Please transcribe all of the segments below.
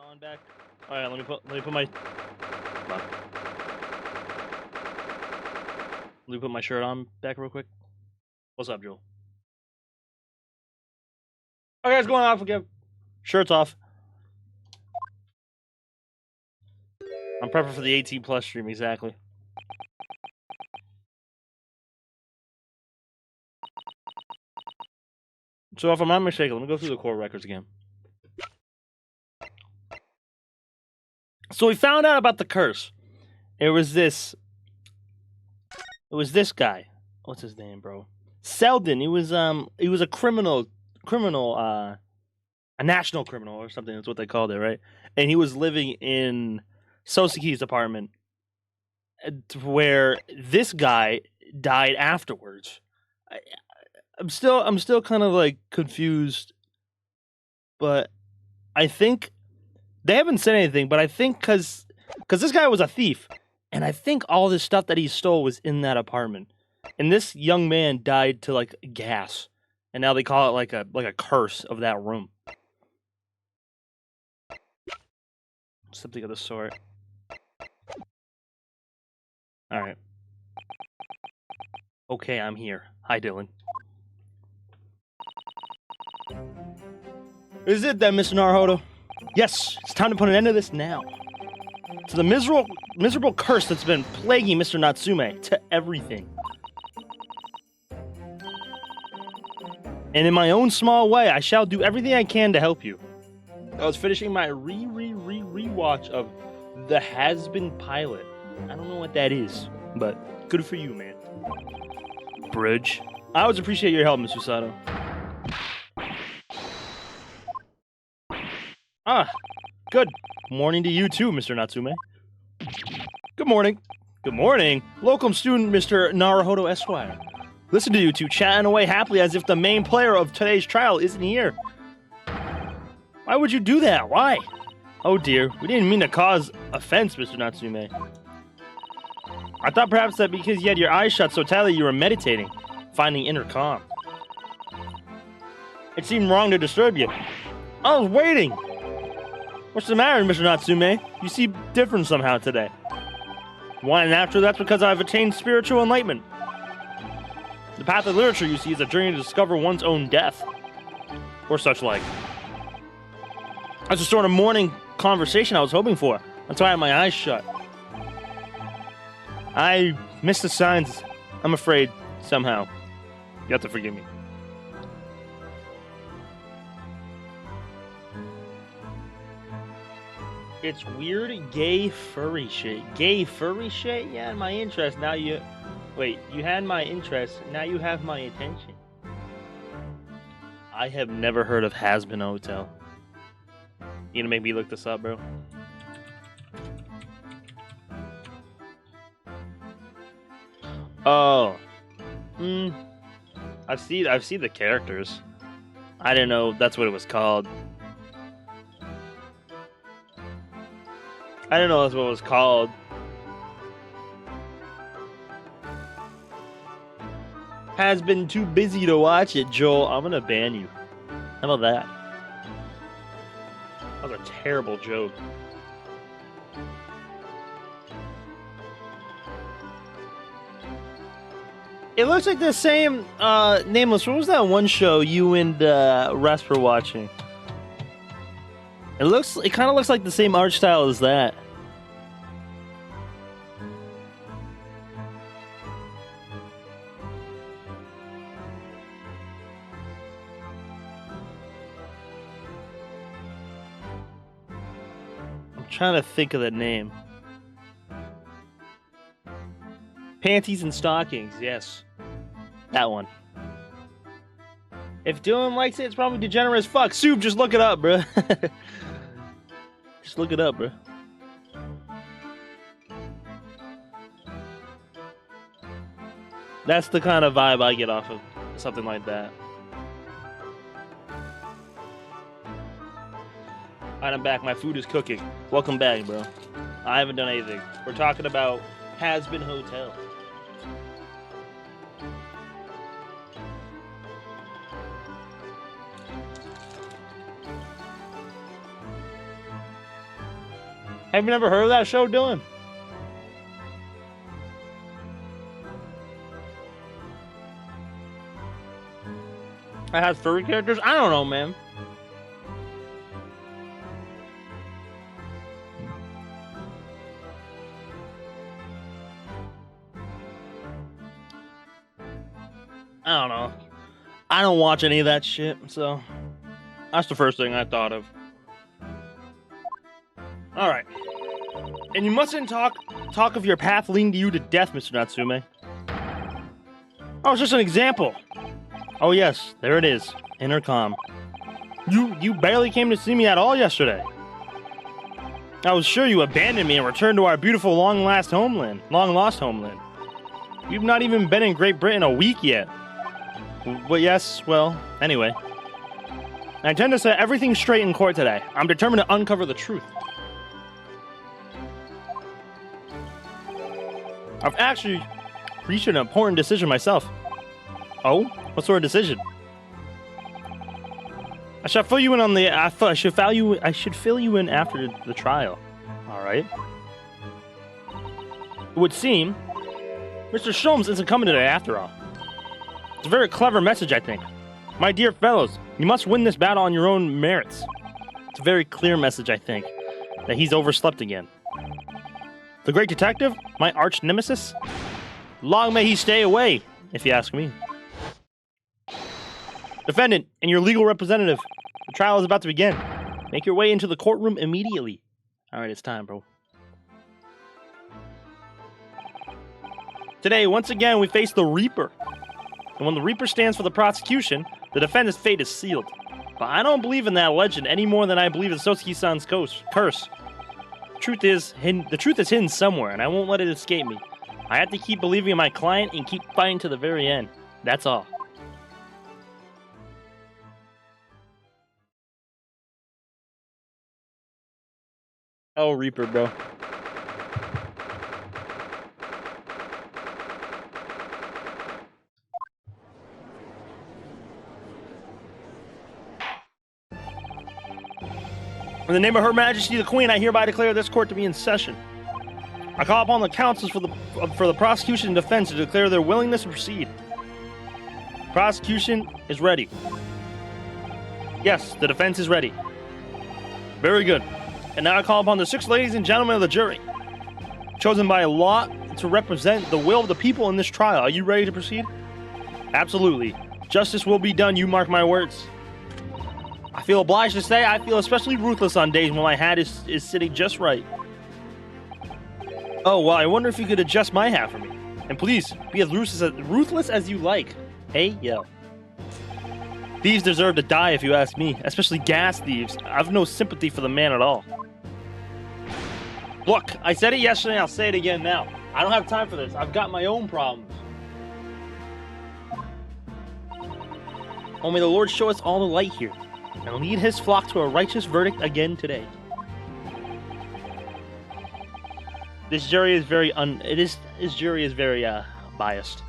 on back. All right, let me put my come on. Let me put my shirt on back real quick. What's up, Joel? Okay, it's going off again. Shirts off. I'm prepping for the 18 plus stream exactly. So if I'm not mistaken, let me go through the core records again. So we found out about the curse. It was this guy. What's his name, bro? Selden. He was a criminal, a national criminal or something. That's what they called it, right? And he was living in Sosaki's apartment, where this guy died afterwards. I'm still kind of like confused, but I think they haven't said anything. But I think because this guy was a thief, and I think all this stuff that he stole was in that apartment, and this young man died to like gas, and now they call it like a curse of that room, something of the sort. All right. Okay, I'm here. Hi, Dylan. Is it that, Mr. Naruhodo? Yes, it's time to put an end to this now. To the miserable curse that's been plaguing Mr. Natsume, to everything. And in my own small way, I shall do everything I can to help you. I was finishing my rewatch of The Has-Been Pilot. I don't know what that is, but good for you, man. Bridge. I always appreciate your help, Mr. Sato. Ah, good morning to you too, Mr. Natsume. Good morning. Good morning. Locum student, Mr. Naruhodo Esquire. Listen to you two chatting away happily as if the main player of today's trial isn't here. Why would you do that? Why? Oh dear, we didn't mean to cause offense, Mr. Natsume. I thought perhaps that because you had your eyes shut so tightly you were meditating, finding inner calm. It seemed wrong to disturb you. I was waiting. What's the matter, Mr. Natsume? You seem different somehow today. Why, naturally, that's because I've attained spiritual enlightenment. The path of literature, you see, is a journey to discover one's own death. Or such like. That's the sort of morning conversation I was hoping for. That's why I had my eyes shut. I missed the signs, I'm afraid, somehow. You have to forgive me. It's weird gay furry shit. Gay furry shit? You had my interest, now you... Wait, you had my interest, now you have my attention. I have never heard of Has-Been Hotel. You gonna make me look this up, bro? Oh. I've seen the characters. I didn't know that's what it was called. I didn't know that's what it was called. Has been too busy to watch it, Joel. I'm gonna ban you. How about that? That was a terrible joke. It looks like the same, Nameless, what was that one show you and, Russ were watching? It kind of looks like the same art style as that. I'm trying to think of the name. Panties and Stockings, yes. That one. If Dylan likes it, it's probably degenerate as fuck. Soup, just look it up, bro. Just look it up, bro. That's the kind of vibe I get off of something like that. Alright, I'm back. My food is cooking. Welcome back, bro. I haven't done anything. We're talking about Has-Been Hotel. Have you never heard of that show, Dylan? It has furry characters? I don't know, man. I don't know. I don't watch any of that shit, so that's the first thing I thought of. Alright. And you mustn't talk of your path leading to you to death, Mr. Natsume. Oh, it's just an example. Oh yes, there it is. Intercom. You barely came to see me at all yesterday. I was sure you abandoned me and returned to our beautiful long lost homeland. You've not even been in Great Britain a week yet. Well, yes, well, anyway. I intend to set everything straight in court today. I'm determined to uncover the truth. I've actually reached an important decision myself. Oh? What sort of decision? I shall fill you in on the... I should fill you in after the trial. Alright. It would seem Mr. Sholmes isn't coming today after all. It's a very clever message, I think. My dear fellows, you must win this battle on your own merits. It's a very clear message, I think, that he's overslept again. The great detective, my arch nemesis? Long may he stay away, if you ask me. Defendant and your legal representative, the trial is about to begin. Make your way into the courtroom immediately. Alright, it's time, bro. Today, once again, we face the Reaper. And when the Reaper stands for the prosecution, the defendant's fate is sealed. But I don't believe in that legend any more than I believe in Sotsuki-san's curse. The truth is hidden somewhere, and I won't let it escape me. I have to keep believing in my client and keep fighting to the very end. That's all. Oh, Reaper, bro. In the name of Her Majesty the Queen, I hereby declare this court to be in session. I call upon the counsels for the prosecution and defense to declare their willingness to proceed. Prosecution is ready. Yes, the defense is ready. Very good. And now I call upon the 6 ladies and gentlemen of the jury, chosen by law to represent the will of the people in this trial. Are you ready to proceed? Absolutely. Justice will be done, you mark my words. I feel obliged to say I feel especially ruthless on days when my hat is sitting just right. Oh, well, I wonder if you could adjust my hat for me. And please, be as ruthless as you like. Hey, yo. Thieves deserve to die if you ask me, especially gas thieves. I've no sympathy for the man at all. Look, I said it yesterday, I'll say it again now. I don't have time for this. I've got my own problems. Oh, may the Lord show us all the light here, and lead his flock to a righteous verdict again today. This jury is very biased.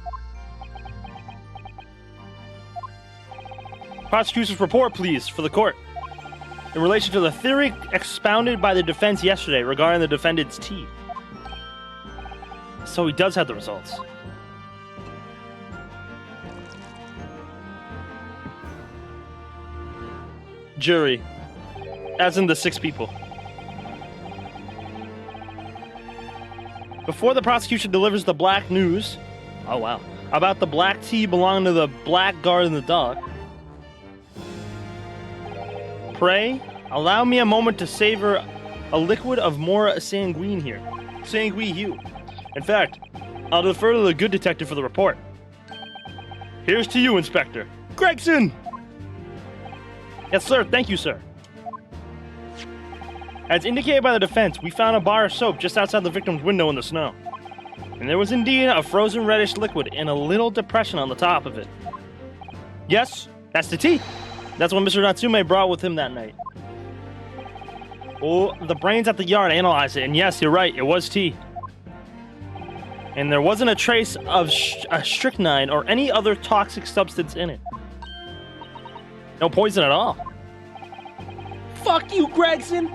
Prosecution's report, please, for the court. In relation to the theory expounded by the defense yesterday regarding the defendant's teeth. So he does have the results. Jury, as in the 6 people. Before the prosecution delivers the black news, oh wow, about the black tea belonging to the blackguard and the dog, pray, allow me a moment to savor a liquid of more sanguine hue. In fact, I'll defer to the good detective for the report. Here's to you, Inspector. Gregson! Yes, sir. Thank you, sir. As indicated by the defense, we found a bar of soap just outside the victim's window in the snow. And there was indeed a frozen reddish liquid in a little depression on the top of it. Yes, that's the tea. That's what Mr. Natsume brought with him that night. Oh, the brains at the yard analyzed it, and yes, you're right, it was tea. And there wasn't a trace of strychnine or any other toxic substance in it. No poison at all. Fuck you, Gregson!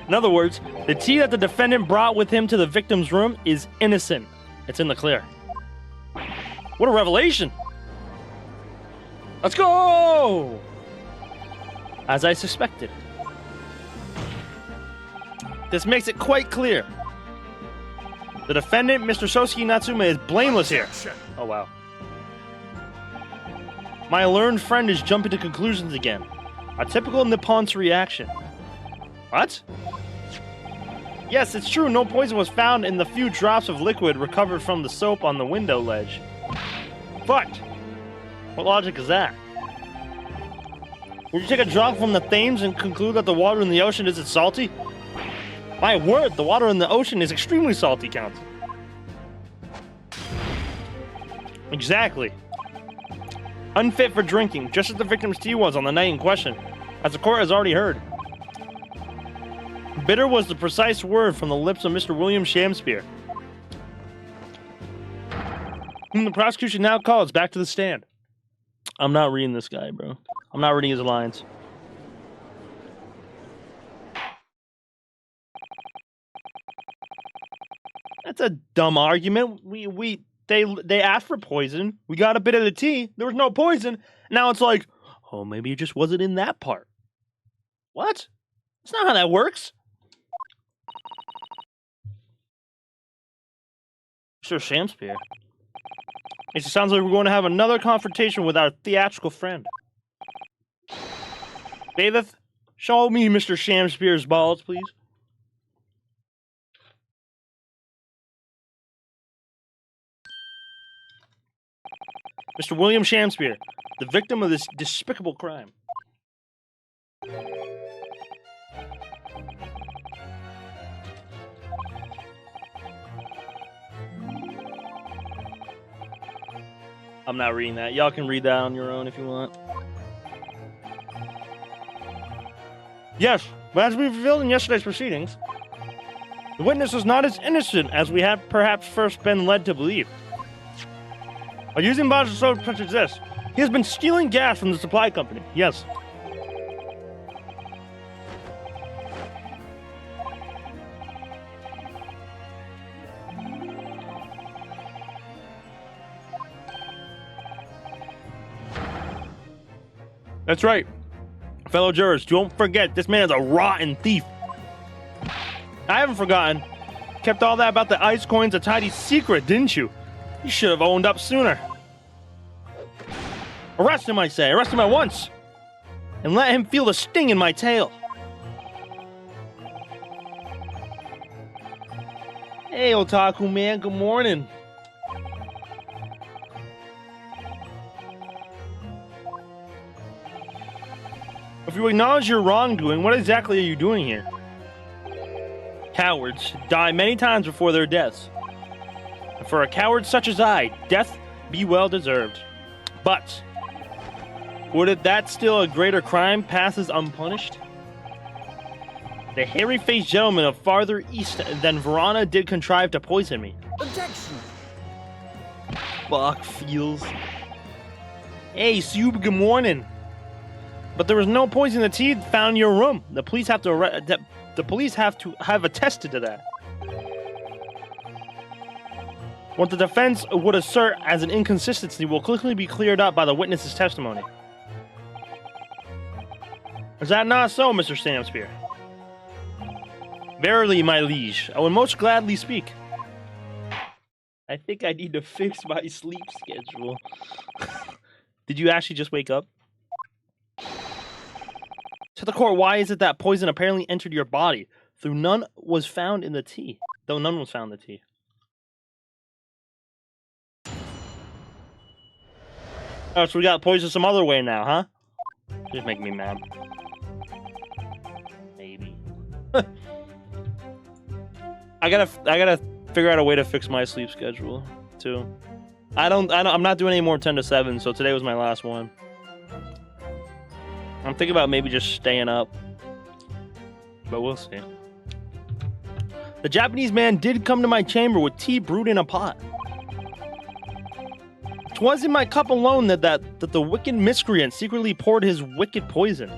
In other words, the tea that the defendant brought with him to the victim's room is innocent. It's in the clear. What a revelation! Let's go! As I suspected. This makes it quite clear. The defendant, Mr. Sosuke Natsume, is blameless here. Oh, wow. My learned friend is jumping to conclusions again. A typical Nippon's reaction. What? Yes, it's true. No poison was found in the few drops of liquid recovered from the soap on the window ledge. But what logic is that? Would you take a drop from the Thames and conclude that the water in the ocean isn't salty? My word, the water in the ocean is extremely salty, Count. Exactly. Unfit for drinking, just as the victim's tea was on the night in question, as the court has already heard. Bitter was the precise word from the lips of Mr. William Shamspeare, whom the prosecution now calls back to the stand. I'm not reading this guy, bro. I'm not reading his lines. That's a dumb argument. They asked for poison. We got a bit of the tea. There was no poison. Now it's like, oh, maybe it just wasn't in that part. What? That's not how that works. Sir Shamspeare. It sounds like we're going to have another confrontation with our theatrical friend. Bailiff, show me Mr. Shamspeare's balls, please. Mr. William Shamspeare, the victim of this despicable crime. I'm not reading that. Y'all can read that on your own if you want. Yes, but as we revealed in yesterday's proceedings, the witness is not as innocent as we have perhaps first been led to believe. By using bottles of soap such as this, he has been stealing gas from the supply company. Yes. That's right. Fellow jurors, don't forget, this man is a rotten thief. I haven't forgotten. Kept all that about the ice coins a tidy secret, didn't you? You should have owned up sooner. Arrest him, I say. Arrest him at once. And let him feel the sting in my tail. Hey, Otaku man, good morning. If you acknowledge your wrongdoing, what exactly are you doing here? Cowards die many times before their deaths. And for a coward such as I, death be well deserved. But would it that still a greater crime passes unpunished? The hairy-faced gentleman of farther east than Verona did contrive to poison me. Objection! Fuck feels. Hey, Sube, good morning. But there was no poison in the tea found in your room. The police have to have attested to that. What the defense would assert as an inconsistency will quickly be cleared up by the witness's testimony. Is that not so, Mr. Shamspeare? Verily, my liege, I would most gladly speak. I think I need to fix my sleep schedule. Did you actually just wake up? To the court, why is it that poison apparently entered your body, though none was found in the tea? Though none was found in the tea. Oh, so we got poison some other way now, huh? Just make me mad. Maybe. I gotta figure out a way to fix my sleep schedule too. I'm not doing any more 10 to 7, so today was my last one. I'm thinking about maybe just staying up, but we'll see. The Japanese man did come to my chamber with tea brewed in a pot. 'Twas in my cup alone that the wicked miscreant secretly poured his wicked poison.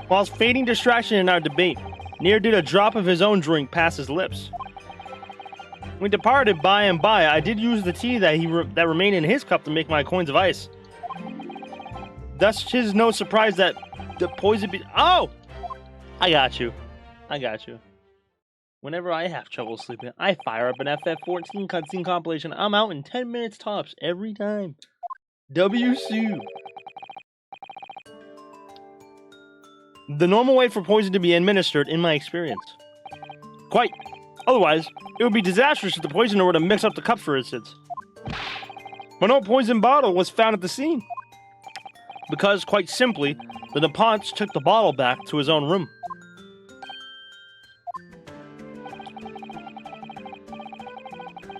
Whilst feigning distraction in our debate, neither did a drop of his own drink pass his lips. When he departed by and by, I did use the tea that remained in his cup to make my coins of ice. Thus, 'tis no surprise that the poison Oh! I got you. Whenever I have trouble sleeping, I fire up an FF14 cutscene compilation. I'm out in 10 minutes tops every time. WSU. The normal way for poison to be administered, in my experience. Quite. Otherwise, it would be disastrous if the poisoner were to mix up the cup, for instance. But no poison bottle was found at the scene. Because, quite simply, the DuPonts took the bottle back to his own room.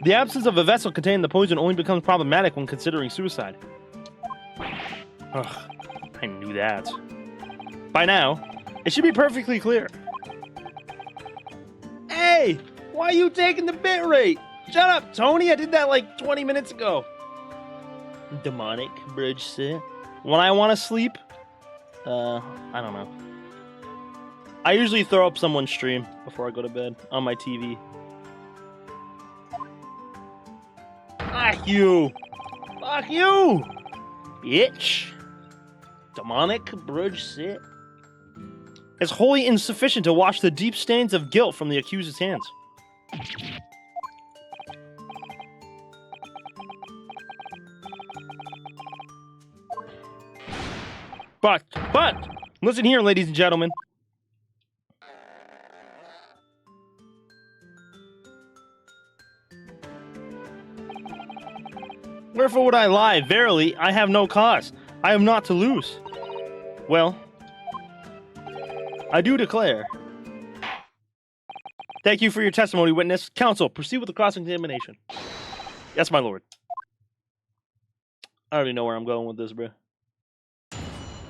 The absence of a vessel containing the poison only becomes problematic when considering suicide. Ugh, I knew that. By now, it should be perfectly clear. Hey! Why are you taking the bit rate? Shut up, Tony! I did that like 20 minutes ago. Demonic bridge sit. When I want to sleep, I don't know. I usually throw up someone's stream before I go to bed on my TV. Fuck you! Fuck you! Bitch! Demonic bridge sit. It's wholly insufficient to wash the deep stains of guilt from the accused's hands. But, listen here, ladies and gentlemen. Wherefore would I lie? Verily, I have no cause. I am not to lose. Well, I do declare. Thank you for your testimony, witness. Counsel, proceed with the cross-examination. Yes, my lord. I already know where I'm going with this, bro.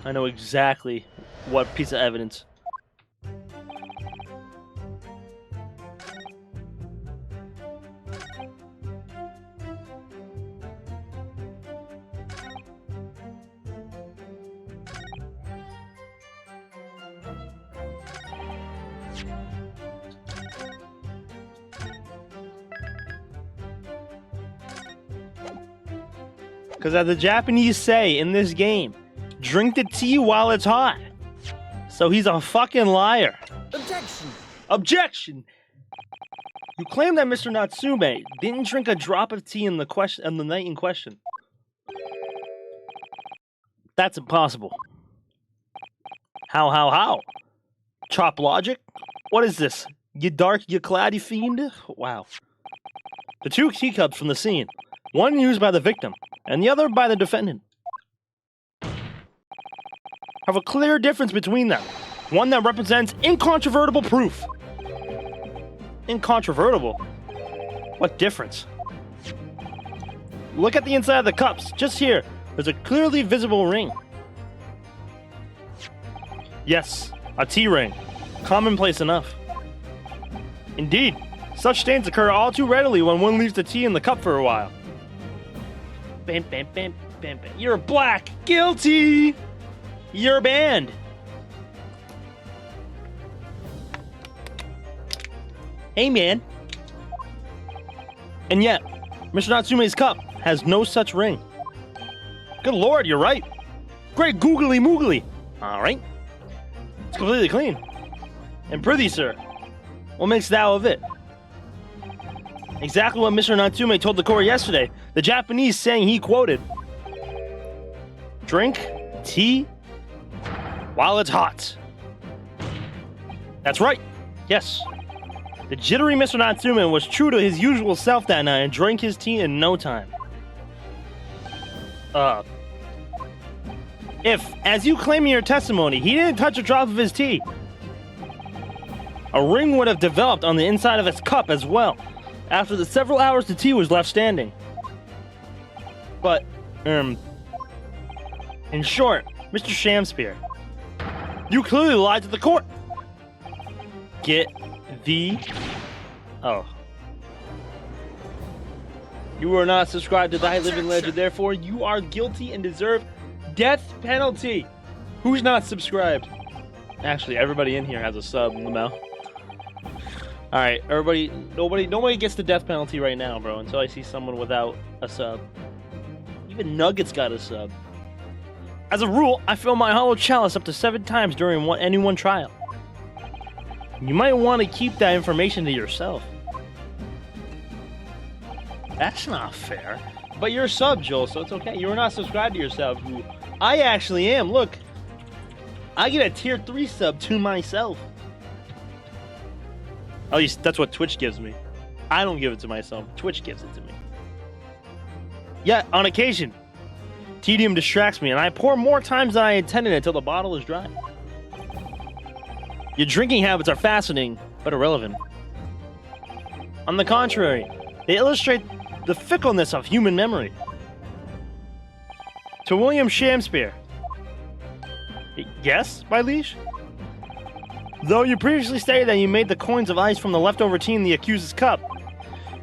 I know exactly what piece of evidence. Because as the Japanese say in this game, drink the tea while it's hot. So he's a fucking liar. Objection! Objection! You claim that Mr. Natsume didn't drink a drop of tea in the night in question. That's impossible. How? Chop logic? What is this? You dark, you cloudy fiend? Wow. The two teacups from the scene, one used by the victim, and the other by the defendant, have a clear difference between them. One that represents incontrovertible proof. Incontrovertible? What difference? Look at the inside of the cups. Just here, there's a clearly visible ring. Yes, a tea ring. Commonplace enough. Indeed, such stains occur all too readily when one leaves the tea in the cup for a while. Bam, bam, bam, bam, bam. You're black. Guilty. You're banned. Hey, man. And yet, Mr. Natsume's cup has no such ring. Good lord, you're right. Great googly moogly. All right. It's completely clean. And prithee, sir, what makes thou of it? Exactly what Mr. Natsume told the court yesterday. The Japanese saying he quoted, "Drink tea while it's hot." That's right. Yes. The jittery Mr. Natsume was true to his usual self that night and drank his tea in no time. If, as you claim in your testimony, he didn't touch a drop of his tea, a ring would have developed on the inside of his cup as well, after the several hours the tea was left standing. But, in short, Mr. Shamspeare, you clearly lied to the court. Get the... Oh. You are not subscribed to Thy Living Legend, therefore you are guilty and deserve death penalty. Who's not subscribed? Actually, everybody in here has a sub in the mouth. All right, everybody, nobody gets the death penalty right now, bro. Until I see someone without a sub. Even Nuggets got a sub. As a rule, I fill my hollow chalice up to 7 times during any one trial. You might want to keep that information to yourself. That's not fair. But you're a sub, Joel, so it's okay. You're not subscribed to yourself. I actually am. Look, I get a tier 3 sub to myself. At least that's what Twitch gives me. I don't give it to myself. Twitch gives it to me. Yet, on occasion, tedium distracts me, and I pour more times than I intended until the bottle is dry. Your drinking habits are fascinating, but irrelevant. On the contrary, they illustrate the fickleness of human memory. To William Shakespeare. Yes, my liege? Though you previously stated that you made the coins of ice from the leftover tea in the accused's cup,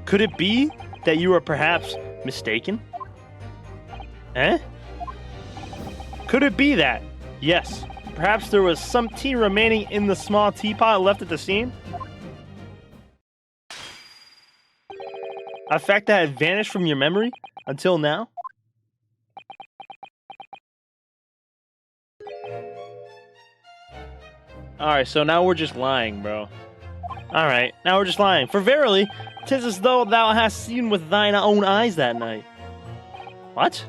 could it be that you are perhaps mistaken? Eh? Could it be that, yes, perhaps there was some tea remaining in the small teapot left at the scene? A fact that had vanished from your memory until now? Alright, so now we're just lying, bro. Alright, now we're just lying. For verily, 'tis as though thou hast seen with thine own eyes that night. What?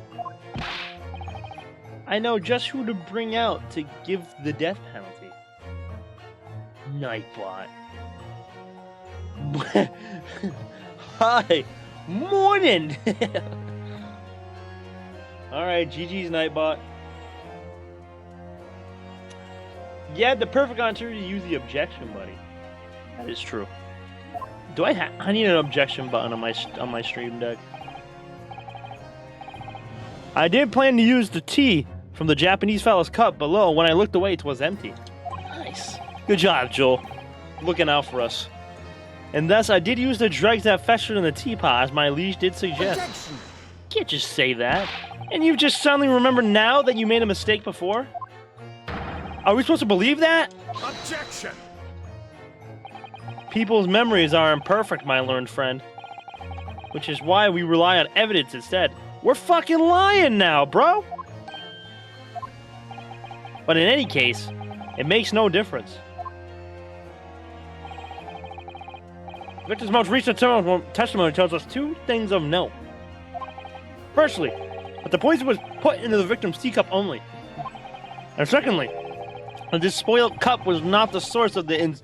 I know just who to bring out to give the death penalty. Nightbot. Hi! Morning! Alright, GG's Nightbot. You had the perfect opportunity to use the objection, buddy. That is true. Do I need an objection button on my stream deck. I did plan to use the tea from the Japanese fellow's cup below. When I looked away, it was empty. Nice. Good job, Joel. Looking out for us. And thus, I did use the dregs that festered in the teapot, as my liege did suggest. Objection. Can't just say that. And you've just suddenly remembered now that you made a mistake before? Are we supposed to believe that? Objection! People's memories are imperfect, my learned friend. Which is why we rely on evidence instead. We're fucking lying now, bro! But in any case, it makes no difference. Victor's most recent testimony tells us 2 things of note. Firstly, that the poison was put into the victim's teacup only. And secondly, that this spoiled cup was not the source of the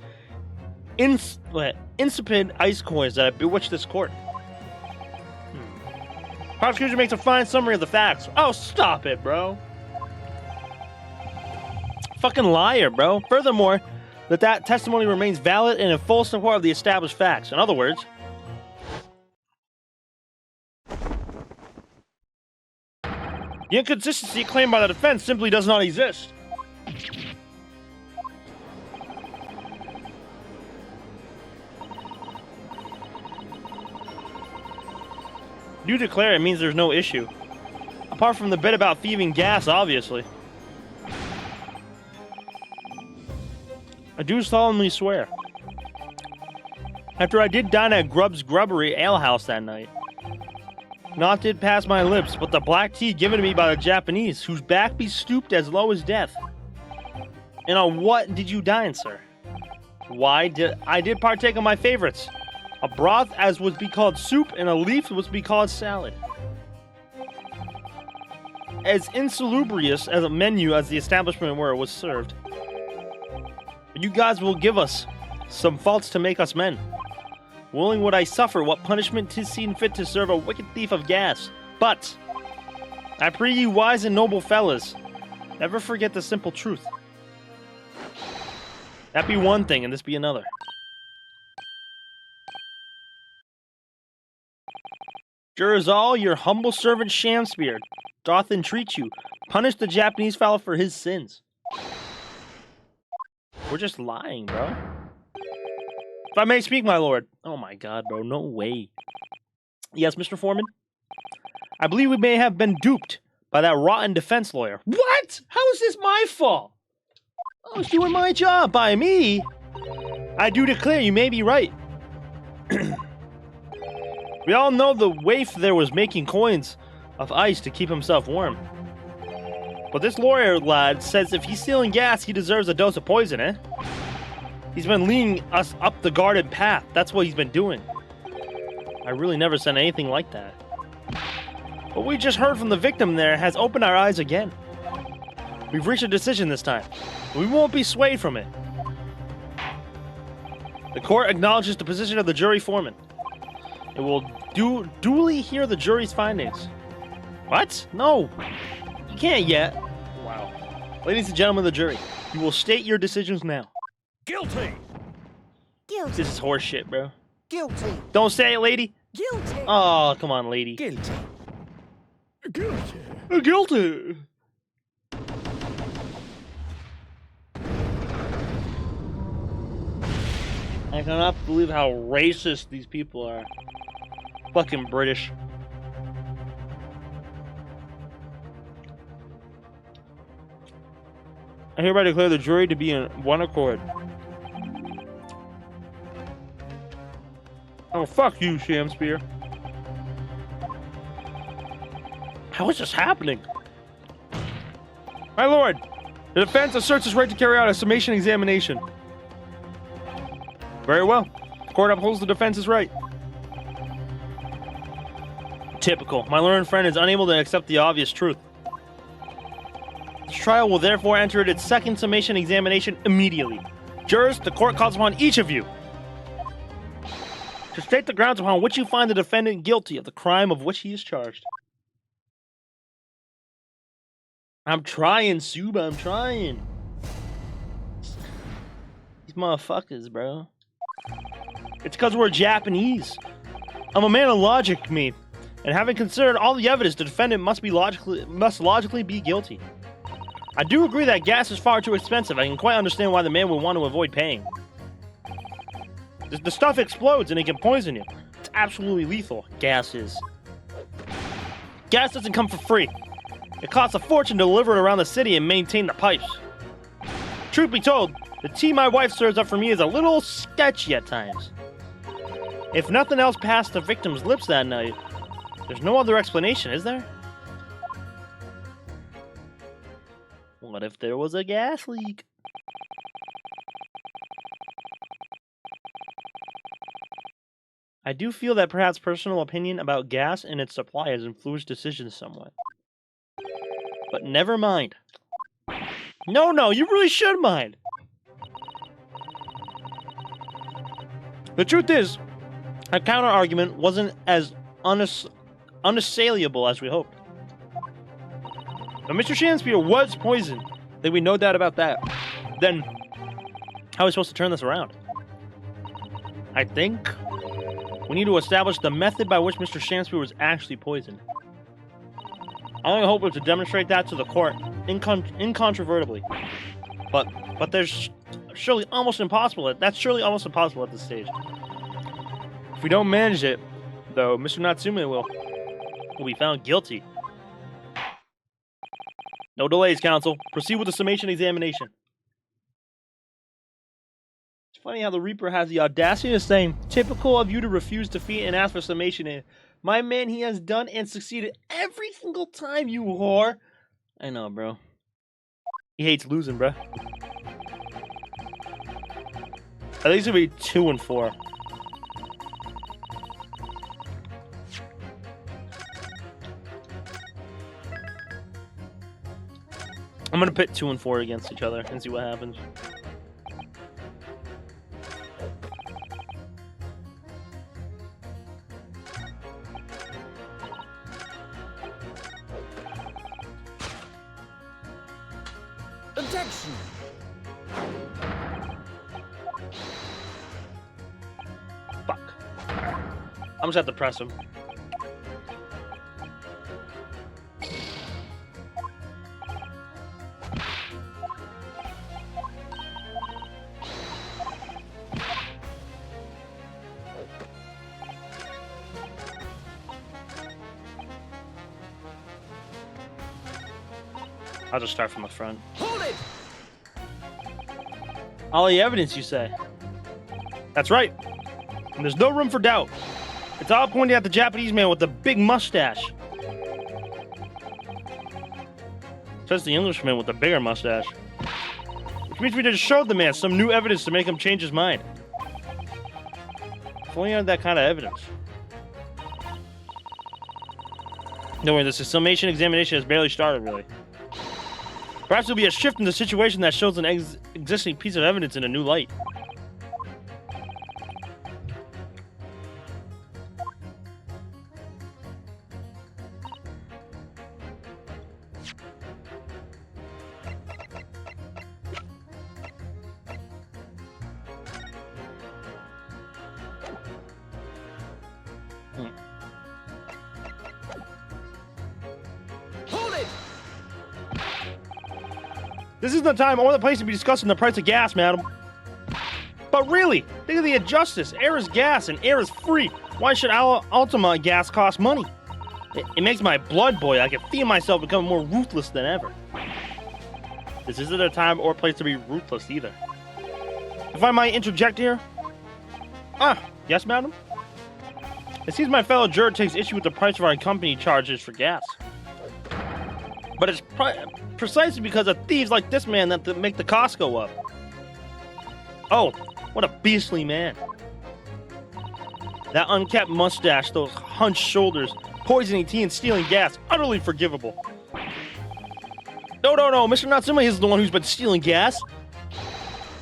insipid ice coins that bewitched this court. Prosecution makes a fine summary of the facts. Oh, stop it, bro. Fucking liar, bro. Furthermore, that testimony remains valid and in full support of the established facts. In other words, the inconsistency claimed by the defense simply does not exist. You declare it means there's no issue. Apart from the bit about thieving gas, obviously. I do solemnly swear. After I did dine at Grubb's Grubbery Alehouse that night, naught did pass my lips but the black tea given to me by the Japanese, whose back be stooped as low as death. And on what did you dine, sir? Why did I partake of my favorites? A broth as would be called soup, and a leaf was to be called salad. As insalubrious as a menu as the establishment where it was served. But you guys will give us some faults to make us men. Willing would I suffer what punishment 'tis seen fit to serve a wicked thief of gas. But I pray you wise and noble fellas, never forget the simple truth. That be one thing, and this be another. Jurazal, your humble servant Shamspear, doth entreat you, punish the Japanese fellow for his sins. We're just lying, bro. If I may speak, my lord. Oh my god, bro, no way. Yes, Mr. Foreman? I believe we may have been duped by that rotten defense lawyer. What? How is this my fault? I was doing my job by me. I do declare you may be right. We all know the waif there was making coins of ice to keep himself warm. But this lawyer lad says if he's stealing gas, he deserves a dose of poison, eh? He's been leading us up the garden path. That's what he's been doing. I really never said anything like that. What we just heard from the victim there has opened our eyes again. We've reached a decision this time. We won't be swayed from it. The court acknowledges the position of the jury foreman. It will duly hear the jury's findings. What? No. You can't yet. Wow. Ladies and gentlemen of the jury, you will state your decisions now. Guilty! Guilty. This is horse shit, bro. Guilty. Don't say it, lady. Guilty. Oh, come on, lady. Guilty. Guilty. Guilty. I cannot believe how racist these people are. Fucking British. I hereby declare the jury to be in one accord. Oh, fuck you, Shamspear. How is this happening? My lord, the defense asserts its right to carry out a summation examination. Very well. The court upholds the defense's right. Typical. My learned friend is unable to accept the obvious truth. This trial will therefore enter its second summation examination immediately. Jurors, the court calls upon each of you to state the grounds upon which you find the defendant guilty of the crime of which he is charged. I'm trying, Suba, I'm trying. These motherfuckers, bro. It's because we're Japanese. I'm a man of logic, me. And having considered all the evidence, the defendant must logically be guilty. I do agree that gas is far too expensive. I can quite understand why the man would want to avoid paying. The stuff explodes and it can poison you. It's absolutely lethal. Gas is. Gas doesn't come for free. It costs a fortune to deliver it around the city and maintain the pipes. Truth be told, the tea my wife serves up for me is a little sketchy at times. If nothing else passed the victim's lips that night, there's no other explanation, is there? What if there was a gas leak? I do feel that perhaps personal opinion about gas and its supply has influenced decisions somewhat. But never mind. No, you really should mind. The truth is, our counter-argument wasn't as unassailable as we hoped. But Mr. Shamspear was poisoned. I think we no doubt about that. Then, how are we supposed to turn this around? I think we need to establish the method by which Mr. Shamspear was actually poisoned. Our only hope is to demonstrate that to the court, incontrovertibly. But there's surely almost impossible. That's surely almost impossible at this stage. If we don't manage it, though, Mr. Natsume will be found guilty. No delays, counsel. Proceed with the summation examination. It's funny how the Reaper has the audacity to say, typical of you to refuse defeat and ask for summation. My man, he has done and succeeded every single time, you whore. I know, bro. He hates losing, bro. At least it'll be 2 and 4. I'm gonna pit 2 and 4 against each other and see what happens. Objection. Fuck. I'm just have to press him. I'll just start from the front. Hold it! All the evidence, you say? That's right. And there's no room for doubt. It's all pointing at the Japanese man with the big mustache. Says the Englishman with the bigger mustache. Which means we just showed the man some new evidence to make him change his mind. If only had that kind of evidence. Don't worry, this summation examination has barely started, really. Perhaps there'll be a shift in the situation that shows an existing piece of evidence in a new light. Hold it! This is the time or the place to be discussing the price of gas, madam. But really, think of the injustice. Air is gas and air is free. Why should Ultima gas cost money? It makes my blood boil. I can feel myself becoming more ruthless than ever. This isn't a time or place to be ruthless either. If I might interject here. Yes, madam? It seems my fellow juror takes issue with the price of our company charges for gas. But it's precisely because of thieves like this man that make the cost go up. Oh, what a beastly man. That unkept mustache, those hunched shoulders, poisoning tea and stealing gas, utterly forgivable. No, Mr. Natsume is the one who's been stealing gas.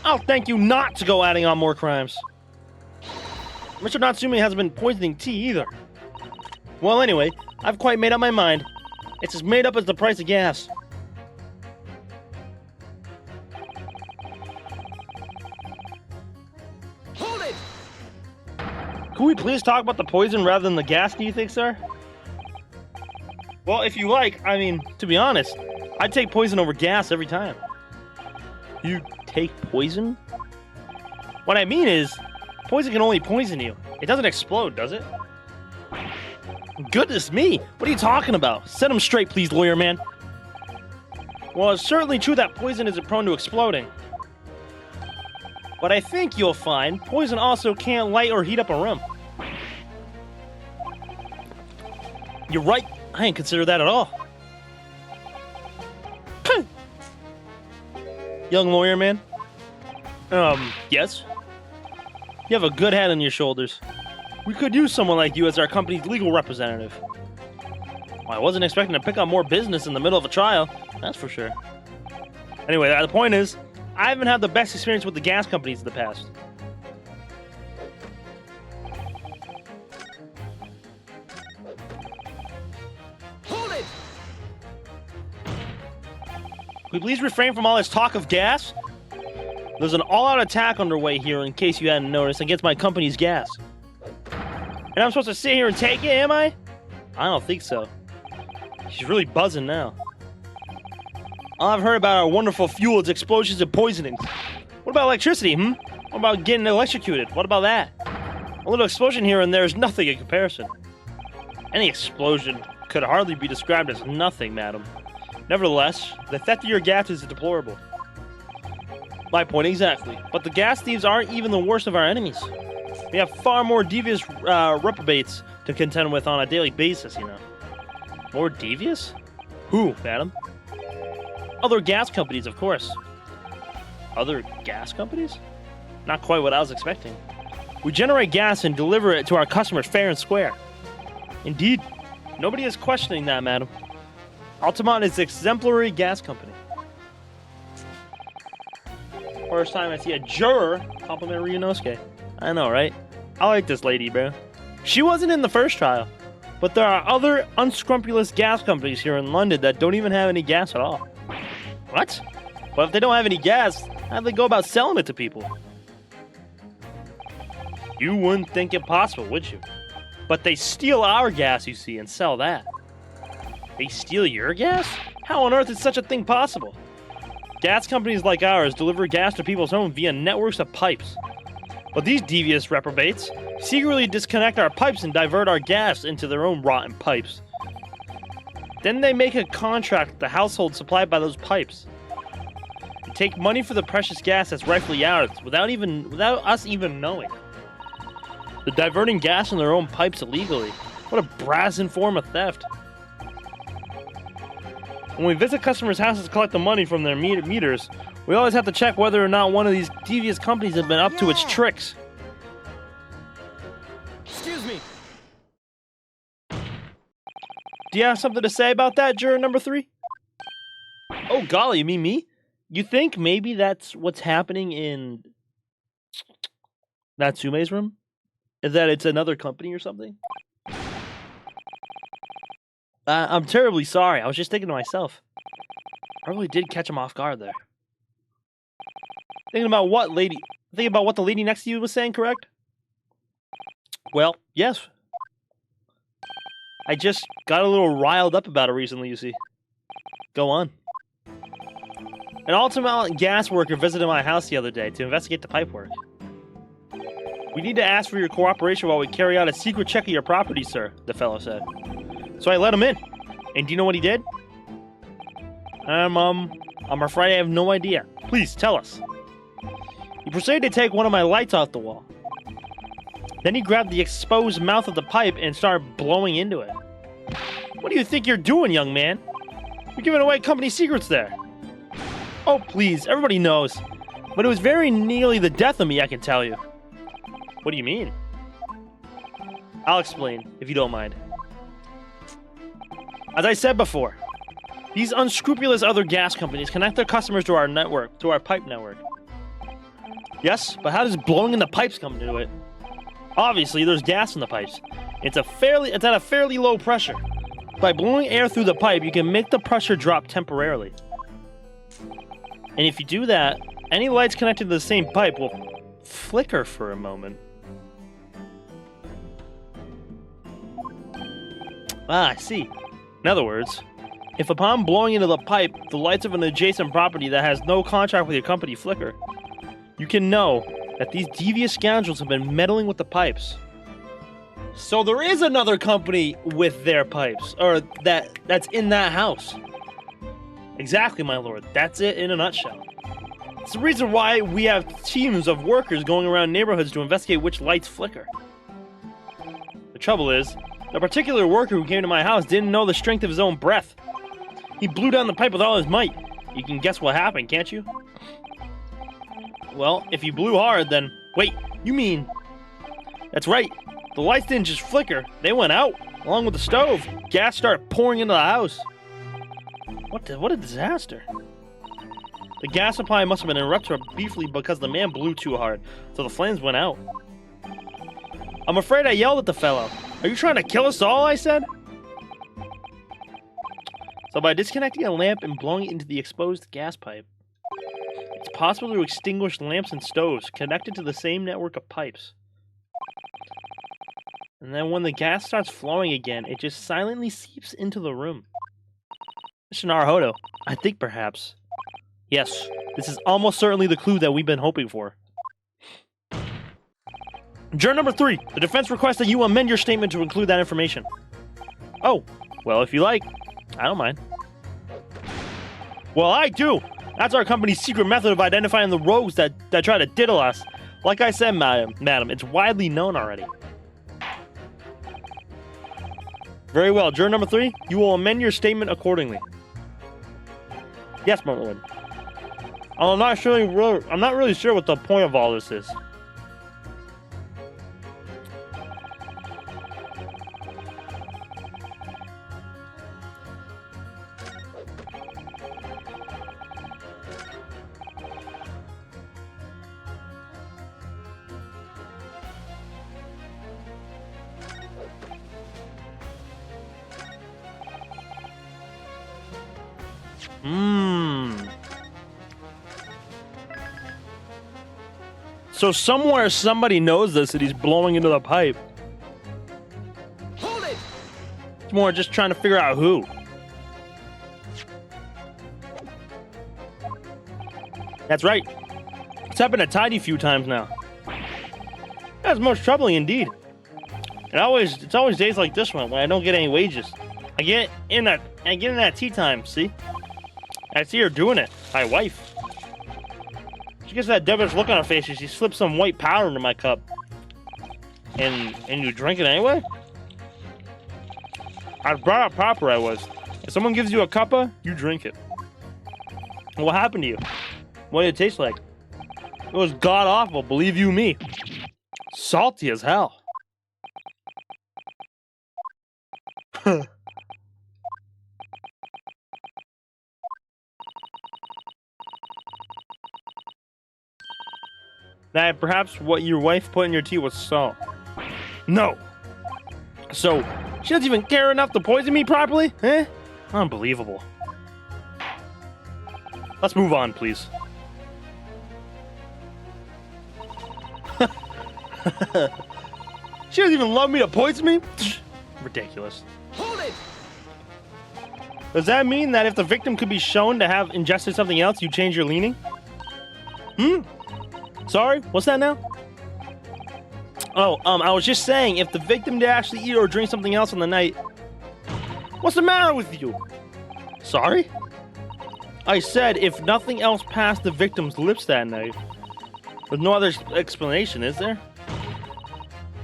I'll thank you not to go adding on more crimes. Mr. Natsume hasn't been poisoning tea either. Well, anyway, I've quite made up my mind. It's as made up as the price of gas. Hold it! Could we please talk about the poison rather than the gas, do you think, sir? Well, if you like, I mean, to be honest, I'd take poison over gas every time. You take poison? What I mean is, poison can only poison you. It doesn't explode, does it? Goodness me! What are you talking about? Set him straight, please, lawyer man. Well, it's certainly true that poison isn't prone to exploding. But I think you'll find poison also can't light or heat up a room. You're right. I ain't consider that at all. Young lawyer man? Yes? You have a good head on your shoulders. We could use someone like you as our company's legal representative. Well, I wasn't expecting to pick up more business in the middle of a trial, that's for sure. Anyway, the point is, I haven't had the best experience with the gas companies in the past. Hold it! Could we please refrain from all this talk of gas? There's an all-out attack underway here, in case you hadn't noticed, against my company's gas. And I'm supposed to sit here and take it, am I? I don't think so. She's really buzzing now. All I've heard about are wonderful fuels, explosions, and poisonings. What about electricity, What about getting electrocuted? What about that? A little explosion here and there is nothing in comparison. Any explosion could hardly be described as nothing, madam. Nevertheless, the theft of your gas is deplorable. My point exactly. But the gas thieves aren't even the worst of our enemies. We have far more devious reprobates to contend with on a daily basis, you know. More devious? Who, madam? Other gas companies, of course. Other gas companies? Not quite what I was expecting. We generate gas and deliver it to our customers fair and square. Indeed, nobody is questioning that, madam. Altamont is an exemplary gas company. First time I see a juror compliment Ryunosuke. I know, right? I like this lady, bro. She wasn't in the first trial, but there are other unscrupulous gas companies here in London that don't even have any gas at all. What? Well, if they don't have any gas, how do they go about selling it to people? You wouldn't think it possible, would you? But they steal our gas, you see, and sell that. They steal your gas? How on earth is such a thing possible? Gas companies like ours deliver gas to people's homes via networks of pipes. But these devious reprobates secretly disconnect our pipes and divert our gas into their own rotten pipes. Then they make a contract with the household supplied by those pipes. And take money for the precious gas that's rightfully ours without us even knowing. They're diverting gas in their own pipes illegally. What a brazen form of theft. When we visit customers' houses to collect the money from their meters, we always have to check whether or not one of these devious companies have been up to its tricks. Excuse me. Do you have something to say about that, juror number 3? Oh, golly, you mean me? You think maybe that's what's happening in Natsume's room? Is that it's another company or something? I'm terribly sorry. I was just thinking to myself. I really did catch him off guard there. Thinking about what the lady next to you was saying, correct? Well, yes. I just got a little riled up about it recently, you see. Go on. An Altamont gas worker visited my house the other day to investigate the pipe work. We need to ask for your cooperation while we carry out a secret check of your property, sir, the fellow said. So I let him in. And do you know what he did? I'm afraid I have no idea. Please, tell us. He proceeded to take one of my lights off the wall. Then he grabbed the exposed mouth of the pipe and started blowing into it. What do you think you're doing, young man? You're giving away company secrets there. Oh, please, everybody knows. But it was very nearly the death of me, I can tell you. What do you mean? I'll explain, if you don't mind. As I said before, these unscrupulous other gas companies connect their customers to our network, to our pipe network. Yes, but how does blowing in the pipes come into it? Obviously, there's gas in the pipes. It's at a fairly low pressure. By blowing air through the pipe, you can make the pressure drop temporarily. And if you do that, any lights connected to the same pipe will flicker for a moment. Ah, I see. In other words, if upon blowing into the pipe, the lights of an adjacent property that has no contract with your company flicker, you can know that these devious scoundrels have been meddling with the pipes. So there is another company with their pipes, or that's in that house. Exactly, my lord. That's it in a nutshell. It's the reason why we have teams of workers going around neighborhoods to investigate which lights flicker. The trouble is, the particular worker who came to my house didn't know the strength of his own breath. He blew down the pipe with all his might. You can guess what happened, can't you? Well, if you blew hard, then... Wait, you mean... That's right. The lights didn't just flicker. They went out, along with the stove. Gas started pouring into the house. What a disaster. The gas supply must have been interrupted briefly because the man blew too hard, so the flames went out. I'm afraid I yelled at the fellow. Are you trying to kill us all, I said? So by disconnecting a lamp and blowing it into the exposed gas pipe, it's possible to extinguish lamps and stoves connected to the same network of pipes. And then when the gas starts flowing again, it just silently seeps into the room. Mr. Naruhodo, I think perhaps... Yes, this is almost certainly the clue that we've been hoping for. Juror number 3, the defense requests that you amend your statement to include that information. Oh, well, if you like. I don't mind. Well, I do! That's our company's secret method of identifying the rogues that try to diddle us. Like I said, madam, it's widely known already. Very well, juror number 3, you will amend your statement accordingly. Yes, my lord. I'm not really sure what the point of all this is. So somewhere somebody knows this and he's blowing into the pipe. Hold it! It's more just trying to figure out who. That's right. It's happened a tidy few times now. That's most troubling indeed. It's always days like this one when I don't get any wages. I get in that tea time, see? I see her doing it. My wife. She gets that devilish look on her face as she slips some white powder into my cup. And you drink it anyway? I brought up proper I was. If someone gives you a cuppa, you drink it. What happened to you? What did it taste like? It was god awful, believe you me. Salty as hell. That perhaps what your wife put in your tea was salt. No. So, she doesn't even care enough to poison me properly? Eh? Unbelievable. Let's move on, please. She doesn't even love me to poison me? Ridiculous. Hold it! Does that mean that if the victim could be shown to have ingested something else, you change your leaning? Sorry? What's that now? Oh, I was just saying, if the victim did actually eat or drink something else on the night... What's the matter with you? Sorry? I said if nothing else passed the victim's lips that night. There's no other explanation, is there?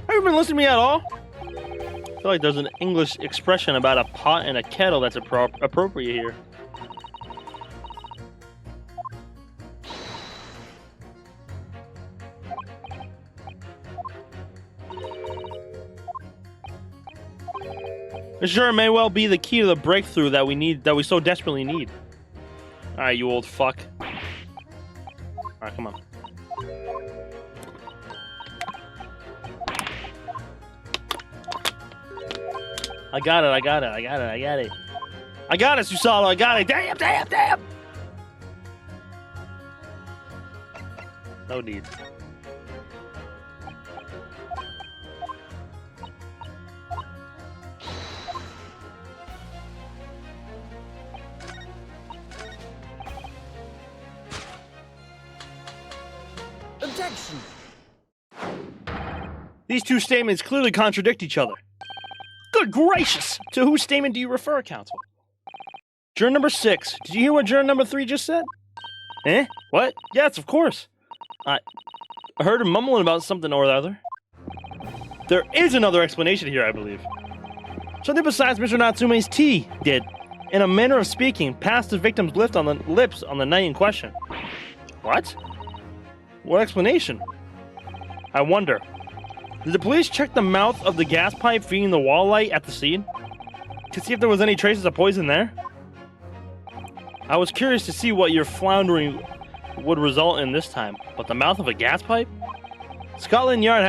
Have you been listening to me at all? I feel like there's an English expression about a pot and a kettle that's appropriate here. It sure may well be the key to the breakthrough that we so desperately need. Alright, you old fuck. Alright, come on. I got it. I got it, Susato, I got it. Damn! No need. Objection! These two statements clearly contradict each other. Good gracious! To whose statement do you refer, counsel? Juror number 6. Did you hear what juror number 3 just said? Eh? What? Yes, of course. I heard him mumbling about something or the other. There is another explanation here, I believe. Something besides Mr. Natsume's tea did, in a manner of speaking, pass the victim's lips on the night in question. What? What explanation? I wonder. Did the police check the mouth of the gas pipe feeding the wall light at the scene? To see if there was any traces of poison there? I was curious to see what your floundering would result in this time, but the mouth of a gas pipe? Scotland Yard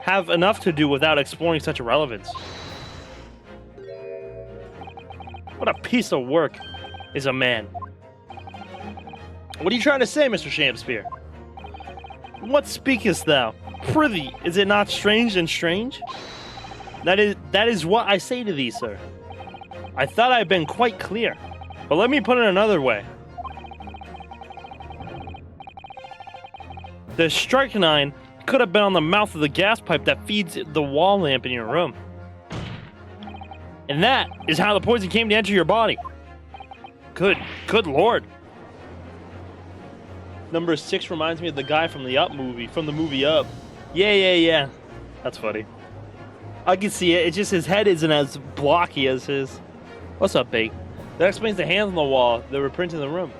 have enough to do without exploring such irrelevance. What a piece of work is a man. What are you trying to say, Mr. Shakespeare? What speakest thou? Prithee, is it not strange and strange? That is what I say to thee, sir. I thought I had been quite clear, but let me put it another way. The strychnine could have been on the mouth of the gas pipe that feeds the wall lamp in your room. And that is how the poison came to enter your body. Good lord. Number 6 reminds me of the guy from the movie Up. Yeah. That's funny. I can see it. It's just his head isn't as blocky as his. What's up, Bake? That explains the hands on the wall that were printed in the room.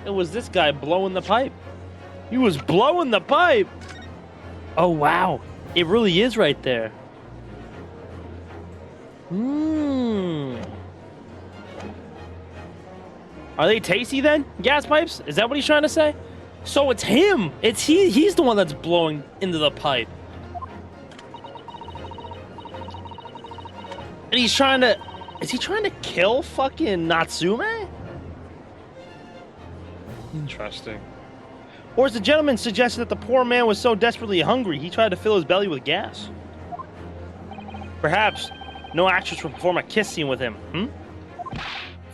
It was this guy blowing the pipe. He was blowing the pipe! Oh, wow. It really is right there. Are they tasty then? Gas pipes? Is that what he's trying to say? So it's him! He's the one that's blowing into the pipe. And he's trying to... Is he trying to kill fucking Natsume? Interesting. Or as the gentleman suggested that the poor man was so desperately hungry, he tried to fill his belly with gas. Perhaps no actress will perform a kiss scene with him,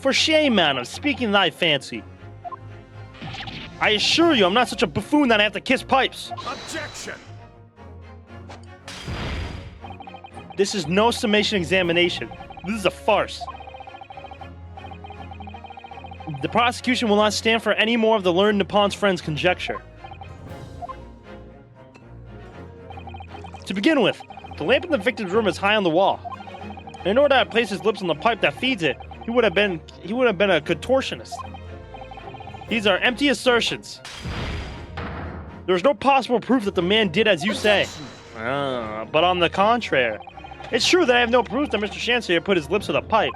For shame, madam, speaking thy fancy. I assure you, I'm not such a buffoon that I have to kiss pipes. Objection! This is no summation examination. This is a farce. The prosecution will not stand for any more of the learned Nippon's friend's conjecture. To begin with, the lamp in the victim's room is high on the wall. In order to place his lips on the pipe that feeds it, he would have been a contortionist. These are empty assertions. There is no possible proof that the man did as you say. But on the contrary, it's true that I have no proof that Mr. Chancellor put his lips to the pipe.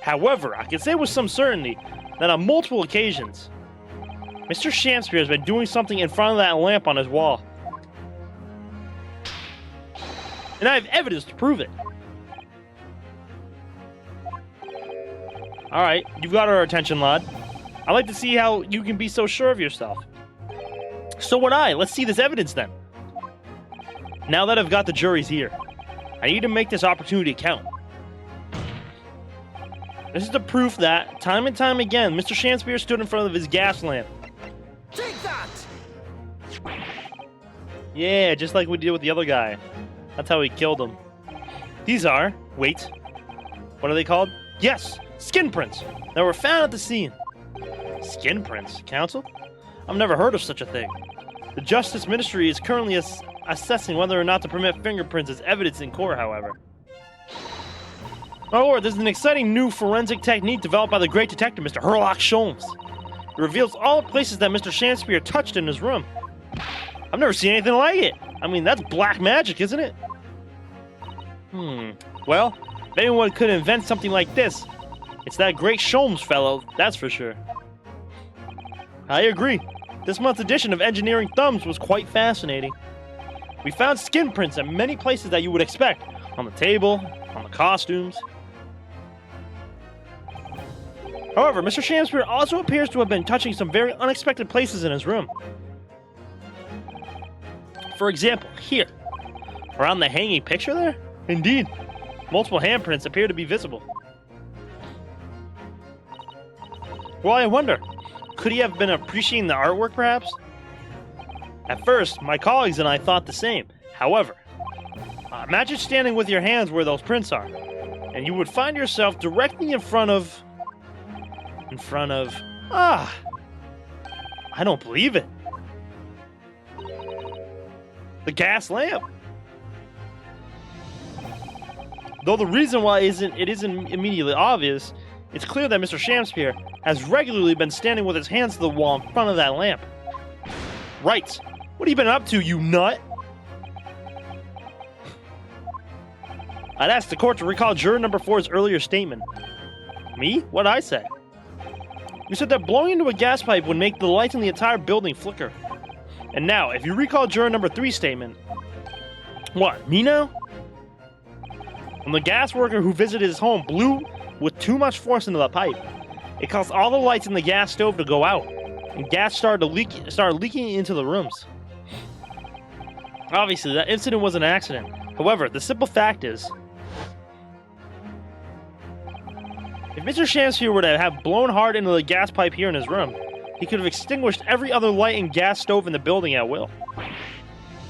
However, I can say with some certainty that on multiple occasions, Mr. Shakespeare has been doing something in front of that lamp on his wall. And I have evidence to prove it. Alright, you've got our attention, lad. I'd like to see how you can be so sure of yourself. So would I. Let's see this evidence then. Now that I've got the jury's here, I need to make this opportunity count. This is the proof that, time and time again, Mr. Shakespeare stood in front of his gas lamp. Take that! Yeah, just like we did with the other guy. That's how we killed him. These are, wait, what are they called? Yes, skin prints that were found at the scene. Skin prints, counsel? I've never heard of such a thing. The Justice Ministry is currently assessing whether or not to permit fingerprints as evidence in court, however. My lord, this is an exciting new forensic technique developed by the great detective, Mr. Sherlock Holmes. It reveals all the places that Mr. Shakespeare touched in his room. I've never seen anything like it. I mean, that's black magic, isn't it? Well, if anyone could invent something like this, it's that great Sholmes fellow, that's for sure. I agree. This month's edition of Engineering Thumbs was quite fascinating. We found skin prints at many places that you would expect. On the table, on the costumes. However, Mr. Shakespeare also appears to have been touching some very unexpected places in his room. For example, here. Around the hanging picture there? Indeed. Multiple handprints appear to be visible. Well, I wonder, could he have been appreciating the artwork, perhaps? At first, my colleagues and I thought the same. However, imagine standing with your hands where those prints are, and you would find yourself directly in front of... I don't believe it. The gas lamp. Though the reason why it isn't immediately obvious, it's clear that Mr. Shakespeare has regularly been standing with his hands to the wall in front of that lamp. Right. What have you been up to, you nut? I'd ask the court to recall juror number 4's earlier statement. Me? What'd I say? You said that blowing into a gas pipe would make the lights in the entire building flicker. And now, if you recall juror number 3's statement... What, me now? When the gas worker who visited his home blew with too much force into the pipe, it caused all the lights in the gas stove to go out, and gas started leaking into the rooms. Obviously, that incident was an accident. However, the simple fact is, if Mr. Shakespeare were to have blown hard into the gas pipe here in his room, he could have extinguished every other light and gas stove in the building at will.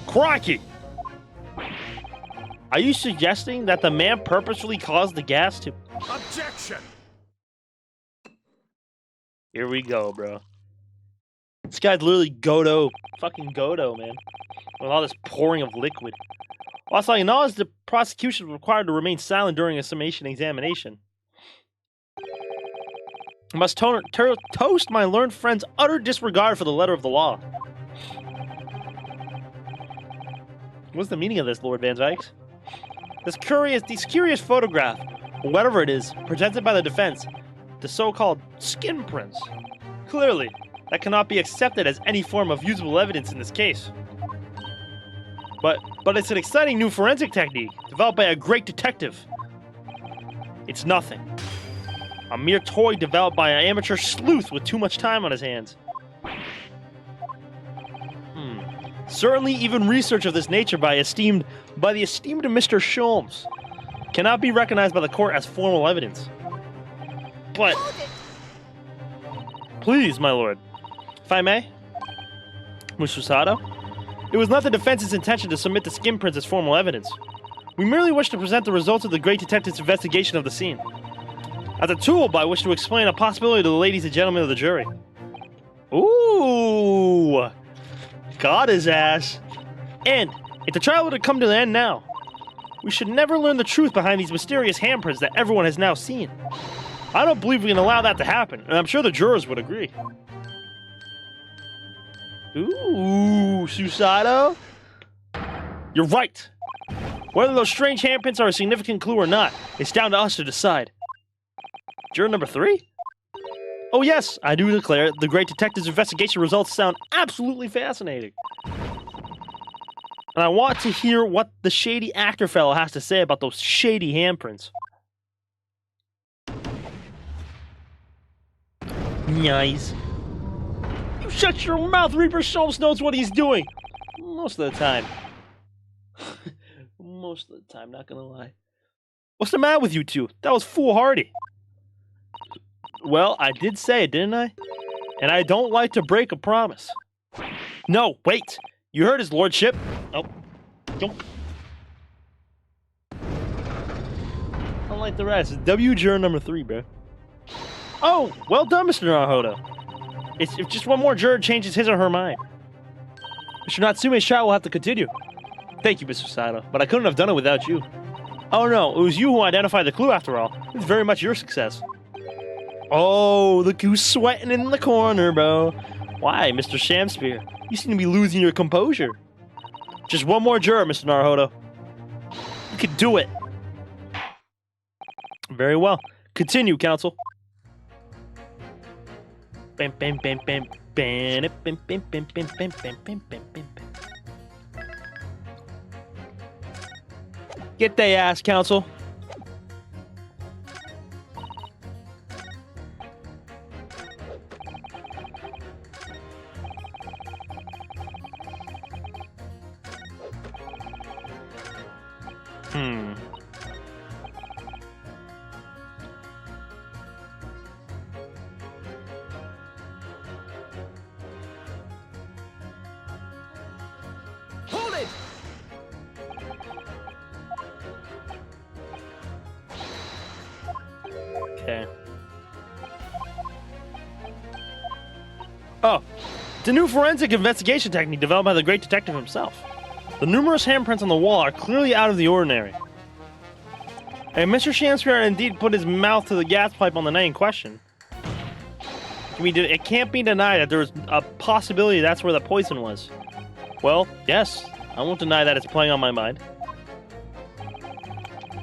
Crikey! Are you suggesting that the man purposefully caused the gas to... Objection! Here we go, bro. This guy's literally fucking Godot, man. With all this pouring of liquid. Also, I acknowledge the prosecution was required to remain silent during a summation examination. I must toast my learned friend's utter disregard for the letter of the law. What's the meaning of this, Lord Van Dykes? This curious photograph, or whatever it is, presented by the defense, the so-called skin prints. Clearly, that cannot be accepted as any form of usable evidence in this case. But it's an exciting new forensic technique, developed by a great detective. It's nothing. A mere toy developed by an amateur sleuth with too much time on his hands. Certainly, even research of this nature by the esteemed Mr. Sholmes cannot be recognized by the court as formal evidence. But, please, my lord, if I may, Mr. Sato, it was not the defense's intention to submit the skin prints as formal evidence. We merely wish to present the results of the great detective's investigation of the scene, as a tool by which to explain a possibility to the ladies and gentlemen of the jury. Ooh! Got his ass. And If the trial were to come to an end now, we should never learn the truth behind these mysterious handprints that everyone has now seen. I don't believe we can allow that to happen, and I'm sure the jurors would agree. Ooh, Susato? You're right. Whether those strange handprints are a significant clue or not, it's down to us to decide. Juror number 3? Oh yes, I do declare the great detective's investigation results sound absolutely fascinating. And I want to hear what the shady actor fellow has to say about those shady handprints. Nice. You shut your mouth, Reaper Sholmes knows what he's doing. Most of the time. Most of the time, not gonna lie. What's the matter with you two? That was foolhardy. Well, I did say it, didn't I? And I don't like to break a promise. No, wait. You heard his lordship. Oh, don't. Unlike the rest, W juror number 3, bro. Oh, well done, Mr. Naruhodo. If just one more juror changes his or her mind, Mr. Natsume's trial will have to continue. Thank you, Mr. Sato, but I couldn't have done it without you. Oh no, it was you who identified the clue after all. It's very much your success. Oh, look who's sweating in the corner, bro. Why, Mr. Shamspear? You seem to be losing your composure. Just one more juror, Mr. Naruhodo. You can do it. Very well. Continue, counsel. Bam, bam, bam, bam, bam, bam, bam, bam, bam, bam, bam, bam, bam, bam. Get they ass, counsel. Hold it! Okay. Oh, it's a new forensic investigation technique developed by the great detective himself. The numerous handprints on the wall are clearly out of the ordinary. And Mr. Shamspear indeed put his mouth to the gas pipe on the night in question. It can't be denied that there was a possibility that's where the poison was. Well, yes, I won't deny that it's playing on my mind.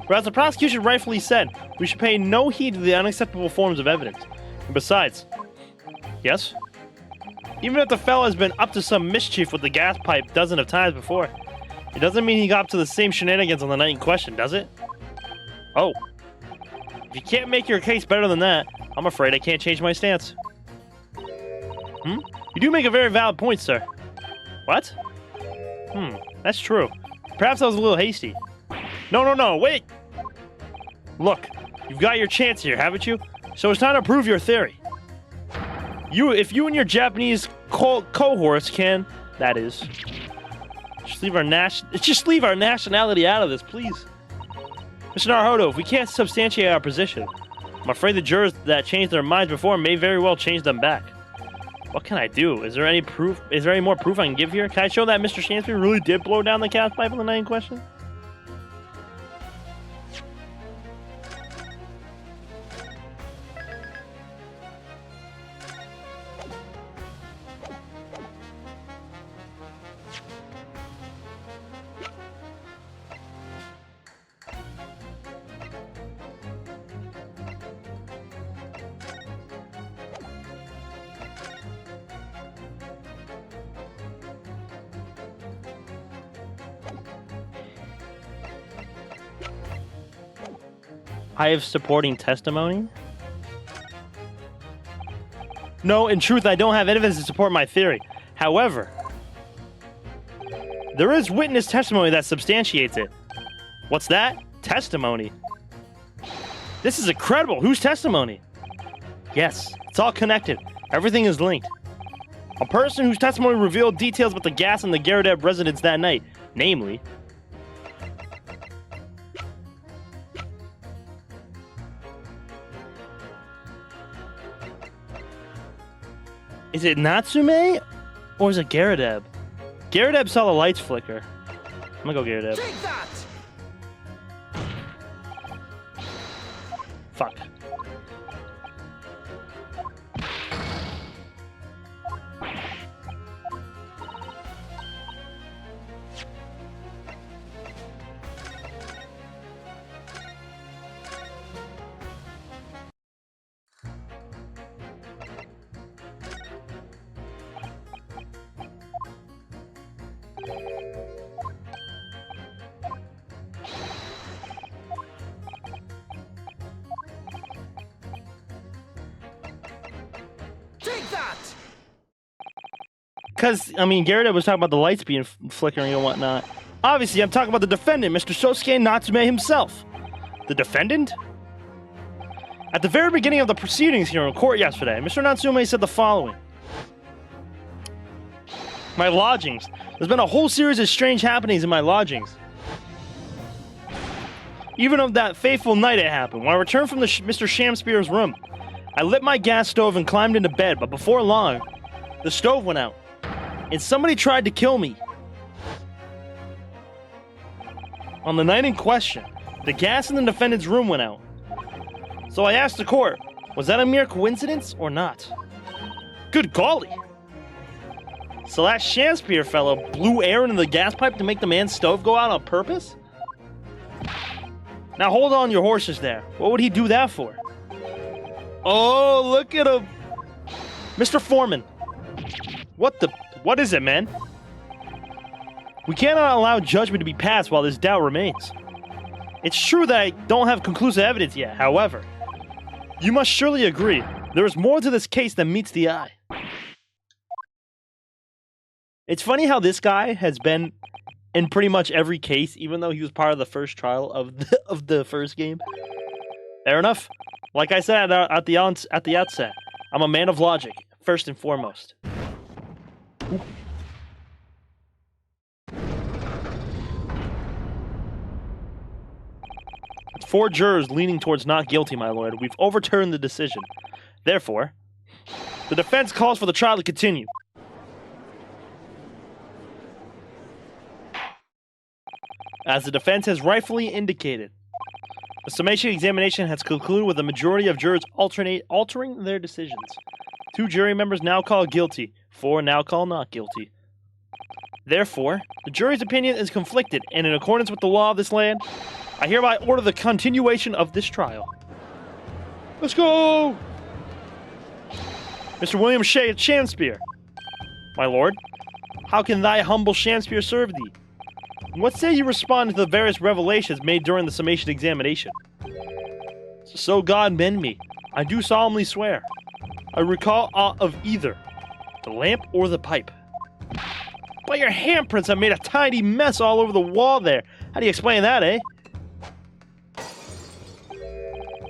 But as the prosecution rightfully said, we should pay no heed to the unacceptable forms of evidence. And besides, yes? Even if the fellow has been up to some mischief with the gas pipe dozens of times before, it doesn't mean he got up to the same shenanigans on the night in question, does it? Oh. If you can't make your case better than that, I'm afraid I can't change my stance. You do make a very valid point, sir. What? That's true. Perhaps I was a little hasty. No, wait! Look, you've got your chance here, haven't you? So it's time to prove your theory. If you and your Japanese cohorts can, that is, just leave our nationality out of this, please. Mr. Naruhodo, if we can't substantiate our position, I'm afraid the jurors that changed their minds before may very well change them back. What can I do? Is there any proof? Is there any more proof I can give here? Can I show that Mr. Shamspear really did blow down the gas pipe on the night in question? I have supporting testimony? No, in truth, I don't have evidence to support my theory. However, there is witness testimony that substantiates it. What's that? Testimony. This is incredible. Whose testimony? Yes, it's all connected. Everything is linked. A person whose testimony revealed details about the gas in the Garadeb residence that night, namely... Is it Natsume? Or is it Garadeb? Garadeb saw the lights flicker. gonna go get it. Take that! Fuck. Take that! Because, I mean, Garrett was talking about the lights being flickering and whatnot. Obviously, I'm talking about the defendant, Mr. Shosuke Natsume himself. The defendant? At the very beginning of the proceedings here in court yesterday, Mr. Natsume said the following. My lodgings. There's been a whole series of strange happenings in my lodgings. Even of that fateful night it happened, when I returned from Mr. Shamspear's room. I lit my gas stove and climbed into bed, but before long, the stove went out, and somebody tried to kill me. On the night in question, the gas in the defendant's room went out. So I asked the court, was that a mere coincidence or not? Good golly! So that Shamspear fellow blew air into the gas pipe to make the man's stove go out on purpose? Now hold on your horses there. What would he do that for? Oh, look at him! Mr. Foreman! What is it, man? We cannot allow judgment to be passed while this doubt remains. It's true that I don't have conclusive evidence yet, however. You must surely agree, there is more to this case than meets the eye. It's funny how this guy has been in pretty much every case, even though he was part of the first trial of the first game. Fair enough. Like I said at the outset, I'm a man of logic, first and foremost. Oop. 4 jurors leaning towards not guilty, my lord. We've overturned the decision. Therefore, the defense calls for the trial to continue. As the defense has rightfully indicated, the summation examination has concluded with a majority of jurors altering their decisions. 2 jury members now call guilty, 4 now call not guilty. Therefore, the jury's opinion is conflicted, and in accordance with the law of this land, I hereby order the continuation of this trial. Let's go! Mr. William Shamspear. My lord, how can thy humble Shamspear serve thee? What say you respond to the various revelations made during the summation examination? So God mend me, I do solemnly swear, I recall aught of either, the lamp or the pipe. But your handprints have made a tiny mess all over the wall there. How do you explain that, eh?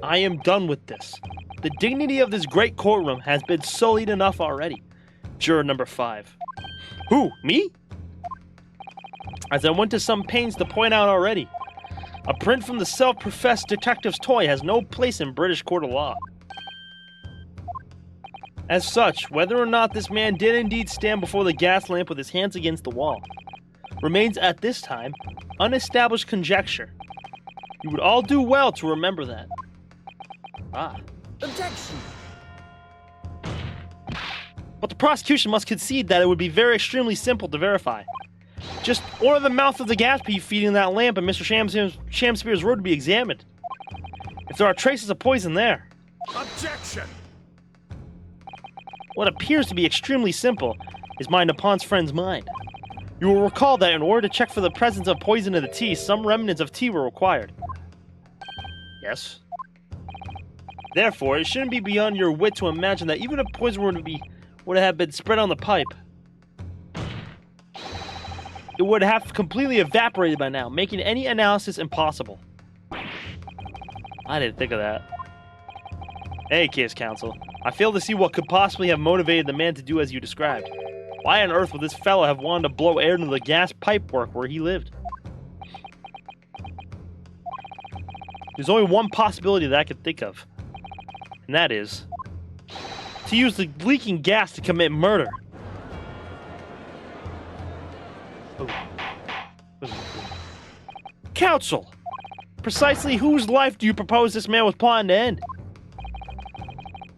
I am done with this. The dignity of this great courtroom has been sullied enough already. Juror number 5. Who, me? As I went to some pains to point out already, a print from the self-professed detective's toy has no place in British court of law. As such, whether or not this man did indeed stand before the gas lamp with his hands against the wall remains at this time unestablished conjecture. You would all do well to remember that. Ah. Objection! But the prosecution must concede that it would be very extremely simple to verify. Just order the mouth of the gas pipe feeding that lamp and Mr. Shamspear's road to be examined. If there are traces of poison there. Objection! What appears to be extremely simple is mind upon friend's mind. You will recall that in order to check for the presence of poison in the tea, some remnants of tea were required. Yes. Therefore, it shouldn't be beyond your wit to imagine that even if poison would have been spread on the pipe, it would have completely evaporated by now, making any analysis impossible. I didn't think of that. Hey, case counsel. I fail to see what could possibly have motivated the man to do as you described. Why on earth would this fellow have wanted to blow air into the gas pipe work where he lived? There's only one possibility that I could think of. And that is to use the leaking gas to commit murder. Ooh. Ooh. Counsel! Precisely whose life do you propose this man was plotting to end?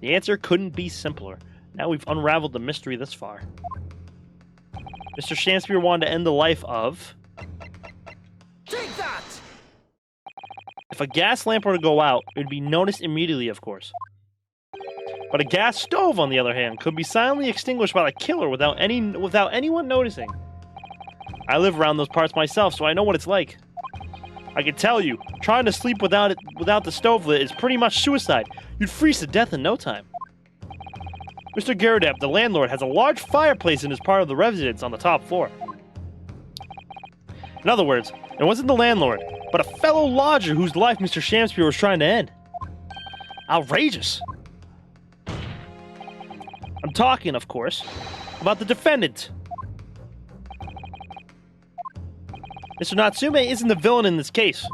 The answer couldn't be simpler. Now we've unraveled the mystery this far. Mr. Shamspeare wanted to end the life of... Take that! If a gas lamp were to go out, it would be noticed immediately, of course. But a gas stove, on the other hand, could be silently extinguished by the killer without anyone noticing. I live around those parts myself, so I know what it's like. I can tell you, trying to sleep without the stove lit is pretty much suicide. You'd freeze to death in no time. Mr. Garadeb, the landlord, has a large fireplace in his part of the residence on the top floor. In other words, it wasn't the landlord, but a fellow lodger whose life Mr. Shamspeare was trying to end. Outrageous. I'm talking, of course, about the defendant. Mr. Natsume isn't the villain in this case.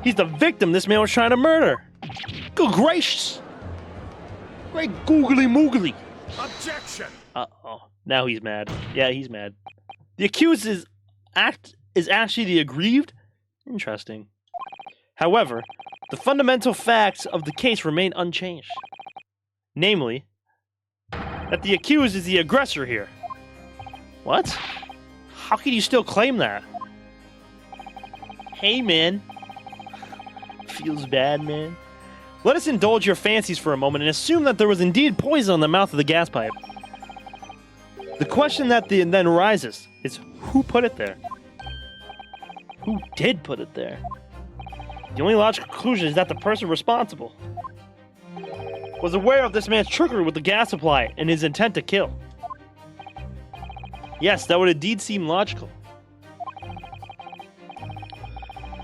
He's the victim this man was trying to murder. Good gracious! Great googly moogly. Objection! Uh-oh. Now he's mad. Yeah, he's mad. The accused is actually the aggrieved? Interesting. However, the fundamental facts of the case remain unchanged. Namely, that the accused is the aggressor here. What? How can you still claim that? Hey, man. Feels bad, man. Let us indulge your fancies for a moment and assume that there was indeed poison on the mouth of the gas pipe. The question that then arises is, who put it there? Who did put it there? The only logical conclusion is that the person responsible was aware of this man's trickery with the gas supply and his intent to kill. Yes, that would indeed seem logical.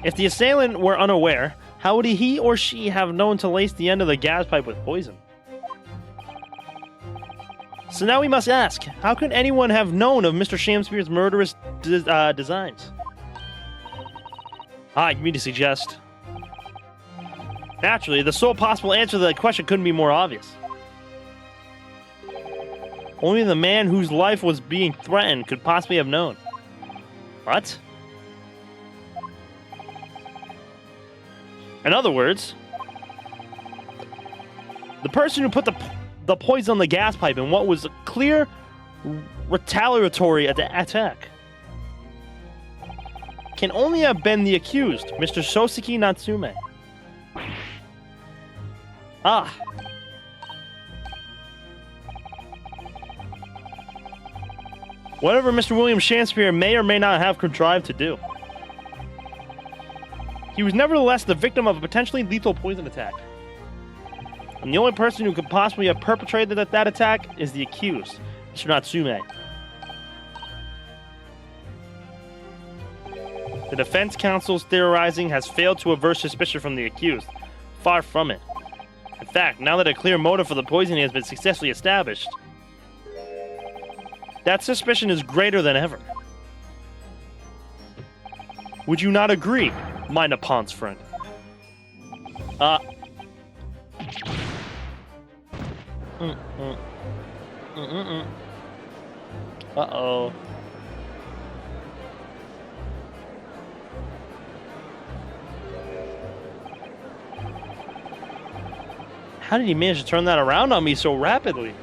If the assailant were unaware, how would he or she have known to lace the end of the gas pipe with poison? So now we must ask, how could anyone have known of Mr. Shamspeare's murderous designs? You mean to suggest? Naturally, the sole possible answer to that question couldn't be more obvious. Only the man whose life was being threatened could possibly have known. What? In other words, the person who put the poison on the gas pipe in what was a clear retaliatory attack can only have been the accused, Mr. Shoseki Natsume. Ah. Whatever Mr. William Shamspeare may or may not have contrived to do, he was nevertheless the victim of a potentially lethal poison attack. And the only person who could possibly have perpetrated that attack is the accused, Mr. Natsume. The defense counsel's theorizing has failed to avert suspicion from the accused. Far from it. In fact, now that a clear motive for the poisoning has been successfully established, that suspicion is greater than ever. Would you not agree, my Nippons friend? Uh-oh. How did he manage to turn that around on me so rapidly?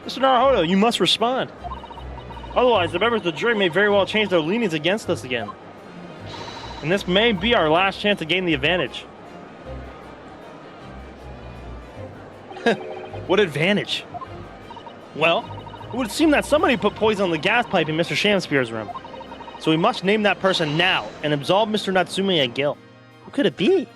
Mr. Naruhodo, you must respond. Otherwise, the members of the jury may very well change their leanings against us again. And this may be our last chance to gain the advantage. What advantage? Well, it would seem that somebody put poison on the gas pipe in Mr. Shamspeare's room. So we must name that person now and absolve Mr. Natsume of guilt. Who could it be?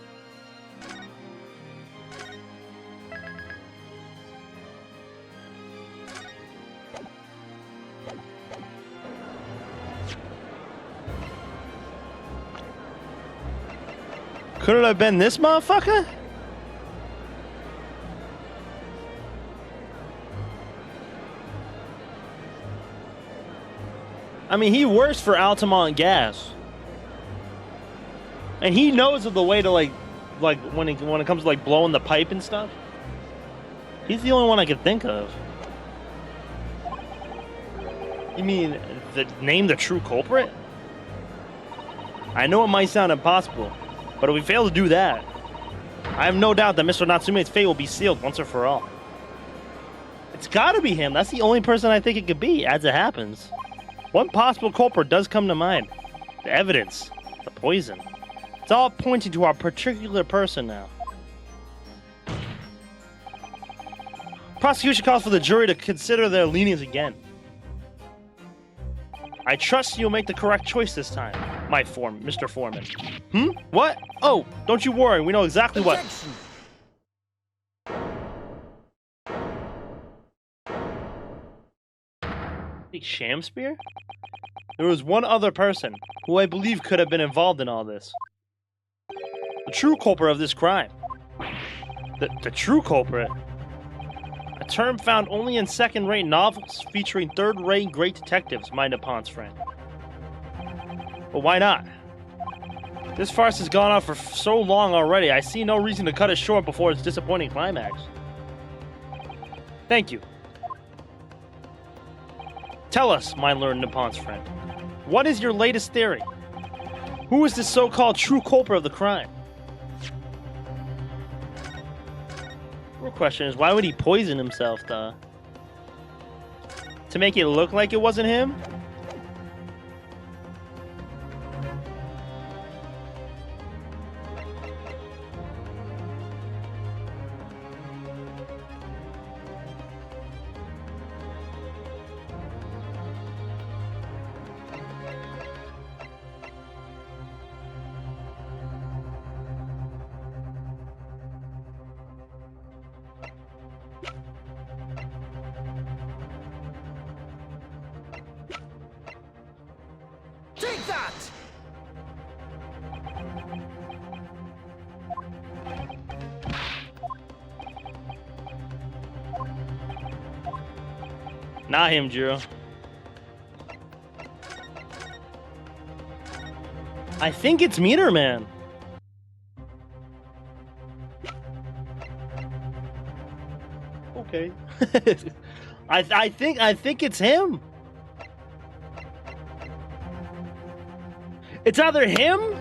Could it have been this motherfucker? I mean, he works for Altamont Gas. And he knows of the way to like when it comes to like blowing the pipe and stuff. He's the only one I could think of. You mean name the true culprit? I know it might sound impossible, but if we fail to do that, I have no doubt that Mr. Natsume's fate will be sealed once and for all. It's gotta be him. That's the only person I think it could be, as it happens. One possible culprit does come to mind. The evidence. The poison. It's all pointing to our particular person now. Prosecution calls for the jury to consider their leanings again. I trust you'll make the correct choice this time, Mr. Foreman. What? Oh, don't you worry. We know exactly what. Objection. Shamspear? There was one other person who I believe could have been involved in all this. The true culprit of this crime. The true culprit? A term found only in second-rate novels featuring third-rate great detectives, my Nippons friend. But why not? This farce has gone on for so long already, I see no reason to cut it short before its disappointing climax. Thank you. Tell us, my learned Nippons friend, what is your latest theory? Who is this so-called true culprit of the crime? The real question is, why would he poison himself, though? To make it look like it wasn't him? Take that! Not him, Jiro. I think it's Meter Man. Okay. I think it's him. It's either him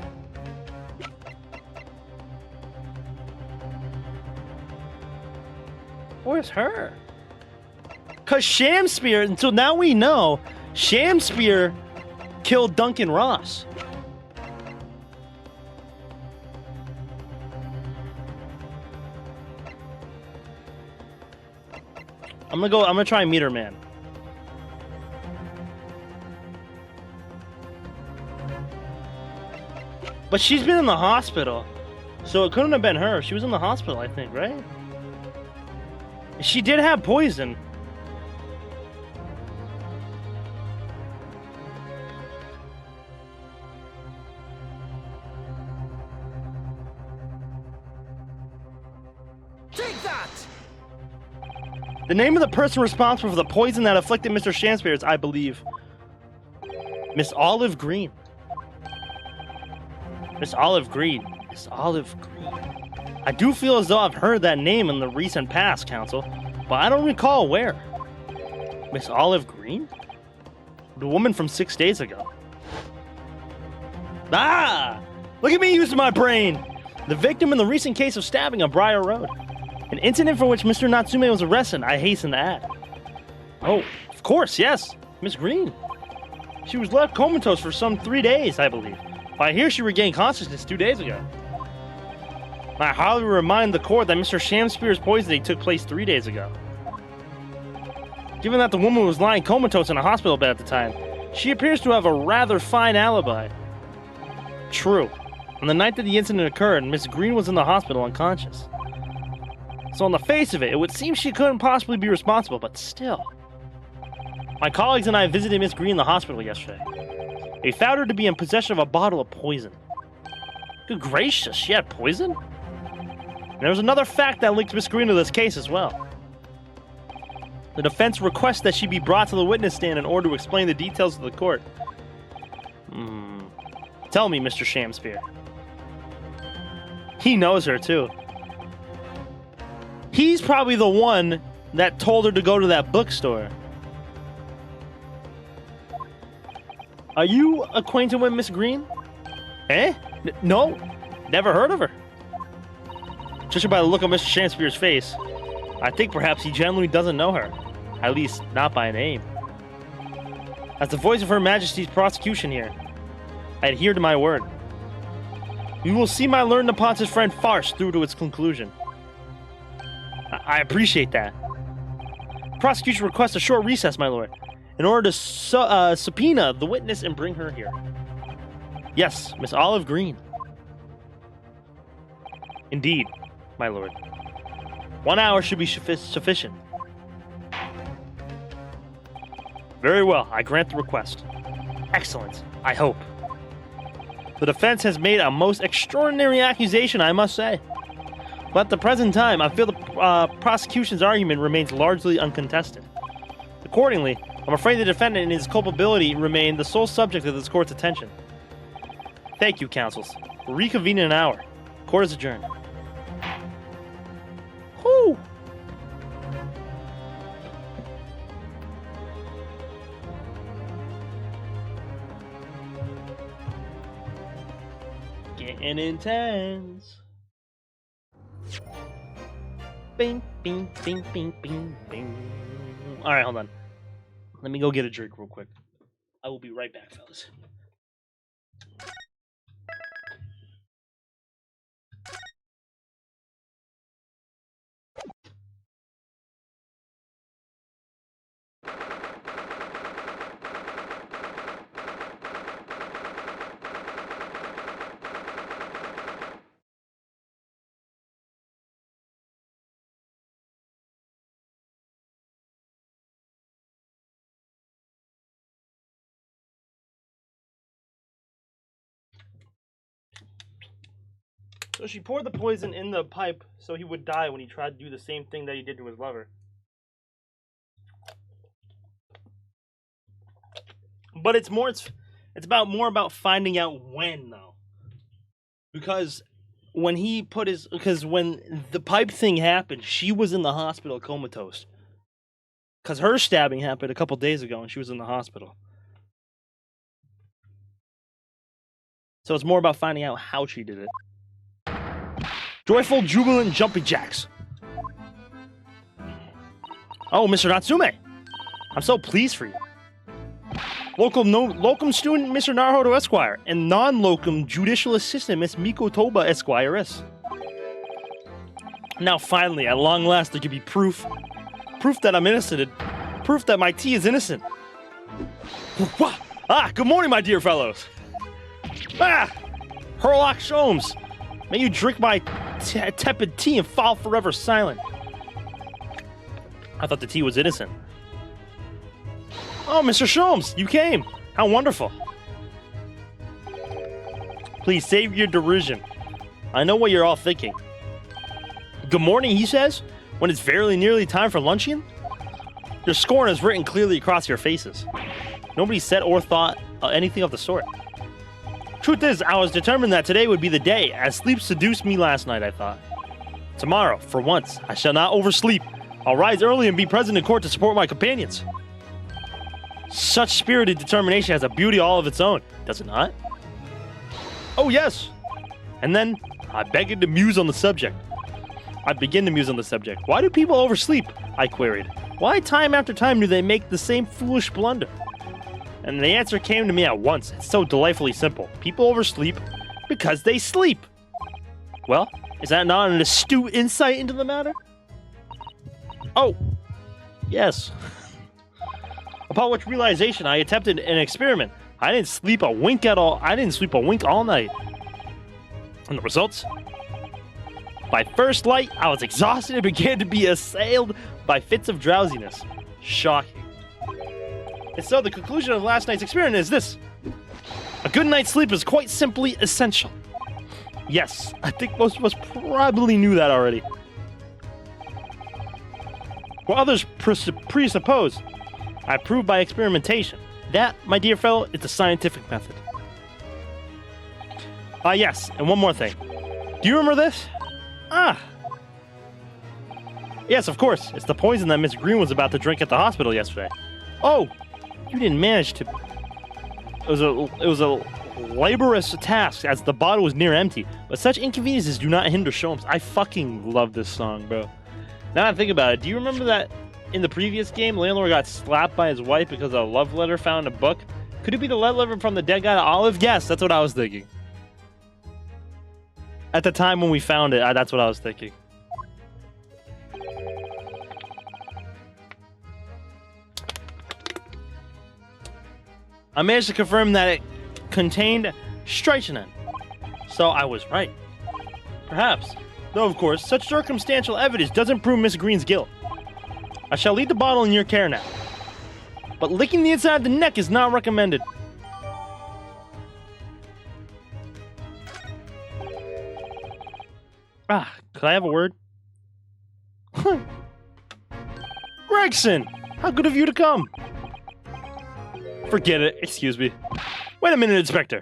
or it's her. Cause Shamspear, until now we know, Shamspear killed Duncan Ross. I'm gonna try Meter Man. But she's been in the hospital, so it couldn't have been her. She was in the hospital, I think, right? She did have poison. Take that! The name of the person responsible for the poison that afflicted Mr. Shamspear is, I believe, Miss Olive Green. Miss Olive Green. Miss Olive Green. I do feel as though I've heard that name in the recent past, Counsel, but I don't recall where. Miss Olive Green? The woman from 6 days ago. Ah! Look at me using my brain! The victim in the recent case of stabbing on Briar Road. An incident for which Mr. Natsume was arrested, I hasten to add. Oh, of course, yes. Miss Green. She was left comatose for some 3 days, I believe. I hear she regained consciousness 2 days ago. I highly remind the court that Mr. Shamspear's poisoning took place 3 days ago. Given that the woman was lying comatose in a hospital bed at the time, she appears to have a rather fine alibi. True. On the night that the incident occurred, Miss Green was in the hospital unconscious. So on the face of it, it would seem she couldn't possibly be responsible, but still. My colleagues and I visited Miss Green in the hospital yesterday. They found her to be in possession of a bottle of poison. Good gracious, she had poison? And there was another fact that linked Miss Green to this case as well. The defense requests that she be brought to the witness stand in order to explain the details to the court. Tell me, Mr. Shamspear. He knows her, too. He's probably the one that told her to go to that bookstore. Are you acquainted with Miss Green? Eh? No, never heard of her. Judging by the look on Mr. Shakespeare's face, I think perhaps he genuinely doesn't know her. At least, not by name. As the voice of Her Majesty's prosecution here, I adhere to my word. You will see my learned upon his friend farce through to its conclusion. I appreciate that. Prosecution requests a short recess, my lord, in order to subpoena the witness and bring her here. Yes, Miss Olive Green. Indeed, my lord. 1 hour should be sufficient. Very well, I grant the request. Excellent, I hope. The defense has made a most extraordinary accusation, I must say. But at the present time, I feel the prosecution's argument remains largely uncontested. Accordingly, I'm afraid the defendant and his culpability remain the sole subject of this court's attention. Thank you, counsels. We'll reconvene in an hour. Court is adjourned. Whew! Getting intense. Bing, bing, bing, bing, bing, bing. Alright, hold on. Let me go get a drink real quick. I will be right back, fellas. So she poured the poison in the pipe so he would die when he tried to do the same thing that he did to his lover. But it's more about finding out when, though. Because when the pipe thing happened, she was in the hospital comatose. Because her stabbing happened a couple days ago and she was in the hospital. So it's more about finding out how she did it. Joyful, jubilant jumping jacks. Oh, Mr. Natsume. I'm so pleased for you. Locum student Mr. Naruhodo Esquire and non-locum judicial assistant Miss Miko Toba Esquiress. Now finally, at long last, there could be proof. Proof that I'm innocent. Proof that my tea is innocent. Good morning, my dear fellows. Herlock Sholmes. May you drink my tepid tea and fall forever silent. I thought the tea was innocent. Oh, Mr. Sholmes, you came. How wonderful. Please save your derision. I know what you're all thinking. Good morning, he says, when it's very nearly time for luncheon? Your scorn is written clearly across your faces. Nobody said or thought anything of the sort. Truth is, I was determined that today would be the day, as sleep seduced me last night, I thought. Tomorrow, for once, I shall not oversleep. I'll rise early and be present in court to support my companions. Such spirited determination has a beauty all of its own, does it not? Oh, yes. And then, I began to muse on the subject. I begin to muse on the subject. Why do people oversleep? I queried. Why time after time do they make the same foolish blunder? And the answer came to me at once. It's so delightfully simple. People oversleep because they sleep. Well, is that not an astute insight into the matter? Oh, yes. Upon which realization, I attempted an experiment. I didn't sleep a wink at all. I didn't sleep a wink all night. And the results? By first light, I was exhausted and began to be assailed by fits of drowsiness. Shocking. And so the conclusion of last night's experiment is this. A good night's sleep is quite simply essential. Yes, I think most of us probably knew that already. What others presuppose, I proved by experimentation. That, my dear fellow, is the scientific method. Yes, and one more thing. Do you remember this? Yes, of course. It's the poison that Miss Green was about to drink at the hospital yesterday. Oh, you didn't manage to... It was a laborious task as the bottle was near empty, but such inconveniences do not hinder Sholmes. I fucking love this song, bro. Now I think about it, do you remember that in the previous game, Landlord got slapped by his wife because of a love letter found in a book? Could it be the love letter from the dead guy to Olive? Yes, that's what I was thinking. At the time when we found it, that's what I was thinking. I managed to confirm that it contained strychnine, so I was right. Perhaps. Though, of course, such circumstantial evidence doesn't prove Miss Green's guilt. I shall leave the bottle in your care now. But licking the inside of the neck is not recommended. Could I have a word? Gregson! How good of you to come! Forget it, excuse me. Wait a minute, Inspector.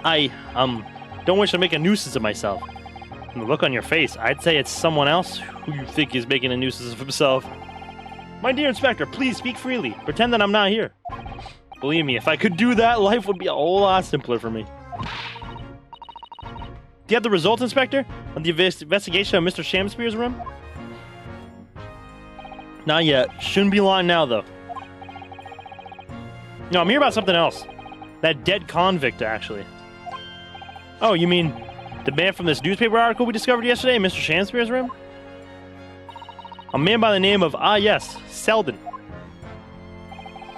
I, don't wish to make a nuisance of myself. From the look on your face, I'd say it's someone else who you think is making a nuisance of himself. My dear Inspector, please speak freely. Pretend that I'm not here. Believe me, if I could do that, life would be a whole lot simpler for me. Do you have the results, Inspector, of the investigation of Mr. Shamspeare's room? Not yet. Shouldn't be long now, though. No, I'm here about something else. That dead convict, actually. Oh, you mean the man from this newspaper article we discovered yesterday in Mr. Shamspeare's room? A man by the name of, yes, Selden.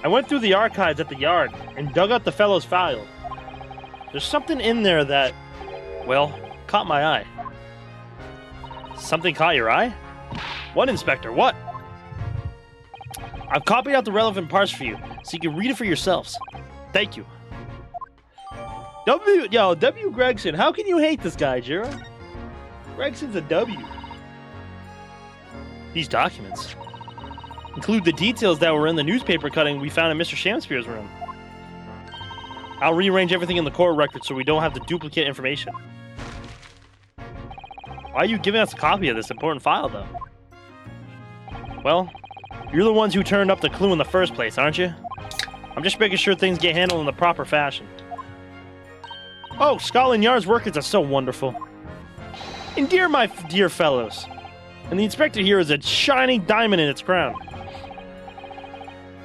I went through the archives at the yard and dug out the fellow's file. There's something in there that, well, caught my eye. Something caught your eye? What, Inspector? What? I've copied out the relevant parts for you, so you can read it for yourselves. Thank you. W. Gregson, how can you hate this guy, Jiro? Gregson's a W. These documents include the details that were in the newspaper cutting we found in Mr. Shamspeare's room. I'll rearrange everything in the court record so we don't have to duplicate information. Why are you giving us a copy of this important file, though? Well, you're the ones who turned up the clue in the first place, aren't you? I'm just making sure things get handled in the proper fashion. Oh, Scotland Yard's workers are so wonderful. And my dear fellows. And the inspector here is a shining diamond in its crown.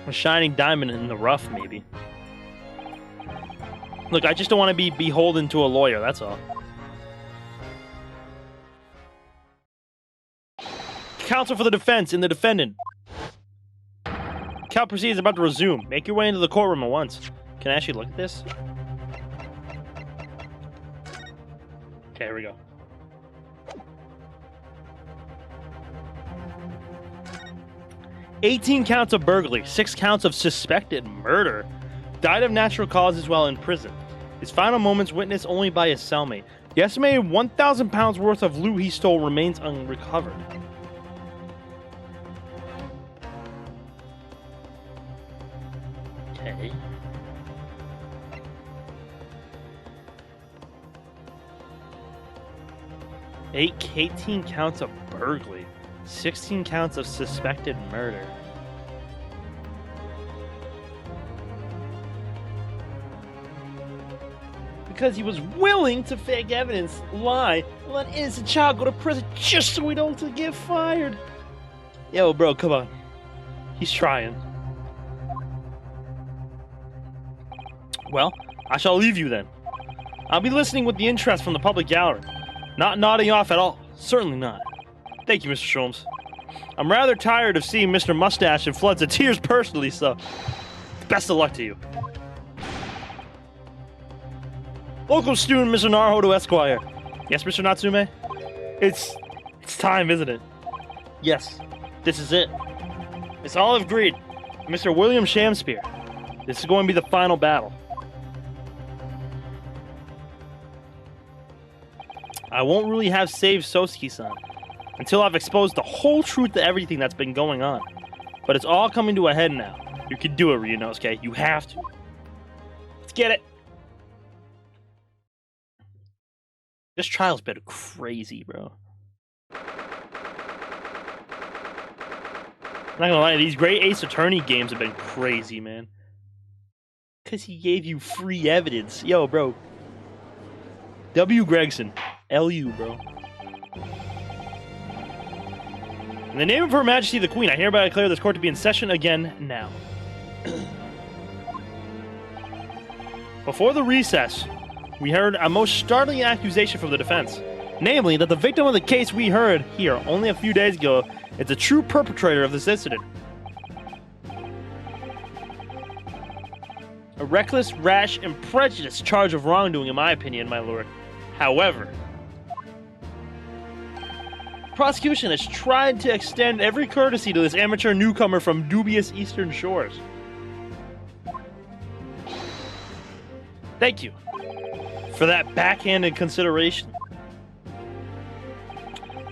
A shining diamond in the rough, maybe. Look, I just don't want to be beholden to a lawyer, that's all. Counsel for the defense and the defendant. Count proceedings about to resume. Make your way into the courtroom at once. Can I actually look at this? Okay, here we go. "18 counts of burglary, 6 counts of suspected murder. Died of natural causes while in prison. His final moments witnessed only by his cellmate. The estimated 1,000 pounds worth of loot he stole remains unrecovered." Okay. Eighteen counts of burglary, 16 counts of suspected murder. Because he was willing to fake evidence, lie, and let an innocent child go to prison just so we don't get fired. Yo, bro, come on. He's trying. Well, I shall leave you then. I'll be listening with the interest from the public gallery. Not nodding off at all. Certainly not. Thank you, Mr. Sholmes. I'm rather tired of seeing Mr. Mustache in floods of tears personally, so best of luck to you. Local student, Mr. Naruhodo Esquire. Yes, Mr. Natsume? It's time, isn't it? Yes, this is it. It's Olive Green, Mr. William Shamspeare. This is going to be the final battle. I won't really have saved Sosuke-san until I've exposed the whole truth to everything that's been going on. But it's all coming to a head now. You can do it, Ryunosuke. You have to. Let's get it. This trial's been crazy, bro. I'm not gonna lie, these Great Ace Attorney games have been crazy, man. because he gave you free evidence. Yo, bro. W. Gregson. L.U., bro. In the name of Her Majesty the Queen, I hereby declare this court to be in session again now. Before the recess, we heard a most startling accusation from the defense. Namely, that the victim of the case we heard here only a few days ago is the true perpetrator of this incident. A reckless, rash, and prejudiced charge of wrongdoing, in my opinion, my lord. However, prosecution has tried to extend every courtesy to this amateur newcomer from dubious eastern shores. Thank you for that backhanded consideration.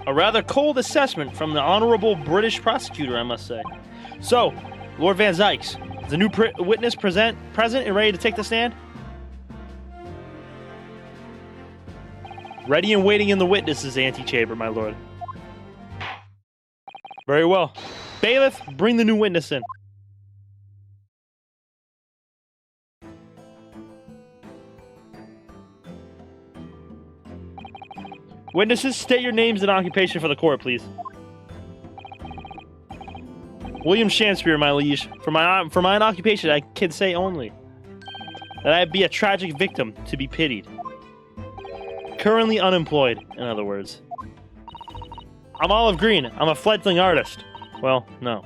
A rather cold assessment from the honorable British prosecutor, I must say. So, Lord Van Zykes, is the new witness present and ready to take the stand? Ready and waiting in the witnesses' antechamber, my lord. Very well. Bailiff, bring the new witness in. Witnesses, state your names and occupation for the court, please. William Shakespeare, my liege. For mine occupation, I can say only that I be a tragic victim to be pitied. Currently unemployed, in other words. I'm Olive Green. I'm a fledgling artist. Well, no.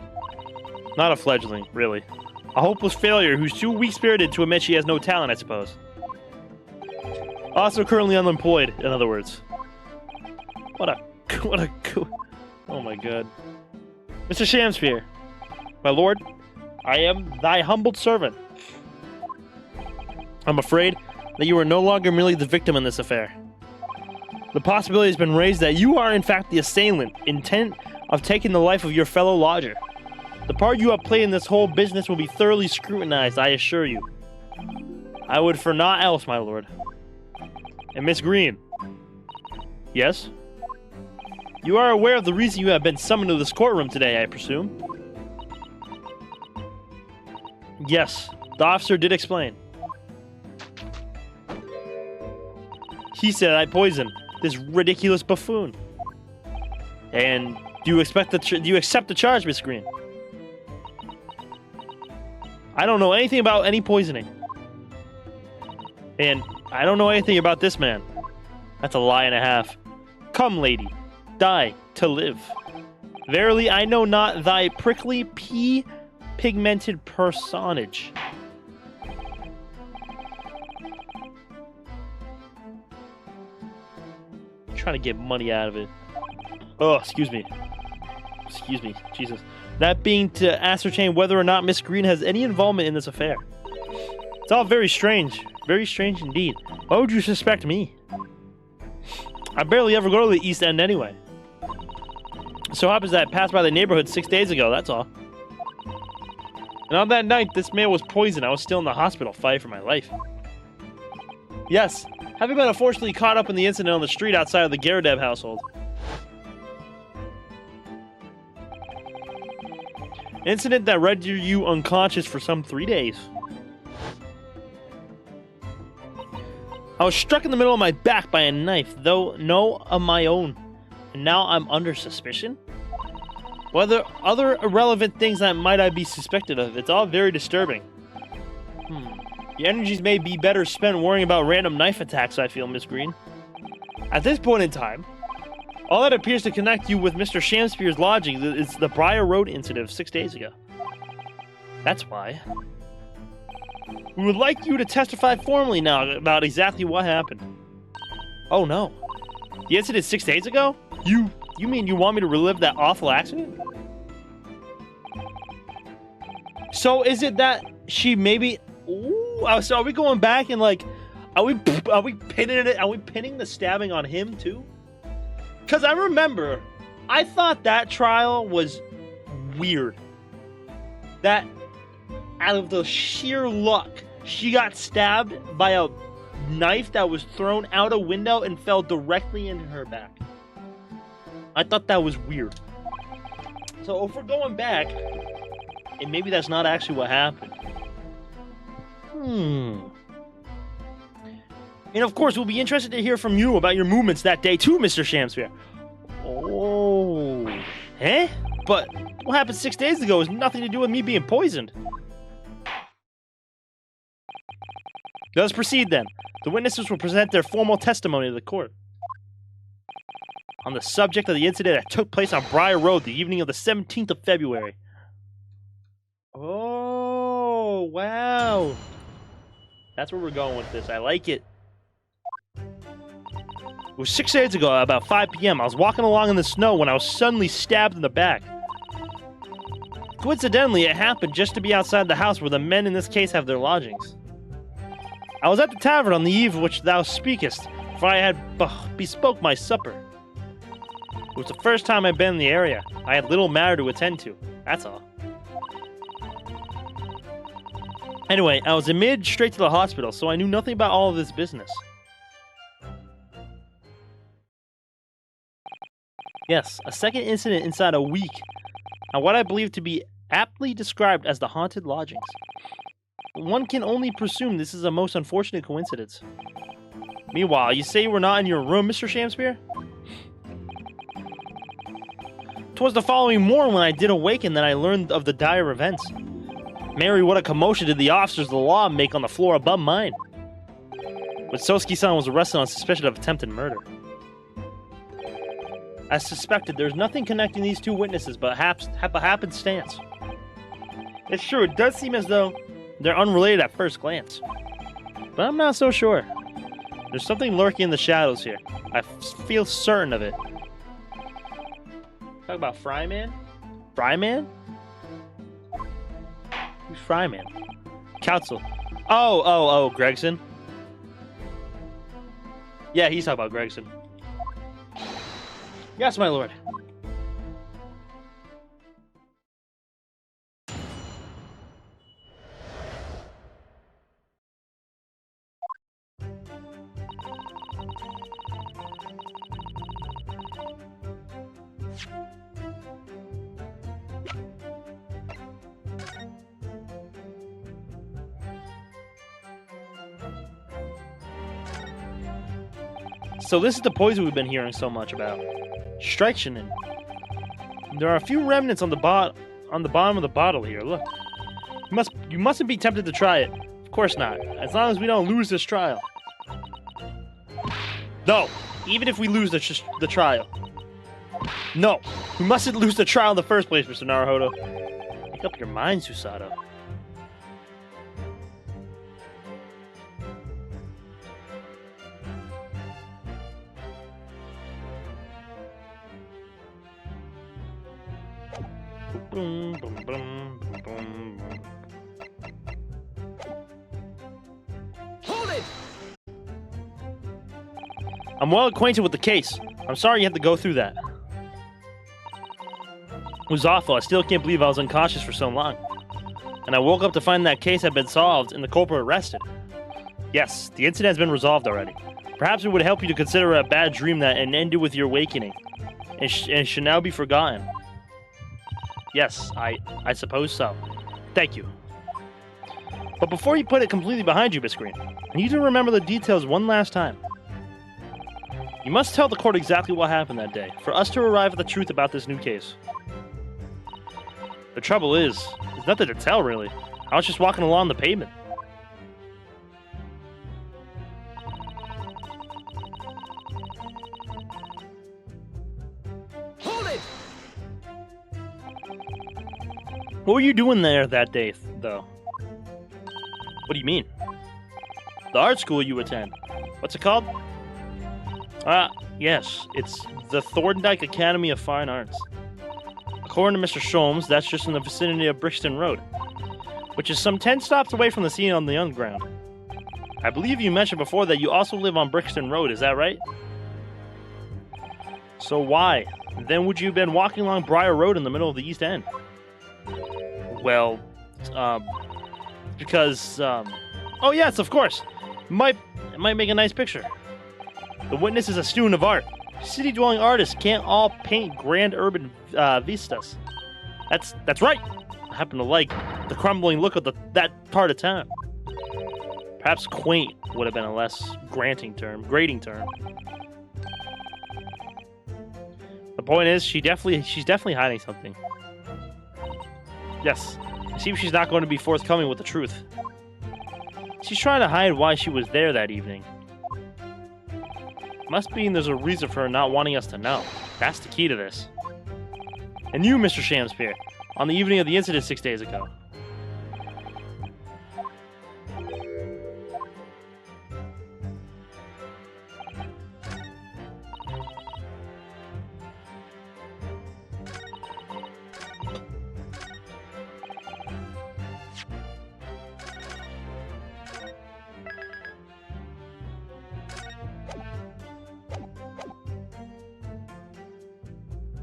Not a fledgling, really. A hopeless failure who's too weak-spirited to admit she has no talent, I suppose. Also currently unemployed, in other words. What a... Oh my god. Mr. Shakespeare, my lord, I am thy humbled servant. I'm afraid that you are no longer merely the victim in this affair. The possibility has been raised that you are in fact the assailant, intent of taking the life of your fellow lodger. The part you have played in this whole business will be thoroughly scrutinized, I assure you. I would for naught else, my lord. And Miss Green. Yes? You are aware of the reason you have been summoned to this courtroom today, I presume? Yes, the officer did explain. He said I poisoned this ridiculous buffoon. And do you accept the charge, Miss Green? I don't know anything about any poisoning. And I don't know anything about this man. That's a lie and a half. Come, lady, die to live. Verily, I know not thy prickly pea-pigmented personage. Trying to get money out of it. Oh, excuse me. Excuse me, Jesus. That being to ascertain whether or not Miss Green has any involvement in this affair. It's all very strange indeed. Why would you suspect me? I barely ever go to the East End anyway. It so happens that I passed by the neighborhood 6 days ago, that's all. And on that night, this man was poisoned. I was still in the hospital fighting for my life. Yes, having been unfortunately caught up in the incident on the street outside of the Garadeb household. An incident that rendered you unconscious for some 3 days. I was struck in the middle of my back by a knife, though no of my own. And now I'm under suspicion? Whether other irrelevant things that might I be suspected of, it's all very disturbing. Your energies may be better spent worrying about random knife attacks, I feel, Miss Green. At this point in time, all that appears to connect you with Mr. Shakespeare's lodging is the Briar Road incident of 6 days ago. That's why. We would like you to testify formally now about exactly what happened. Oh no. The incident 6 days ago? You mean you want me to relive that awful accident? So is it that she maybe... Ooh, so are we going back and like... Are we pinning it? Are we pinning the stabbing on him too? Because I remember, I thought that trial was weird. That, out of the sheer luck, she got stabbed by a knife that was thrown out a window and fell directly into her back. I thought that was weird. So if we're going back, and maybe that's not actually what happened. And of course, we'll be interested to hear from you about your movements that day too, Mr. Shamsphere. Oh. Eh? But what happened 6 days ago has nothing to do with me being poisoned. Let us proceed then. The witnesses will present their formal testimony to the court on the subject of the incident that took place on Briar Road the evening of the 17th of February. Oh, wow. That's where we're going with this. I like it. It was 6 days ago, about 5 p.m. I was walking along in the snow when I was suddenly stabbed in the back. Coincidentally, it happened just to be outside the house where the men in this case have their lodgings. I was at the tavern on the eve of which thou speakest, for I had bespoke my supper. It was the first time I'd been in the area. I had little matter to attend to, that's all. Anyway, I was admitted straight to the hospital, so I knew nothing about all of this business. Yes, a second incident inside a week, and what I believe to be aptly described as the haunted lodgings. One can only presume this is a most unfortunate coincidence. Meanwhile, you say you were not in your room, Mr. Shamsphere? 'Twas the following morning when I did awaken that I learned of the dire events. Mary, what a commotion did the officers of the law make on the floor above mine. Witsoski-san was arrested on suspicion of attempted murder. As suspected, there's nothing connecting these two witnesses but a happenstance. It's true, it does seem as though they're unrelated at first glance. But I'm not so sure. There's something lurking in the shadows here. I feel certain of it. Talk about Fryman? Fryman? Who's Fryman? Counsel. Oh, Gregson. Yeah, he's talking about Gregson. Yes, my lord. So this is the poison we've been hearing so much about. Strychnine. There are a few remnants on the bottom of the bottle here. Look. You mustn't be tempted to try it. Of course not. As long as we don't lose this trial. No. Even if we lose the trial. No. We mustn't lose the trial in the first place, Mr. Naruhodo. Make up your mind, Susato. Boom, boom, boom, boom. Hold it! I'm well acquainted with the case. I'm sorry you had to go through that. It was awful. I still can't believe I was unconscious for so long. And I woke up to find that case had been solved and the culprit arrested. Yes, the incident has been resolved already. Perhaps it would help you to consider a bad dream that ended with your awakening, and should now be forgotten. Yes, I suppose so. Thank you. But before you put it completely behind you, Miss Green, I need you to remember the details one last time. You must tell the court exactly what happened that day, for us to arrive at the truth about this new case. The trouble is, there's nothing to tell, really. I was just walking along the pavement. Hold it! What were you doing there that day, though? What do you mean? The art school you attend. What's it called? Yes, it's the Thorndike Academy of Fine Arts. According to Mr. Sholmes, that's just in the vicinity of Brixton Road, which is some 10 stops away from the scene on the underground. I believe you mentioned before that you also live on Brixton Road, is that right? So why, then, would you have been walking along Briar Road in the middle of the East End? Well, because, oh yes, of course. It might make a nice picture. The witness is a student of art. City-dwelling artists can't all paint grand urban vistas. That's right. I happen to like the crumbling look of that part of town. Perhaps quaint would have been a less grating term. The point is, she's definitely hiding something. Yes, it seems she's not going to be forthcoming with the truth. She's trying to hide why she was there that evening. Must mean there's a reason for her not wanting us to know. That's the key to this. And you, Mr. Shamspear, on the evening of the incident 6 days ago.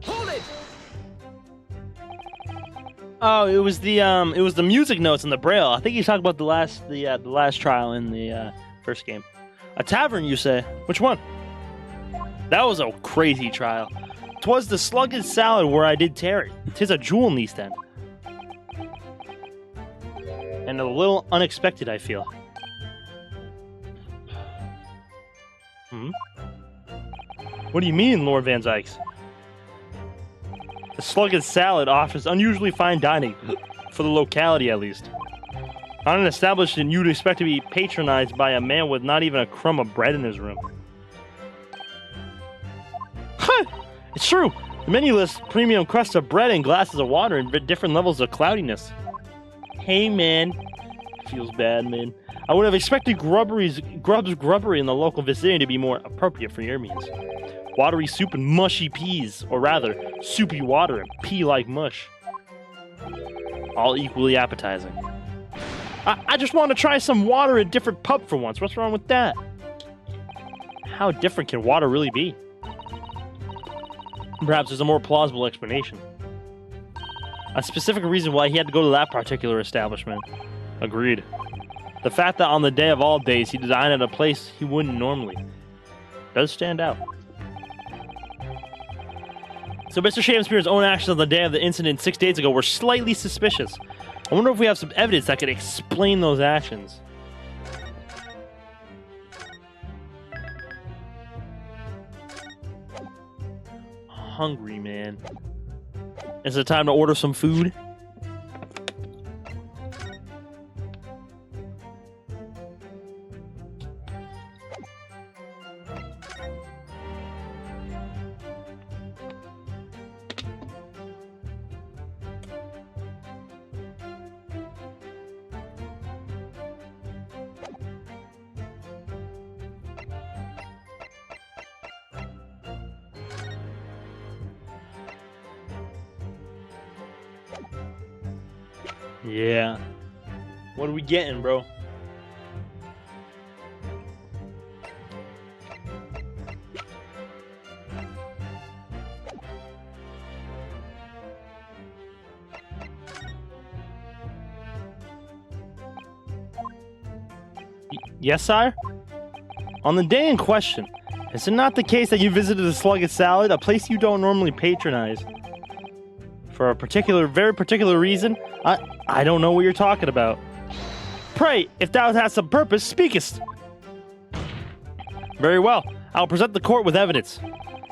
Hold it! Oh, it was the music notes in the braille. I think you talked about the last trial in the first game. A tavern, you say? Which one? That was a crazy trial. 'Twas the slugged salad where I did tarry. 'Tis a jewel in East End. And a little unexpected, I feel. What do you mean, Lord Van Zykes? The slugged salad offers unusually fine dining, for the locality at least. On an establishment you'd expect to be patronized by a man with not even a crumb of bread in his room. Huh! It's true! The menu lists premium crusts of bread and glasses of water and different levels of cloudiness. Hey man. Feels bad, man. I would have expected Grub's grubbery in the local vicinity to be more appropriate for your means. Watery soup and mushy peas, or rather, soupy water and pea-like mush. All equally appetizing. I just want to try some water at a different pub for once. What's wrong with that? How different can water really be? Perhaps there's a more plausible explanation. A specific reason why he had to go to that particular establishment. Agreed. The fact that on the day of all days he dined at a place he wouldn't normally does stand out. So Mr. Shamspear's own actions on the day of the incident 6 days ago were slightly suspicious. I wonder if we have some evidence that could explain those actions. Hungry, man. Is it time to order some food? Yeah. What are we getting, bro? Yes, sire? On the day in question, is it not the case that you visited the Slugged Salad, a place you don't normally patronize? For a very particular reason? I don't know what you're talking about. Pray, if thou hast some purpose, speakest. Very well. I'll present the court with evidence.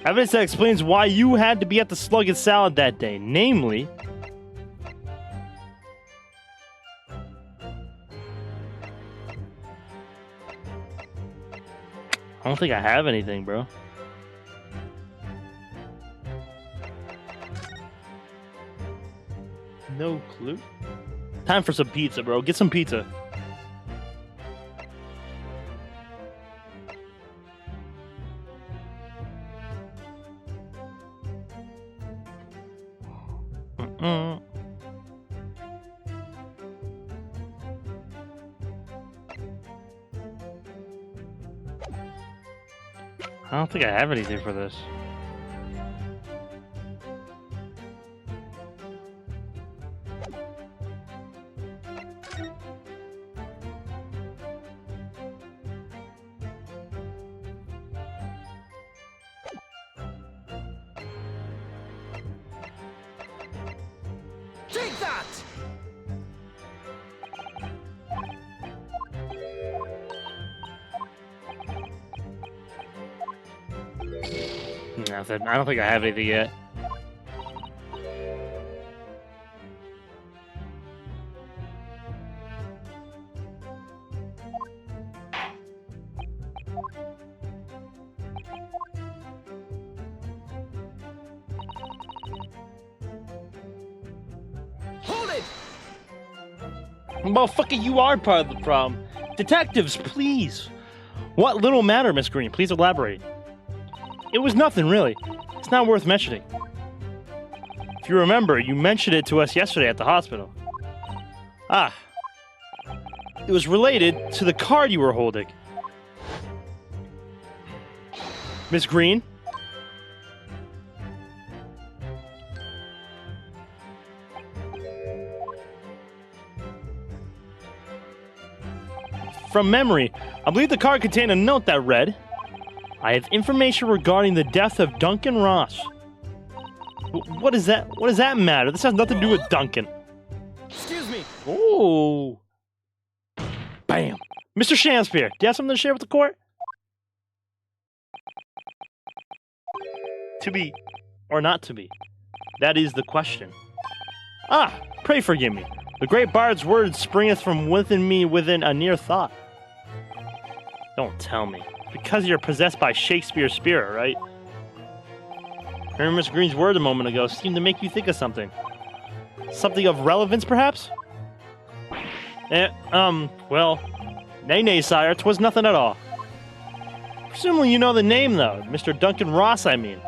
Evidence that explains why you had to be at the Slugged Salad that day. Namely... I don't think I have anything, bro. No clue. Time for some pizza, bro. Get some pizza. I don't think I have anything for this. Take that! Nothing. I don't think I have anything yet. Hold it! Motherfucker, you are part of the problem. Detectives, please. What little matter, Miss Green? Please elaborate. It was nothing, really. It's not worth mentioning. If you remember, you mentioned it to us yesterday at the hospital. Ah. It was related to the card you were holding. Miss Green? From memory, I believe the card contained a note that read, I have information regarding the death of Duncan Ross. What is that? What does that matter? This has nothing to do with Duncan. Excuse me. Ooh. Bam. Mr. Shakespeare, do you have something to share with the court? To be or not to be? That is the question. Ah, pray forgive me. The great bard's word springeth from within me within a near thought. Don't tell me. Because you're possessed by Shakespeare's spirit, right? Hearing Miss Green's word a moment ago seemed to make you think of something. Something of relevance, perhaps? Well, nay, sire, 'twas nothing at all. Presumably you know the name, though. Mr. Duncan Ross, I mean.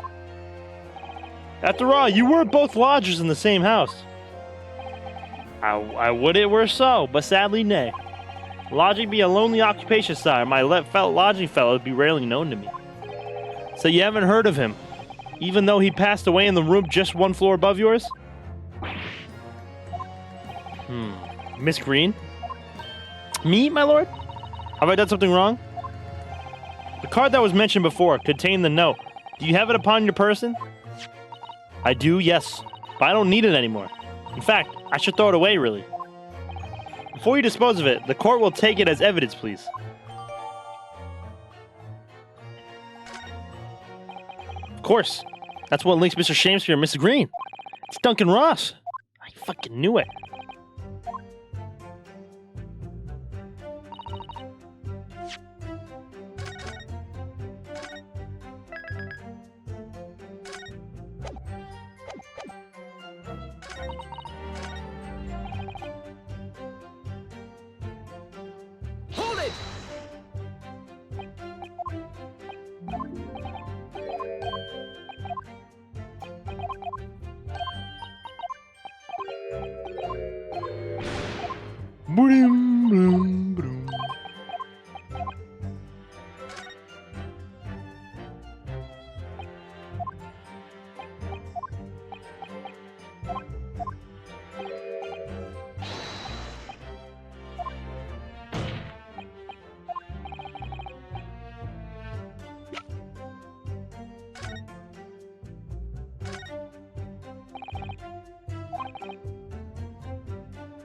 After all, you were both lodgers in the same house. I would it were so, but sadly, nay. Lodging be a lonely occupation, sire. My lodging fellow be rarely known to me. So you haven't heard of him, even though he passed away in the room just one floor above yours? Miss Green? Me, my lord? Have I done something wrong? The card that was mentioned before contained the note. Do you have it upon your person? I do, yes, but I don't need it anymore. In fact, I should throw it away, really. Before you dispose of it, the court will take it as evidence, please. Of course. That's what links Mr. Shakespeare and Mrs. Green. It's Duncan Ross. I fucking knew it. Hold it! Boom, boom, boom.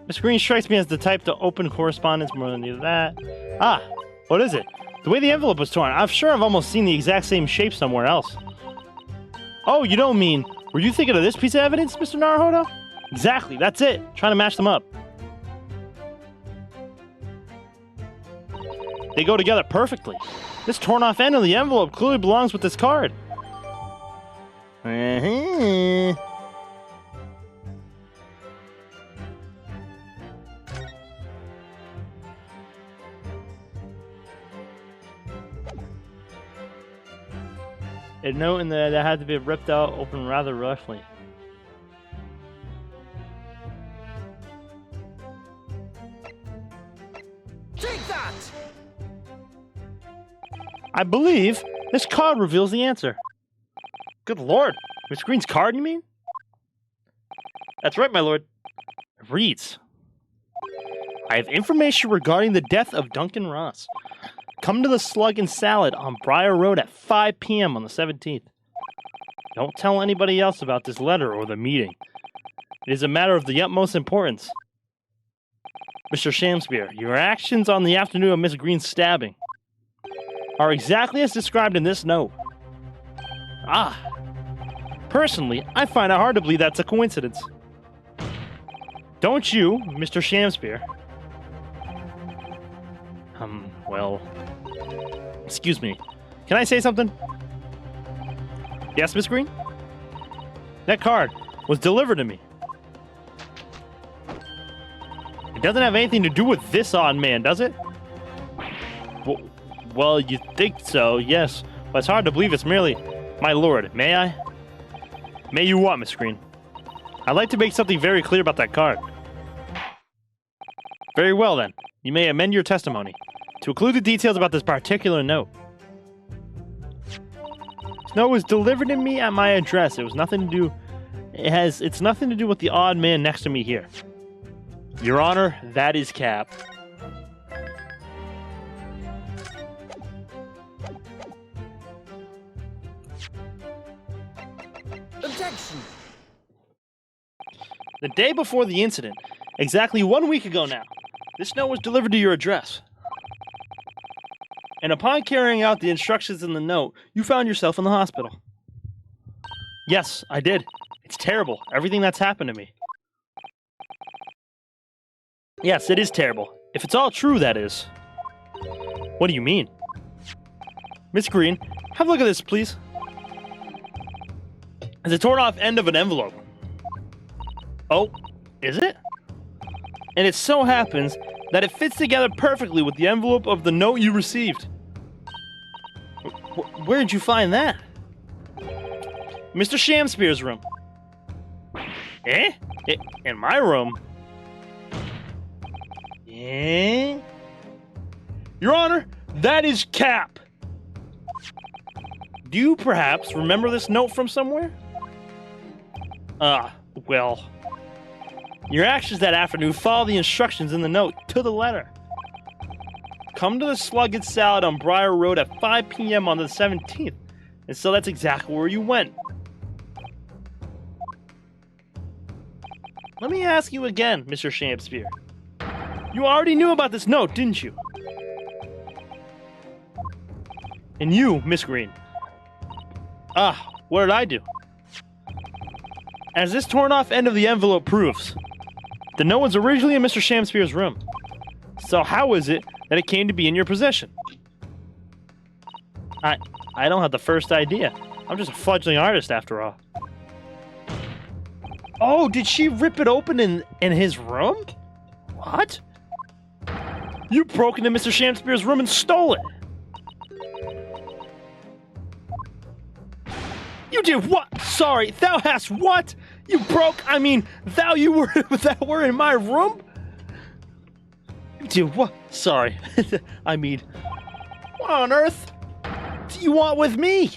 Miss Green strikes me as the type to open correspondence more than either that. Ah, what is it? The way the envelope was torn, I'm sure I've almost seen the exact same shape somewhere else. Oh, you don't mean, were you thinking of this piece of evidence, Mr. Naruhodo? Exactly, that's it. Trying to match them up. They go together perfectly. This torn off end of the envelope clearly belongs with this card. A note in there that had to be ripped out open rather roughly. Take that! I believe this card reveals the answer. Good lord. Miss Green's card, you mean? That's right, my lord. It reads, I have information regarding the death of Duncan Ross. Come to the Slug and Salad on Briar Road at 5 p.m. on the 17th. Don't tell anybody else about this letter or the meeting. It is a matter of the utmost importance. Mr. Shakespeare, your actions on the afternoon of Miss Green's stabbing are exactly as described in this note. Ah. Personally, I find it hard to believe that's a coincidence. Don't you, Mr. Shamspear? Well... Excuse me. Can I say something? Yes, Miss Green? That card was delivered to me. It doesn't have anything to do with this odd man, does it? Well, you think so, yes. But it's hard to believe it's merely... My lord, may I? May you what, Miss Green? I'd like to make something very clear about that card. Very well, then. You may amend your testimony to include the details about this particular note. This note was delivered to me at my address. It was nothing to do... It's nothing to do with the odd man next to me here. Your Honor, that is cap. Objection! The day before the incident, exactly 1 week ago now, this note was delivered to your address. And upon carrying out the instructions in the note, you found yourself in the hospital. Yes, I did. It's terrible, everything that's happened to me. Yes, it is terrible. If it's all true, that is. What do you mean? Miss Green, have a look at this, please. It's a torn off end of an envelope. Oh, is it? And it so happens that it fits together perfectly with the envelope of the note you received. Where did you find that? Mr. Shamspear's room. Eh? In my room? Eh? Your Honor, that is cap! Do you perhaps remember this note from somewhere? Well... Your actions that afternoon follow the instructions in the note to the letter. Come to the Slugget Salad on Briar Road at 5 p.m. on the 17th. And so that's exactly where you went. Let me ask you again, Mr. Shamspear. You already knew about this note, didn't you? And you, Miss Green. What did I do? As this torn-off end of the envelope proves, the note was originally in Mr. Shamspear's room. So how is it that it came to be in your possession? I don't have the first idea. I'm just a fledgling artist after all. Oh, did she rip it open in his room? What? You broke into Mr. Shamspear's room and stole it. You did what? Sorry, thou hast what? You broke, you were in my room? You did what? Sorry, what on earth do you want with me?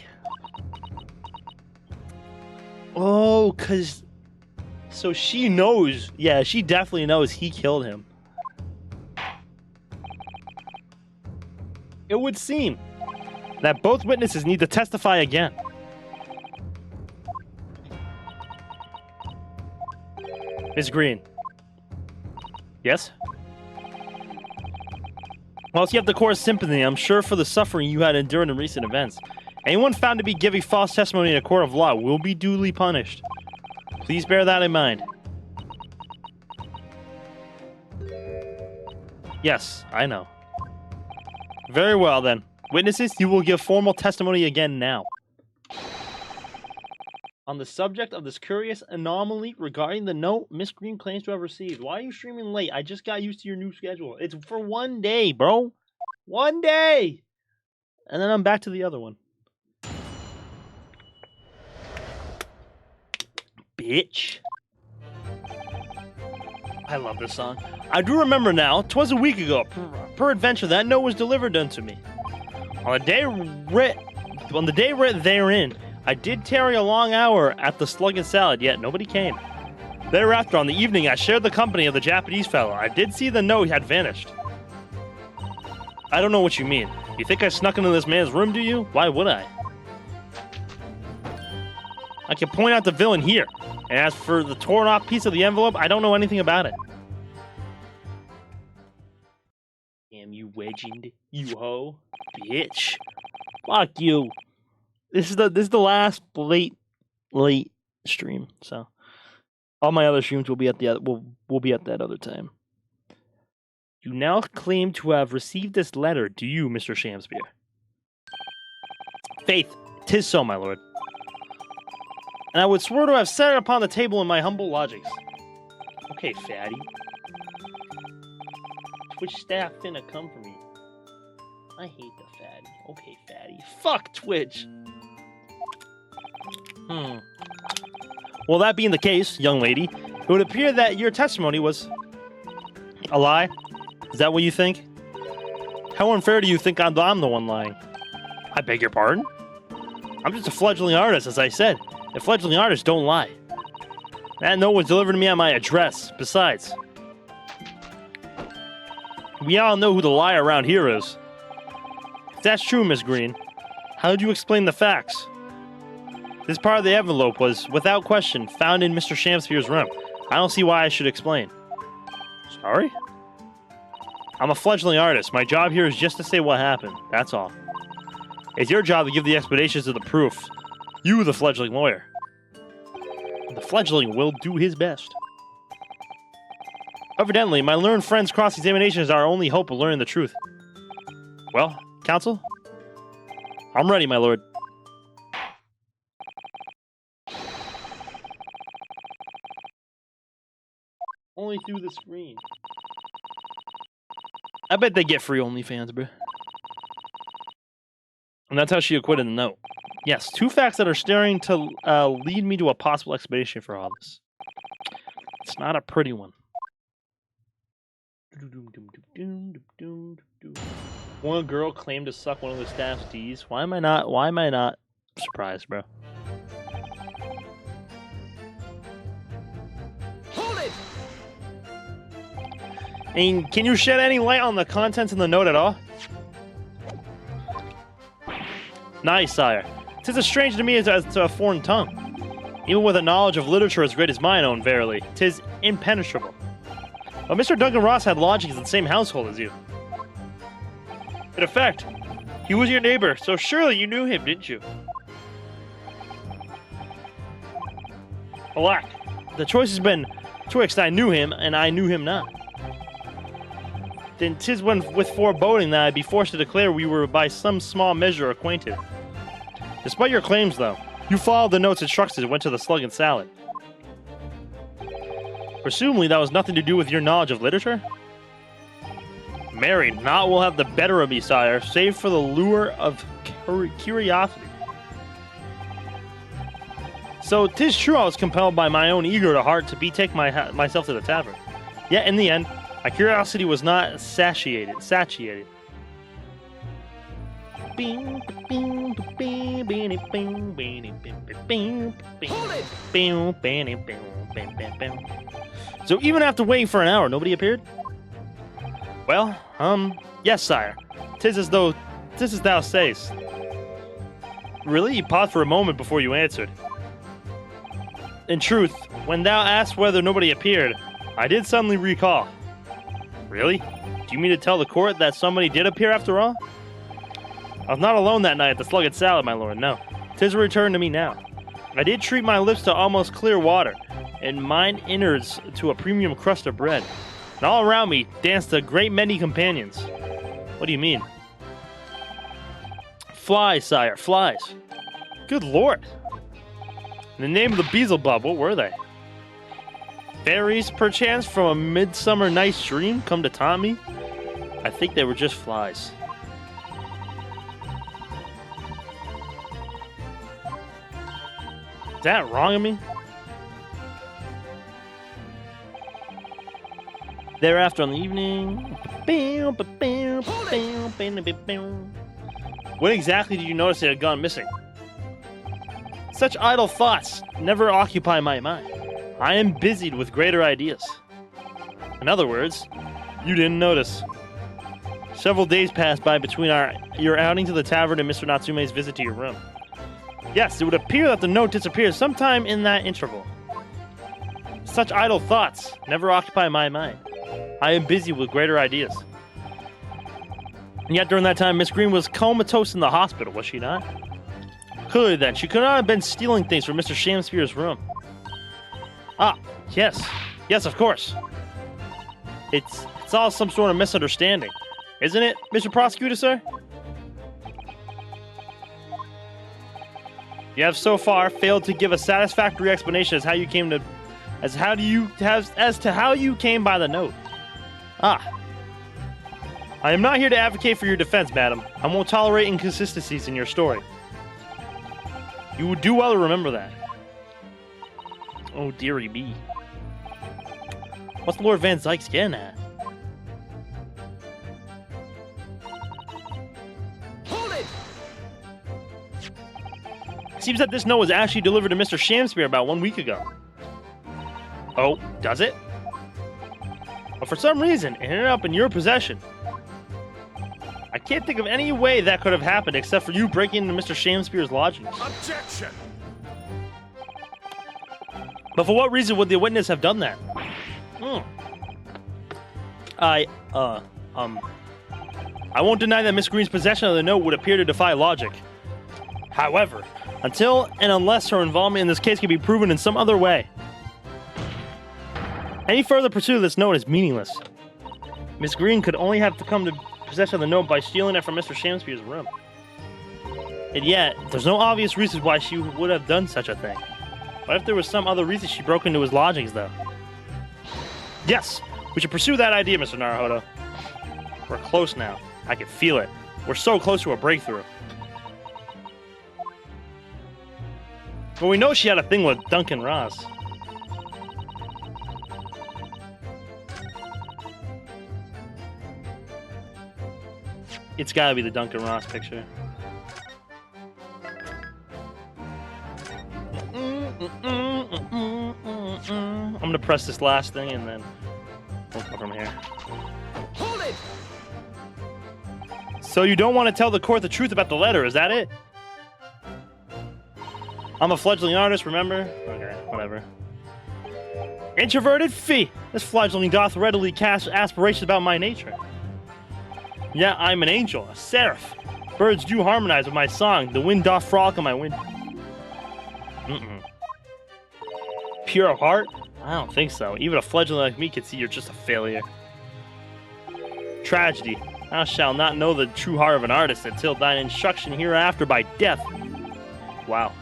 Oh, so she knows, yeah, she definitely knows he killed him. It would seem that both witnesses need to testify again. Ms. Green. Yes? Whilst you have the court's sympathy, I'm sure, for the suffering you had endured in recent events. Anyone found to be giving false testimony in a court of law will be duly punished. Please bear that in mind. Yes, I know. Very well, then. Witnesses, you will give formal testimony again now. On the subject of this curious anomaly regarding the note Miss Green claims to have received. Why are you streaming late? I just got used to your new schedule. It's for 1 day, bro. 1 day! And then I'm back to the other one. Bitch. I love this song. I do remember now, 'twas a week ago, peradventure that note was delivered unto me. On the day writ therein, I did tarry a long hour at the Slugget Salad, yet nobody came. Thereafter, on the evening, I shared the company of the Japanese fellow. I did see the note had vanished. I don't know what you mean. You think I snuck into this man's room, do you? Why would I? I can point out the villain here. And as for the torn off piece of the envelope, I don't know anything about it. Damn you, legend, you hoe. Bitch. Fuck you. This is the last late stream. So all my other streams will be at will be at that other time. You now claim to have received this letter, do you, Mr. Shamspeare? Faith, 'tis so, my lord. And I would swear to have set it upon the table in my humble lodgings. Okay, fatty. Twitch staff finna come for me. I hate the fatty. Okay, fatty. Fuck Twitch! Well, that being the case, young lady, it would appear that your testimony was a lie. Is that what you think? How unfair do you think I'm the one lying? I beg your pardon? I'm just a fledgling artist, as I said. And fledgling artists don't lie. That note was delivered to me at my address. Besides, we all know who the liar around here is. If that's true, Miss Green, how did you explain the facts? This part of the envelope was, without question, found in Mr. Shamspeare's room. I don't see why I should explain. Sorry? I'm a fledgling artist. My job here is just to say what happened. That's all. It's your job to give the explanations of the proof. You, the fledgling lawyer. The fledgling will do his best. Evidently, my learned friend's cross-examination is our only hope of learning the truth. Well, counsel? I'm ready, my lord. Only through the screen. I bet they get free OnlyFans, bro. And that's how she acquitted the note. Yes, two facts that are staring to lead me to a possible explanation for all this. It's not a pretty one. One girl claimed to suck one of the staff's D's. Why am I not surprised, bro? Hold it! And can you shed any light on the contents in the note at all? Nice, sire. 'Tis as strange to me as to a foreign tongue. Even with a knowledge of literature as great as mine own, verily, 'tis impenetrable. But Mr. Duncan Ross had lodgings in the same household as you. In effect, he was your neighbor, so surely you knew him, didn't you? Alack, the choice has been twixt I knew him and I knew him not. Then 'tis when with foreboding that I'd be forced to declare we were by some small measure acquainted. Despite your claims, though, you followed the note's instructions and went to the Slug and Salad. Presumably that was nothing to do with your knowledge of literature? Married, naught will have the better of me, sire, save for the lure of curiosity. So 'tis true I was compelled by my own eager heart to betake myself to the tavern. Yet in the end, my curiosity was not satiated. So even after waiting for an hour, nobody appeared? Well, yes, sire. 'Tis as thou sayest. Really? You paused for a moment before you answered. In truth, when thou asked whether nobody appeared, I did suddenly recall. Really? Do you mean to tell the court that somebody did appear after all? I was not alone that night at the Slug and Salad, my lord, no. 'Tis a return to me now. I did treat my lips to almost clear water, and mine innards to a premium crust of bread. And all around me danced a great many companions. What do you mean? Flies, sire, flies. Good lord. In the name of the Beelzebub, what were they? Fairies, perchance, from a midsummer night's dream come to taunt me? I think they were just flies. Is that wrong of me? Thereafter on the evening... When exactly did you notice it had gone missing? Such idle thoughts never occupy my mind. I am busied with greater ideas. In other words, you didn't notice. Several days passed by between your outing to the tavern and Mr. Natsume's visit to your room. Yes, it would appear that the note disappeared sometime in that interval. Such idle thoughts never occupy my mind. I am busy with greater ideas. And yet during that time, Miss Green was comatose in the hospital, was she not? Clearly then, she could not have been stealing things from Mr. Shamspeare's room. Ah, yes. Yes, of course. It's all some sort of misunderstanding. Isn't it, Mr. Prosecutor, sir? You have so far failed to give a satisfactory explanation as to how you came by the note. Ah. I am not here to advocate for your defense, madam. I won't tolerate inconsistencies in your story. You would do well to remember that. Oh, dearie me. What's Lord Van Zykes getting at? Hold it! It seems that this note was actually delivered to Mr. Shamspeare about 1 week ago. Oh, does it? But for some reason, it ended up in your possession. I can't think of any way that could have happened except for you breaking into Mr. Shamspeare's lodgings. Objection! But for what reason would the witness have done that? I won't deny that Miss Green's possession of the note would appear to defy logic. However, until and unless her involvement in this case can be proven in some other way, any further pursuit of this note is meaningless. Miss Green could only have to come to possession of the note by stealing it from Mr. Shamspeare's room. And yet, there's no obvious reason why she would have done such a thing. What if there was some other reason she broke into his lodgings, though? Yes, we should pursue that idea, Mr. Naruhodo. We're close now. I can feel it. We're so close to a breakthrough. Well, we know she had a thing with Duncan Ross. It's gotta be the Duncan Ross picture. I'm gonna press this last thing and then we'll go from here. Hold it! So you don't want to tell the court the truth about the letter, is that it? I'm a fledgling artist, remember? Okay, whatever. Introverted? Fie! This fledgling doth readily cast aspirations about my nature. Yeah, I'm an angel, a seraph. Birds do harmonize with my song. The wind doth frolic on my wind. Pure of heart? I don't think so. Even a fledgling like me can see you're just a failure. Tragedy. Thou shalt not know the true heart of an artist until thine instruction hereafter by death. Wow.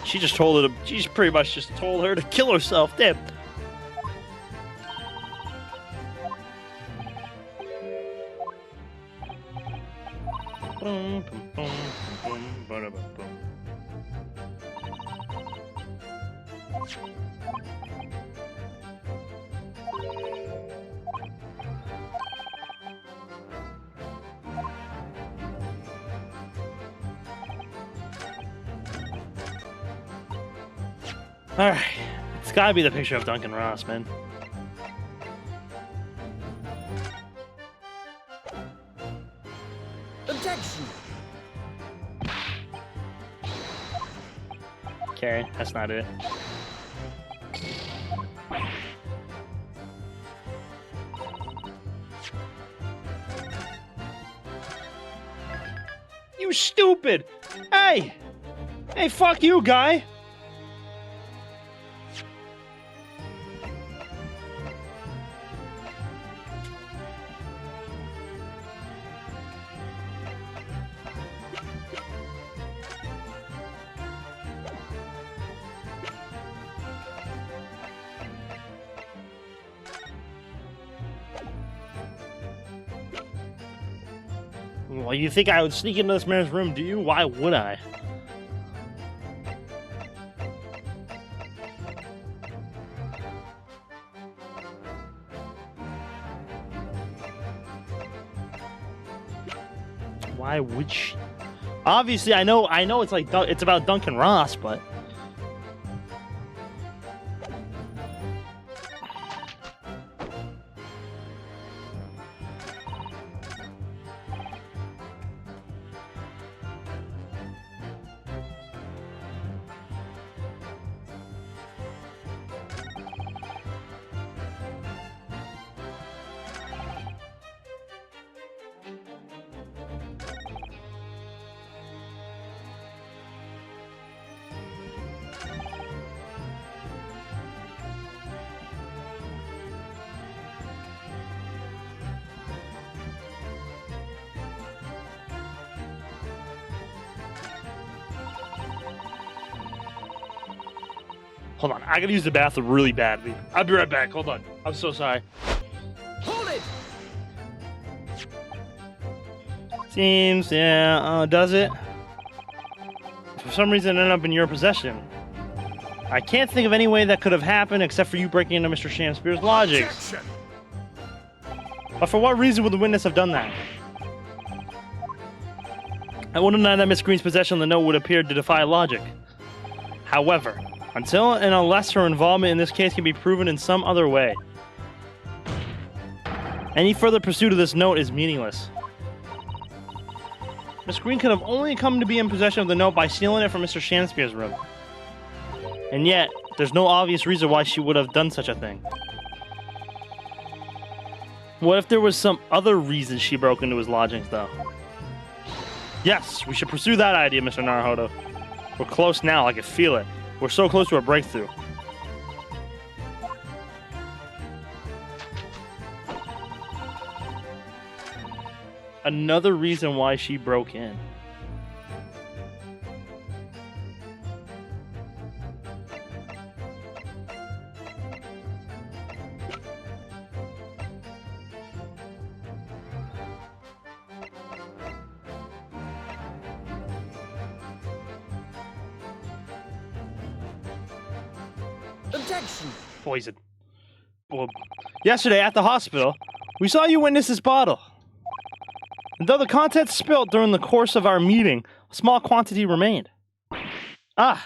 She just told her to. She pretty much just told her to kill herself. Damn. Alright. It's gotta be the picture of Duncan Ross, man. Objection! Okay, that's not it. You stupid! Hey! Hey, fuck you, guy! Well, you think I would sneak into this man's room, do you? Why would I? Why would she? Obviously, I know it's like it's about Duncan Ross, but Hold on, I gotta use the bathroom really badly. I'll be right back. Hold on. I'm so sorry. Hold it! Seems, yeah, does it? For some reason, it ended up in your possession. I can't think of any way that could have happened except for you breaking into Mr. Shakespeare's lodgings. Objection! But for what reason would the witness have done that? I wouldn't deny that Miss Green's possession of the note would appear to defy logic. However, until and unless her involvement in this case can be proven in some other way, any further pursuit of this note is meaningless. Miss Green could have only come to be in possession of the note by stealing it from Mr. Shakespeare's room. And yet, there's no obvious reason why she would have done such a thing. What if there was some other reason she broke into his lodgings, though? Yes, we should pursue that idea, Mr. Naruhodo. We're close now, I can feel it. We're so close to a breakthrough. Another reason why she broke in. Objection! Poison. Well, yesterday at the hospital, we saw you witness this bottle. And though the contents spilt during the course of our meeting, a small quantity remained. Ah!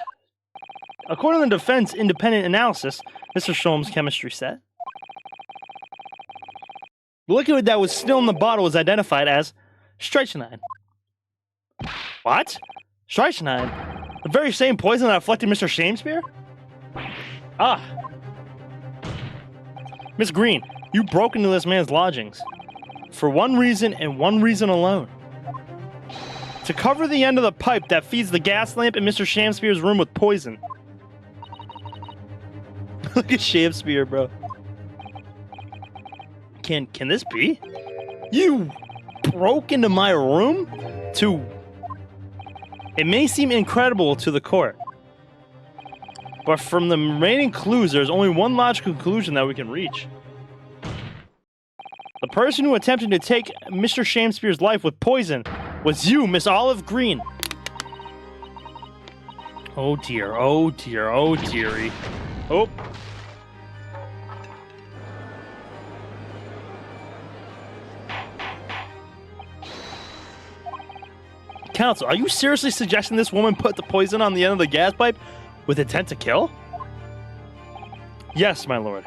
According to the defense independent analysis, Mr. Sholmes' chemistry set, the liquid that was still in the bottle was identified as strychnine. What? Strychnine? The very same poison that afflicted Mr. Shakespeare? Ah! Miss Green, you broke into this man's lodgings. For one reason and one reason alone. To cover the end of the pipe that feeds the gas lamp in Mr. Shakespeare's room with poison. Look at Shakespeare, bro. Can this be? You broke into my room to... It may seem incredible to the court, but from the remaining clues, there's only one logical conclusion that we can reach. The person who attempted to take Mr. Shakespeare's life with poison was you, Miss Olive Green. Oh dear, oh dear, oh dearie. Oh. Counsel, are you seriously suggesting this woman put the poison on the end of the gas pipe with intent to kill? Yes, my lord.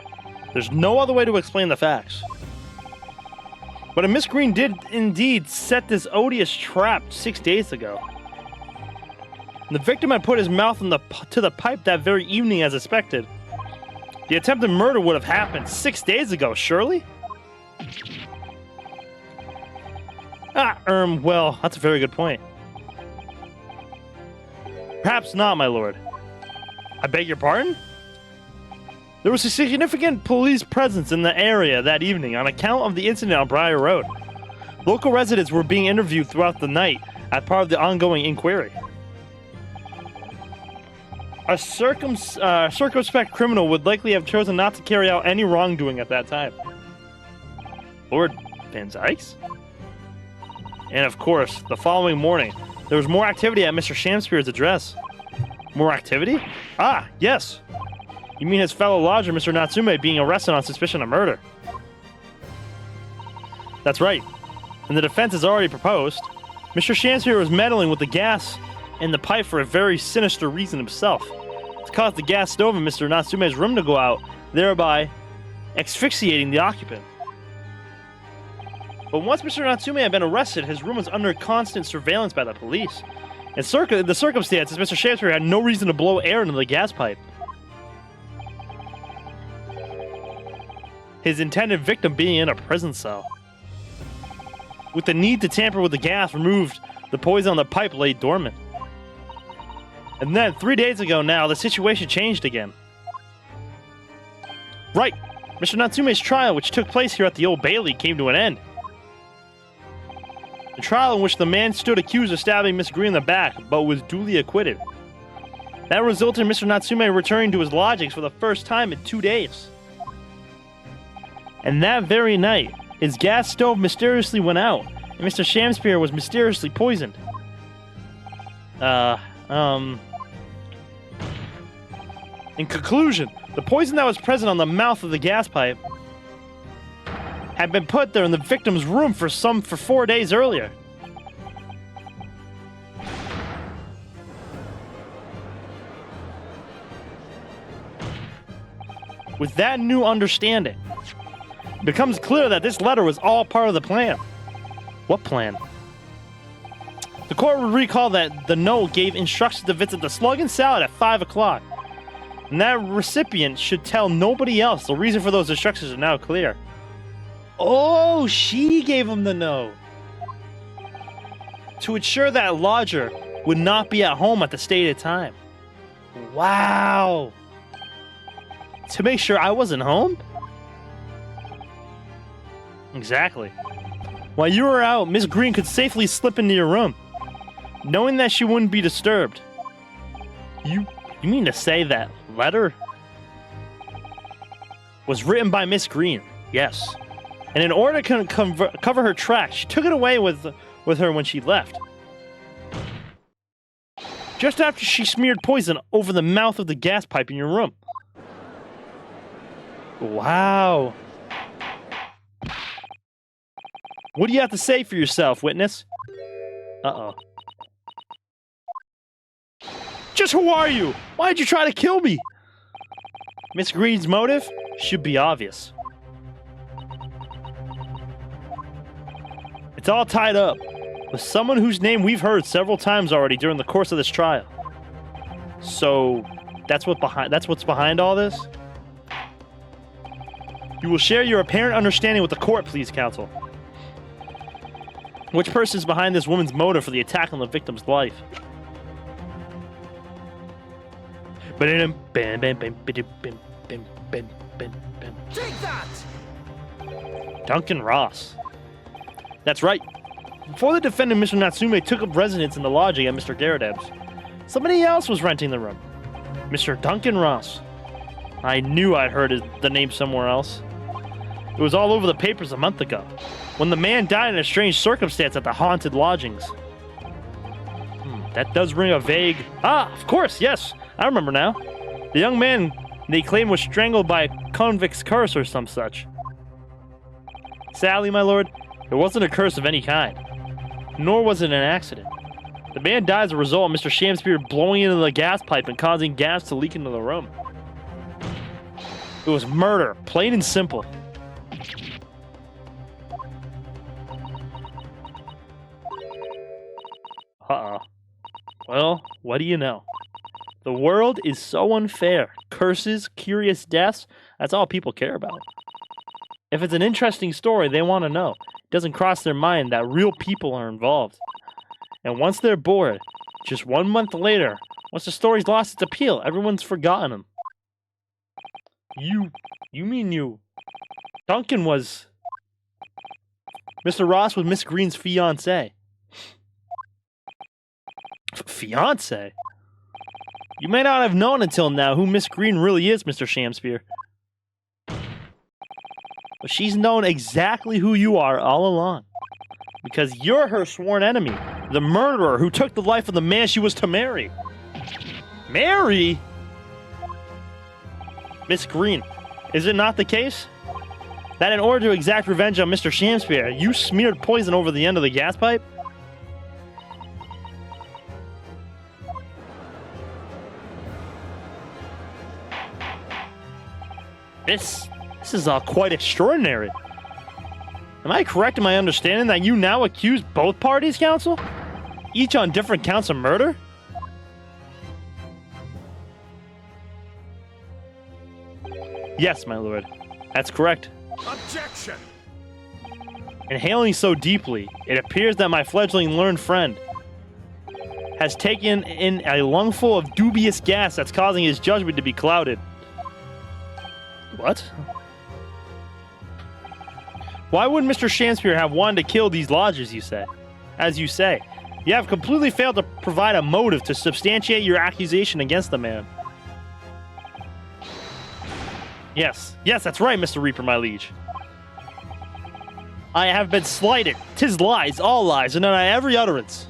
There's no other way to explain the facts. But Miss Green did indeed set this odious trap 6 days ago. The victim had put his mouth to the pipe that very evening as expected. The attempted murder would have happened 6 days ago, surely? Well, that's a very good point. Perhaps not, my lord. I beg your pardon? There was a significant police presence in the area that evening on account of the incident on Briar Road. Local residents were being interviewed throughout the night as part of the ongoing inquiry. A circumspect criminal would likely have chosen not to carry out any wrongdoing at that time. Lord Van Zykes? And of course, the following morning, there was more activity at Mr. Shakespeare's address. More activity? Ah, yes. You mean his fellow lodger, Mr. Natsume, being arrested on suspicion of murder? That's right. And the defense has already proposed. Mr. Shakespeare was meddling with the gas in the pipe for a very sinister reason himself. To cause the gas stove in Mr. Natsume's room to go out, thereby asphyxiating the occupant. But once Mr. Natsume had been arrested, his room was under constant surveillance by the police. In the circumstances, Mr. Shakespeare had no reason to blow air into the gas pipe. His intended victim being in a prison cell. With the need to tamper with the gas removed, the poison on the pipe lay dormant. And then, 3 days ago now, the situation changed again. Right, Mr. Natsume's trial, which took place here at the Old Bailey, came to an end. A trial in which the man stood accused of stabbing Miss Green in the back, but was duly acquitted. That resulted in Mr. Natsume returning to his lodgings for the first time in 2 days. And that very night, his gas stove mysteriously went out, and Mr. Shamspear was mysteriously poisoned. In conclusion, the poison that was present on the mouth of the gas pipe had been put there in the victim's room for 4 days earlier. With that new understanding, it becomes clear that this letter was all part of the plan. What plan? The court would recall that the note gave instructions to visit the Slug and Salad at 5 o'clock. And that recipient should tell nobody else. The reason for those instructions are now clear. Oh, she gave him the note. To ensure that lodger would not be at home at the stated time. Wow. To make sure I wasn't home? Exactly. While you were out, Miss Green could safely slip into your room, knowing that she wouldn't be disturbed. You mean to say that letter was written by Miss Green? Yes. And in order to cover her tracks, she took it away with her when she left. Just after she smeared poison over the mouth of the gas pipe in your room. Wow. What do you have to say for yourself, witness? Uh-oh. Just who are you? Why did you try to kill me? Miss Green's motive should be obvious. It's all tied up with someone whose name we've heard several times already during the course of this trial. So, that's what's behind all this? You will share your apparent understanding with the court, please, counsel. Which person is behind this woman's motive for the attack on the victim's life? Take that! Duncan Ross. That's right. Before the defendant, Mr. Natsume, took up residence in the lodging at Mr. Garradeb's, somebody else was renting the room. Mr. Duncan Ross. I knew I'd heard the name somewhere else. It was all over the papers a month ago, when the man died in a strange circumstance at the haunted lodgings. That does ring a vague... Ah, of course, yes. I remember now. The young man they claim was strangled by a convict's curse or some such. Sadly, my lord, it wasn't a curse of any kind. Nor was it an accident. The man died as a result of Mr. Shamspear blowing into the gas pipe and causing gas to leak into the room. It was murder, plain and simple. Uh-oh. Well, what do you know? The world is so unfair. Curses, curious deaths, that's all people care about. If it's an interesting story, they want to know. It doesn't cross their mind that real people are involved. And once they're bored, just 1 month later, once the story's lost its appeal, everyone's forgotten them. You mean you... Duncan was... Mr. Ross was Miss Green's fiancé. Fiancé? You may not have known until now who Miss Green really is, Mr. Shamspear. But she's known exactly who you are all along. Because you're her sworn enemy, the murderer who took the life of the man she was to marry. Marry? Miss Green, is it not the case that in order to exact revenge on Mr. Shamspear, you smeared poison over the end of the gas pipe? This is all quite extraordinary. Am I correct in my understanding that you now accuse both parties, counsel? Each on different counts of murder? Yes, my lord. That's correct. Objection! Inhaling so deeply, it appears that my fledgling learned friend has taken in a lungful of dubious gas that's causing his judgment to be clouded. What? Why would Mr. Shamspear have wanted to kill these lodgers, you say? As you say, You have completely failed to provide a motive to substantiate your accusation against the man. Yes, that's right, Mr. Reaper, my liege. I have been slighted. 'Tis lies, all lies, and on every utterance.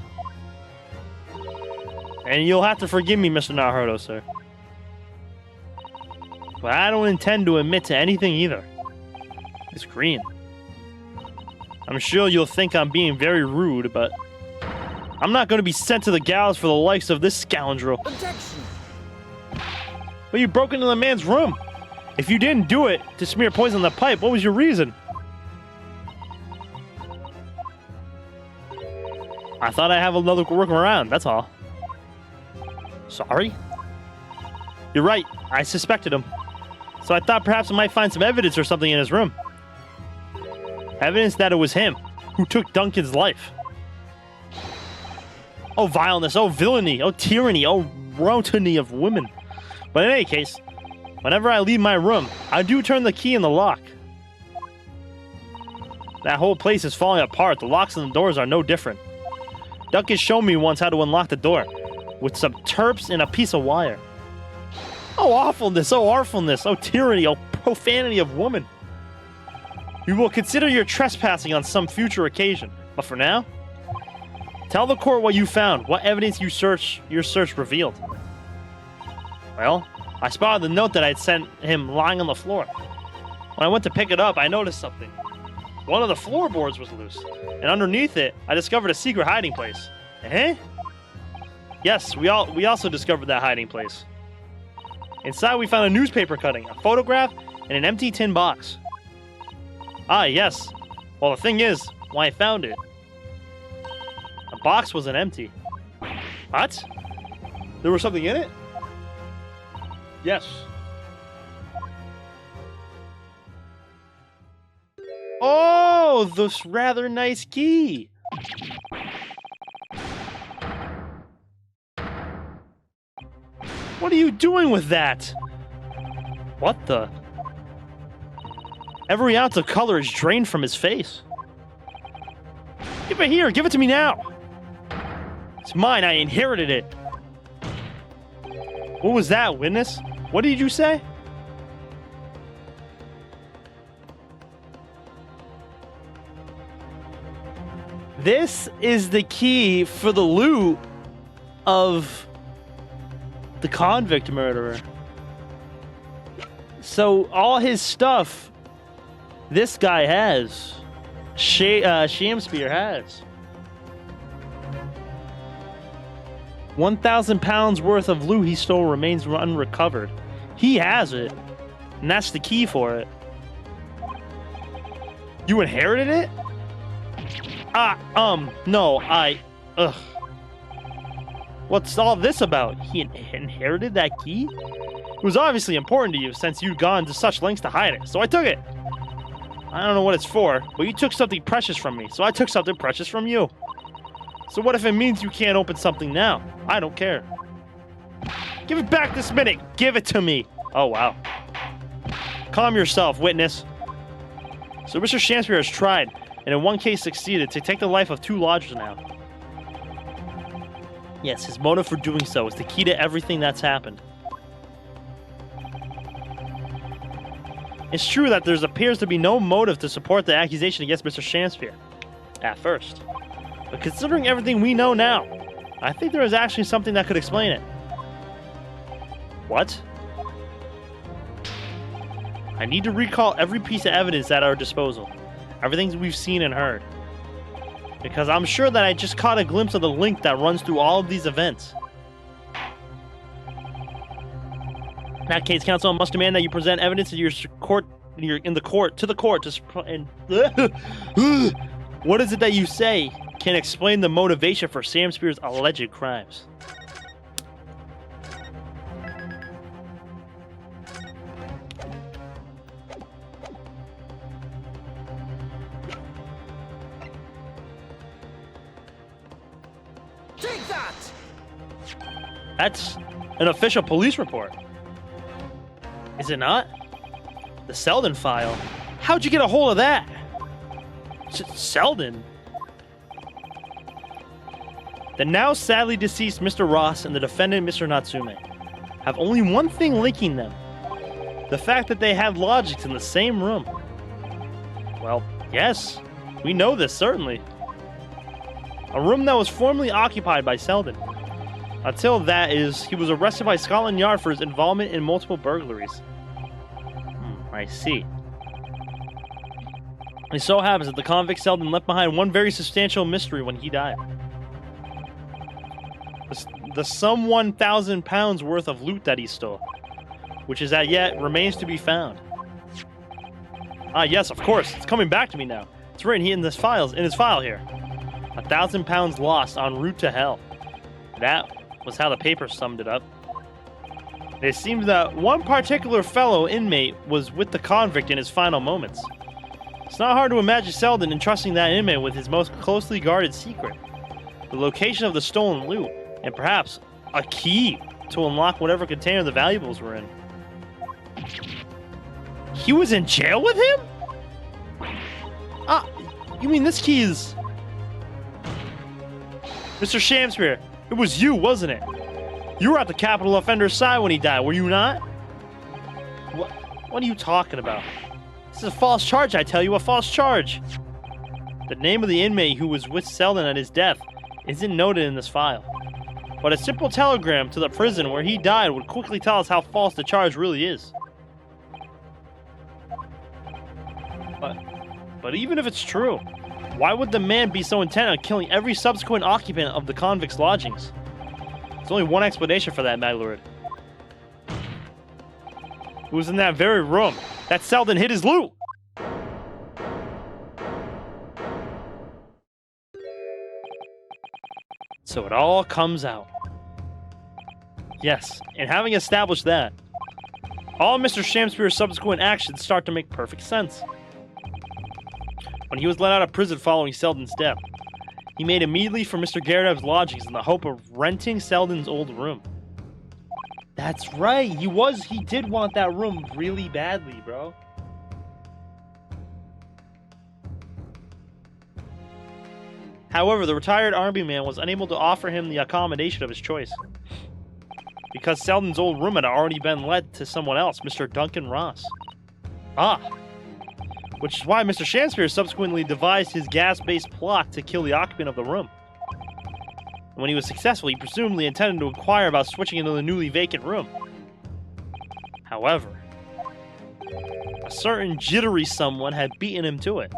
And you'll have to forgive me, Mr. Naruhodo, sir. But I don't intend to admit to anything either. It's green. I'm sure you'll think I'm being very rude, but I'm not going to be sent to the gallows for the likes of this scoundrel. Objection. But you broke into the man's room. If you didn't do it to smear poison on the pipe, what was your reason? I thought I'd have another workaround, that's all. Sorry? You're right, I suspected him. So I thought perhaps I might find some evidence or something in his room. Evidence that it was him who took Duncan's life. Oh, vileness, oh, villainy, oh, tyranny, oh, routiny of women. But in any case, whenever I leave my room, I do turn the key in the lock. That whole place is falling apart. The locks and the doors are no different. Duncan showed me once how to unlock the door with some terps and a piece of wire. Oh, awfulness, oh, artfulness, oh, tyranny, oh, profanity of woman. We will consider your trespassing on some future occasion. But for now, tell the court what you found, what evidence your search revealed. Well, I spotted the note that I'd sent him lying on the floor. When I went to pick it up, I noticed something. One of the floorboards was loose, and underneath it, I discovered a secret hiding place. Eh? Yes, we also discovered that hiding place. Inside, we found a newspaper cutting, a photograph, and an empty tin box. Ah, yes. Well, the thing is, when I found it, the box wasn't empty. What? There was something in it? Yes. Oh, this rather nice key. What are you doing with that? What the? Every ounce of color is drained from his face. Give it here. Give it to me now. It's mine. I inherited it. What was that, witness? What did you say? This is the key for the loot of the convict murderer. So all his stuff, this guy has. Shamspear has. 1,000 pounds worth of loot he stole remains unrecovered. He has it, and that's the key for it. You inherited it? No, ugh. What's all this about? He inherited that key? It was obviously important to you since you'd gone to such lengths to hide it, so I took it. I don't know what it's for, but you took something precious from me, so I took something precious from you. So what if it means you can't open something now? I don't care. Give it back this minute! Give it to me! Oh, wow. Calm yourself, witness. So Mr. Shamspear has tried, and in one case succeeded, to take the life of 2 lodgers now. Yes, his motive for doing so is the key to everything that's happened. It's true that there appears to be no motive to support the accusation against Mr. Shamspear. At first. But considering everything we know now, I think there is actually something that could explain it. What? I need to recall every piece of evidence at our disposal. Everything we've seen and heard. Because I'm sure that I just caught a glimpse of the link that runs through all of these events. In that case, counsel, I must demand that you present evidence to your court, to the court, and what is it that you say can explain the motivation for Shamspear's alleged crimes? Take that! That's an official police report. Is it not? The Selden file. How'd you get a hold of that? Selden? The now sadly deceased Mr. Ross and the defendant Mr. Natsume have only one thing linking them. The fact that they had lodgings in the same room. Well, yes, we know this, certainly. A room that was formerly occupied by Selden. Until that is, he was arrested by Scotland Yard for his involvement in multiple burglaries. I see. It so happens that the convict Selden left behind one very substantial mystery when he died. The some 1,000 pounds worth of loot that he stole, which is as yet remains to be found. Ah, yes, of course. It's coming back to me now. It's written in his file here. 1,000 pounds lost en route to hell. That was how the paper summed it up. It seems that one particular fellow inmate was with the convict in his final moments. It's not hard to imagine Selden entrusting that inmate with his most closely guarded secret, the location of the stolen loot, and perhaps a key to unlock whatever container the valuables were in. He was in jail with him? Ah, you mean this key is... Mr. Shamspeare, it was you, wasn't it? You were at the capital offender's side when he died, were you not? What are you talking about? This is a false charge, I tell you, a false charge. The name of the inmate who was with Selden at his death isn't noted in this file. But a simple telegram to the prison where he died would quickly tell us how false the charge really is. But even if it's true, why would the man be so intent on killing every subsequent occupant of the convict's lodgings? There's only one explanation for that, my lord. Who was in that very room that Selden hid his loot? So it all comes out. Yes, and having established that, all Mr. Shamspeare's subsequent actions start to make perfect sense. When he was let out of prison following Selden's death, he made immediately for Mr. Garadev's lodgings in the hope of renting Selden's old room. That's right, he did want that room really badly, bro. However, the retired army man was unable to offer him the accommodation of his choice, because Selden's old room had already been let to someone else, Mr. Duncan Ross. Which is why Mr. Shamspeare subsequently devised his gas-based plot to kill the occupant of the room. When he was successful, he presumably intended to inquire about switching into the newly vacant room. However, a certain jittery someone had beaten him to it.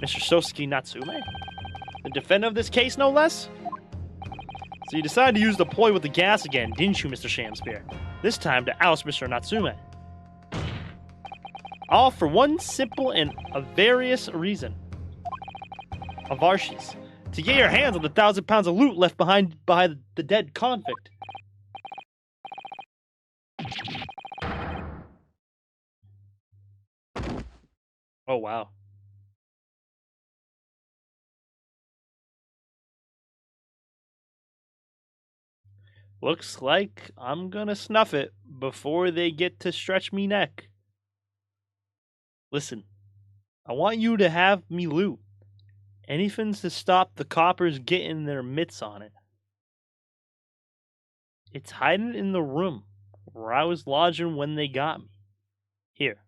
Mr. Sosuke Natsume? The defendant of this case, no less? So you decided to use the ploy with the gas again, didn't you, Mr. Shamspeare? This time to oust Mr. Natsume. All for one simple and a various reason. Avarshis. To get your hands on the 1,000 pounds of loot left behind by the dead convict. Oh, wow. Looks like I'm gonna snuff it before they get to stretch me neck. Listen, I want you to have me loot. Anything to stop the coppers getting their mitts on it. It's hiding in the room where I was lodging when they got me. Here,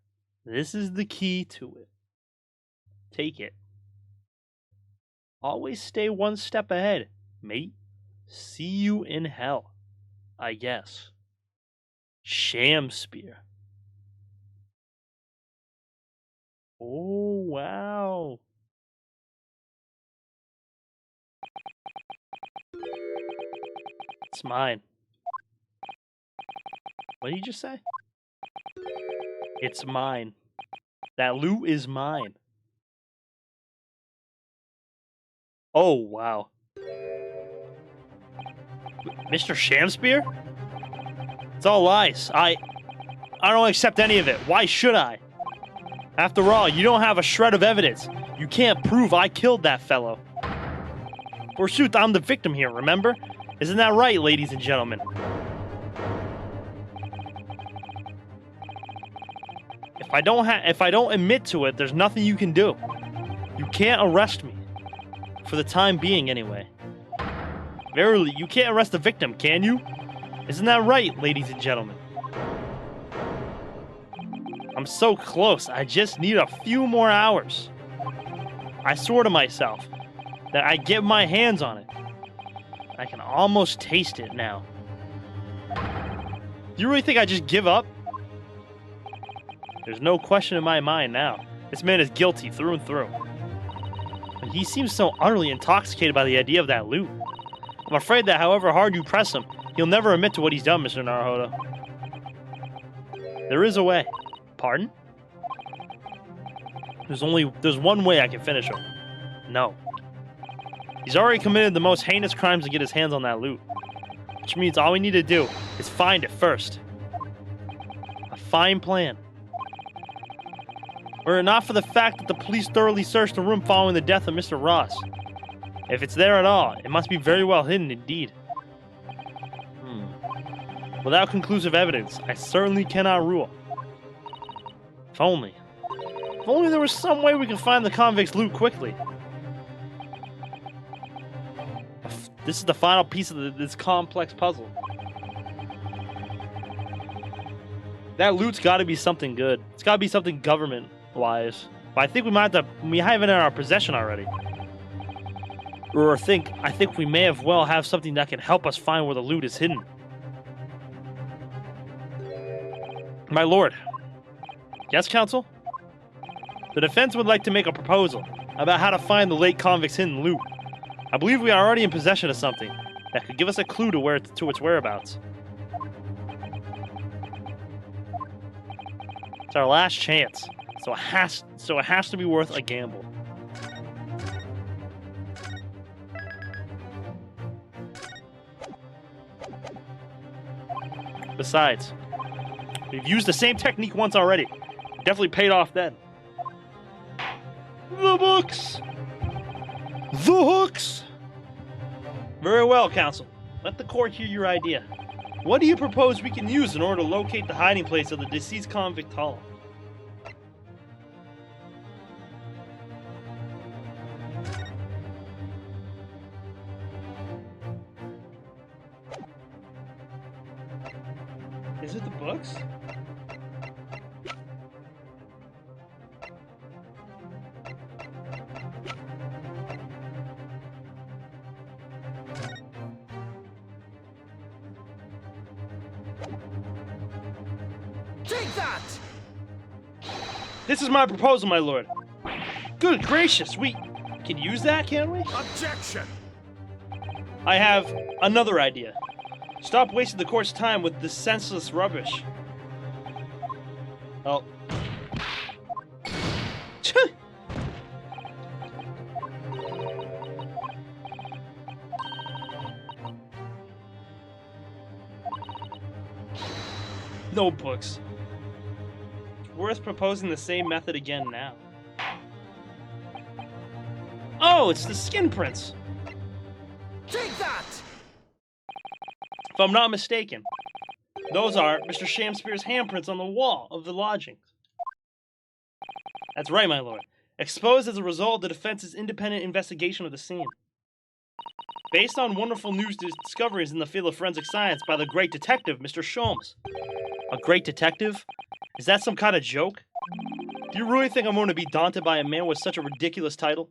this is the key to it. Take it. Always stay one step ahead, mate. See you in hell, I guess. Shamspeare. Oh, wow. It's mine. What did you just say? It's mine. That loot is mine. Oh, wow. Mr. Shamspeare? It's all lies. I don't accept any of it. Why should I? After all, you don't have a shred of evidence. You can't prove I killed that fellow. Forsooth, I'm the victim here, remember? Isn't that right, ladies and gentlemen? If I don't admit to it, there's nothing you can do. You can't arrest me. For the time being, anyway. Verily, you can't arrest the victim, can you? Isn't that right, ladies and gentlemen? I'm so close. I just need a few more hours. I swore to myself that I get my hands on it. I can almost taste it now. You really think I just give up? There's no question in my mind now. This man is guilty through and through. And he seems so utterly intoxicated by the idea of that loot. I'm afraid that however hard you press him, he'll never admit to what he's done, Mr. Naruhodo. There is a way. Pardon? There's one way I can finish him. No. He's already committed the most heinous crimes to get his hands on that loot. Which means all we need to do is find it first. A fine plan. Were it not for the fact that the police thoroughly searched the room following the death of Mr. Ross. If it's there at all, it must be very well hidden indeed. Without conclusive evidence, I certainly cannot rule. If only there was some way we could find the convict's loot quickly. This is the final piece of this complex puzzle. That loot's got to be something good. It's got to be something government-wise. But I think we have it in our possession already. Or I think we may have something that can help us find where the loot is hidden. My lord. Yes, counsel? The defense would like to make a proposal about how to find the late convict's hidden loot. I believe we are already in possession of something that could give us a clue to its whereabouts. It's our last chance, so it has to be worth a gamble. Besides, we've used the same technique once already. Definitely paid off then. The books! The hooks! Very well, counsel. Let the court hear your idea. What do you propose we can use in order to locate the hiding place of the deceased convict Hull? Is it the books? Take that! This is my proposal, my lord. Good gracious, we can use that, can't we? Objection! I have another idea. Stop wasting the court's time with this senseless rubbish. Oh. No books. Worth proposing the same method again now. Oh, it's the skin prints. Take that! If I'm not mistaken, those are Mr. Shamspeare's handprints on the wall of the lodgings. That's right, my lord. Exposed as a result of the defense's independent investigation of the scene. Based on wonderful news discoveries in the field of forensic science by the great detective, Mr. Sholmes. A great detective? Is that some kind of joke? Do you really think I'm going to be daunted by a man with such a ridiculous title?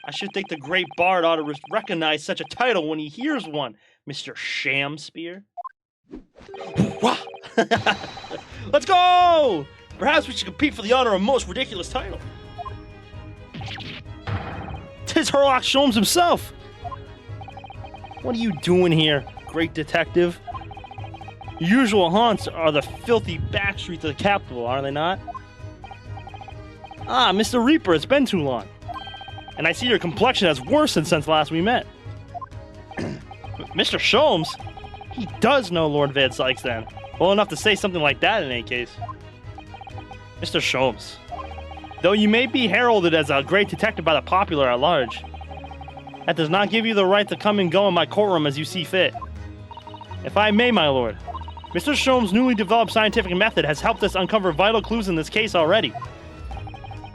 I should think the great bard ought to recognize such a title when he hears one, Mr. Shamspeare. Let's go! Perhaps we should compete for the honor of most ridiculous title. 'Tis Herlock Sholmes himself! What are you doing here, great detective? Your usual haunts are the filthy back streets of the capital, are they not? Ah, Mr. Reaper, it's been too long. And I see your complexion has worsened since last we met. Mr. Sholmes? He does know Lord Van Sykes then. Well enough to say something like that in any case. Mr. Sholmes, though you may be heralded as a great detective by the popular at large, that does not give you the right to come and go in my courtroom as you see fit. If I may, my lord, Mr. Sholmes' newly developed scientific method has helped us uncover vital clues in this case already.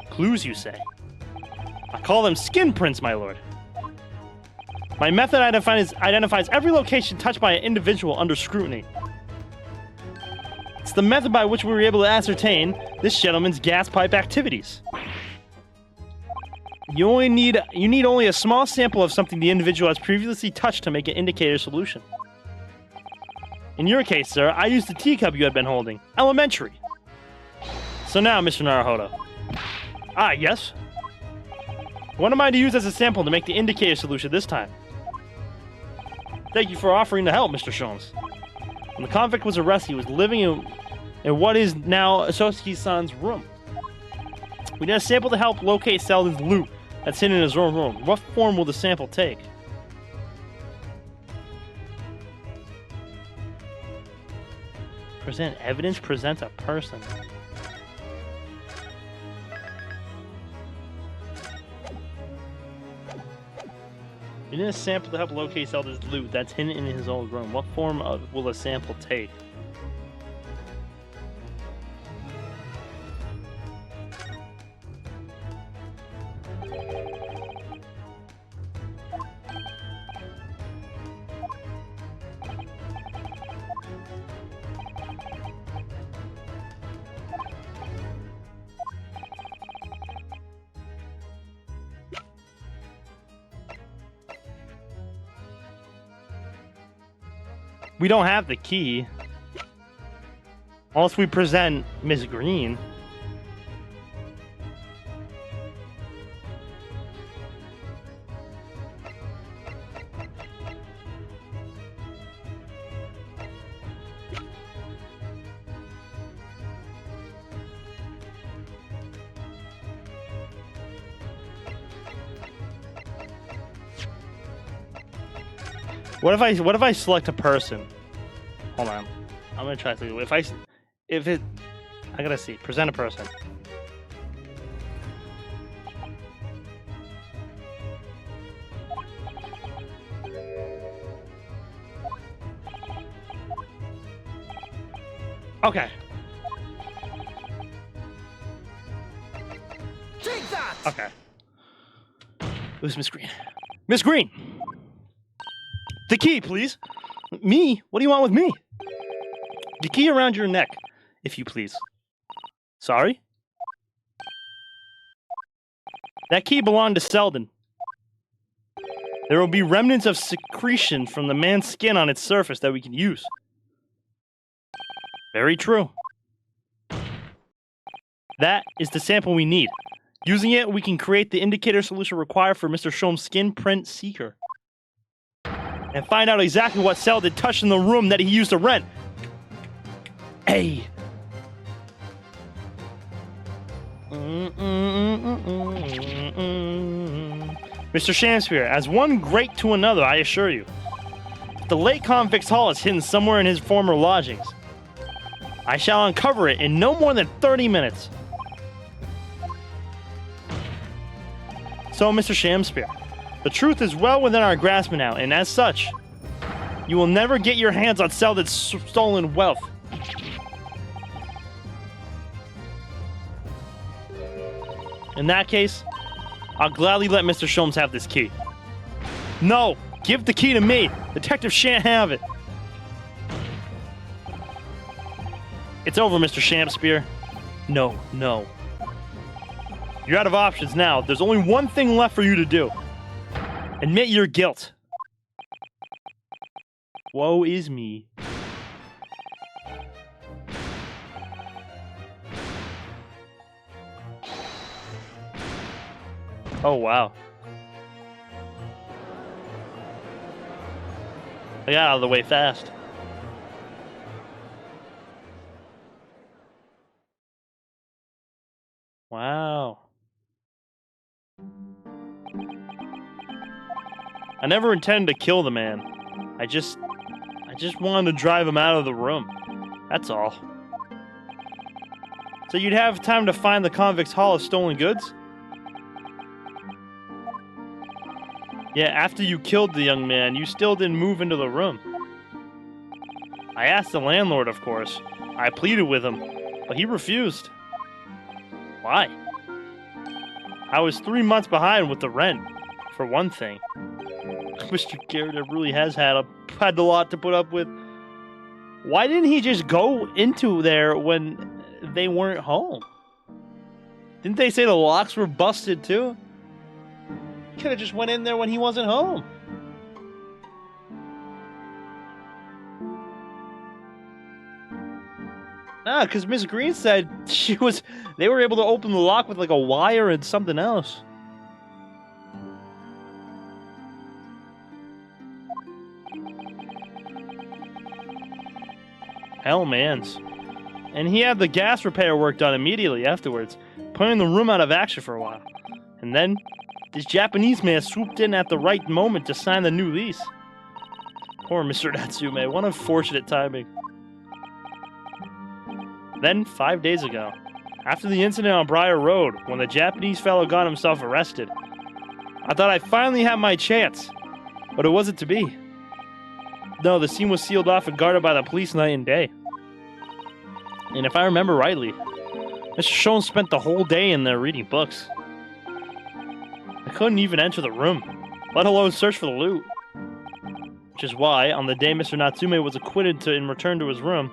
Clues, you say? I call them skin prints, my lord. My method identifies every location touched by an individual under scrutiny. It's the method by which we were able to ascertain this gentleman's gas pipe activities. You need only a small sample of something the individual has previously touched to make an indicator solution. In your case, sir, I used the teacup you had been holding. Elementary. So now, Mr. Naruhodo. Ah, yes? What am I to use as a sample to make the indicator solution this time? Thank you for offering to help, Mr. Sholmes. When the convict was arrested, he was living in what is now Sosuke-san's room. We need a sample to help locate Selden's loot that's hidden in his own room. What form will the sample take? Present evidence, present a person. We need a sample to help locate Zelda's loot that's hidden in his old room. What form will the sample take? We don't have the key. Unless we present Miss Green. What if I select a person? Hold on. I'm gonna try to. I gotta see. Present a person. Okay. Take that! Okay. Who's Miss Green? Miss Green! The key, please. Me? What do you want with me? The key around your neck, if you please. Sorry? That key belonged to Selden. There will be remnants of secretion from the man's skin on its surface that we can use. Very true. That is the sample we need. Using it, we can create the indicator solution required for Mr. Sholmes' skin print seeker. And find out exactly what Selden touched in the room that he used to rent. Hey. Mr. Shamsphere, as one great to another, I assure you. The late convict's hall is hidden somewhere in his former lodgings. I shall uncover it in no more than 30 minutes. So, Mr. Shamsphere, the truth is well within our grasp now, and as such, you will never get your hands on Selden's stolen wealth. In that case, I'll gladly let Mr. Sholmes have this key. No! Give the key to me! Detective shan't have it! It's over, Mr. Shamsphere. No, no. You're out of options now. There's only one thing left for you to do. Admit your guilt. Woe is me. Oh, wow. I got out of the way fast. Wow. I never intended to kill the man. I just wanted to drive him out of the room. That's all. So you'd have time to find the convict's haul of stolen goods? Yeah, after you killed the young man, you still didn't move into the room. I asked the landlord, of course. I pleaded with him, but he refused. Why? I was 3 months behind with the rent, for one thing. Mr. Garrett really has had a lot to put up with. Why didn't he just go into there when they weren't home? Didn't they say the locks were busted too? He could have just went in there when he wasn't home. Nah, because Miss Green said they were able to open the lock with like a wire and something else. Hellman's. And he had the gas repair work done immediately afterwards, putting the room out of action for a while. And then, this Japanese man swooped in at the right moment to sign the new lease. Poor Mr. Natsume, what unfortunate timing. Then, 5 days ago, after the incident on Briar Road, when the Japanese fellow got himself arrested, I thought I finally had my chance, but it wasn't to be. No, the scene was sealed off and guarded by the police night and day. And if I remember rightly, Mr. Schoen spent the whole day in there reading books. I couldn't even enter the room, let alone search for the loot. Which is why, on the day Mr. Natsume was acquitted and returned to his room,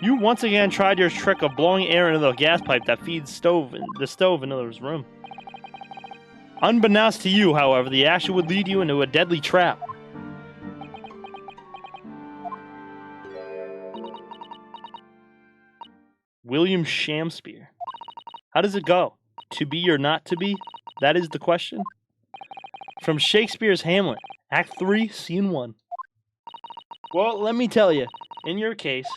you once again tried your trick of blowing air into the gas pipe that feeds the stove into his room. Unbeknownst to you, however, the action would lead you into a deadly trap. William Shakespeare. How does it go? To be or not to be? That is the question. From Shakespeare's Hamlet, Act 3, Scene 1. Well, let me tell you, in your case,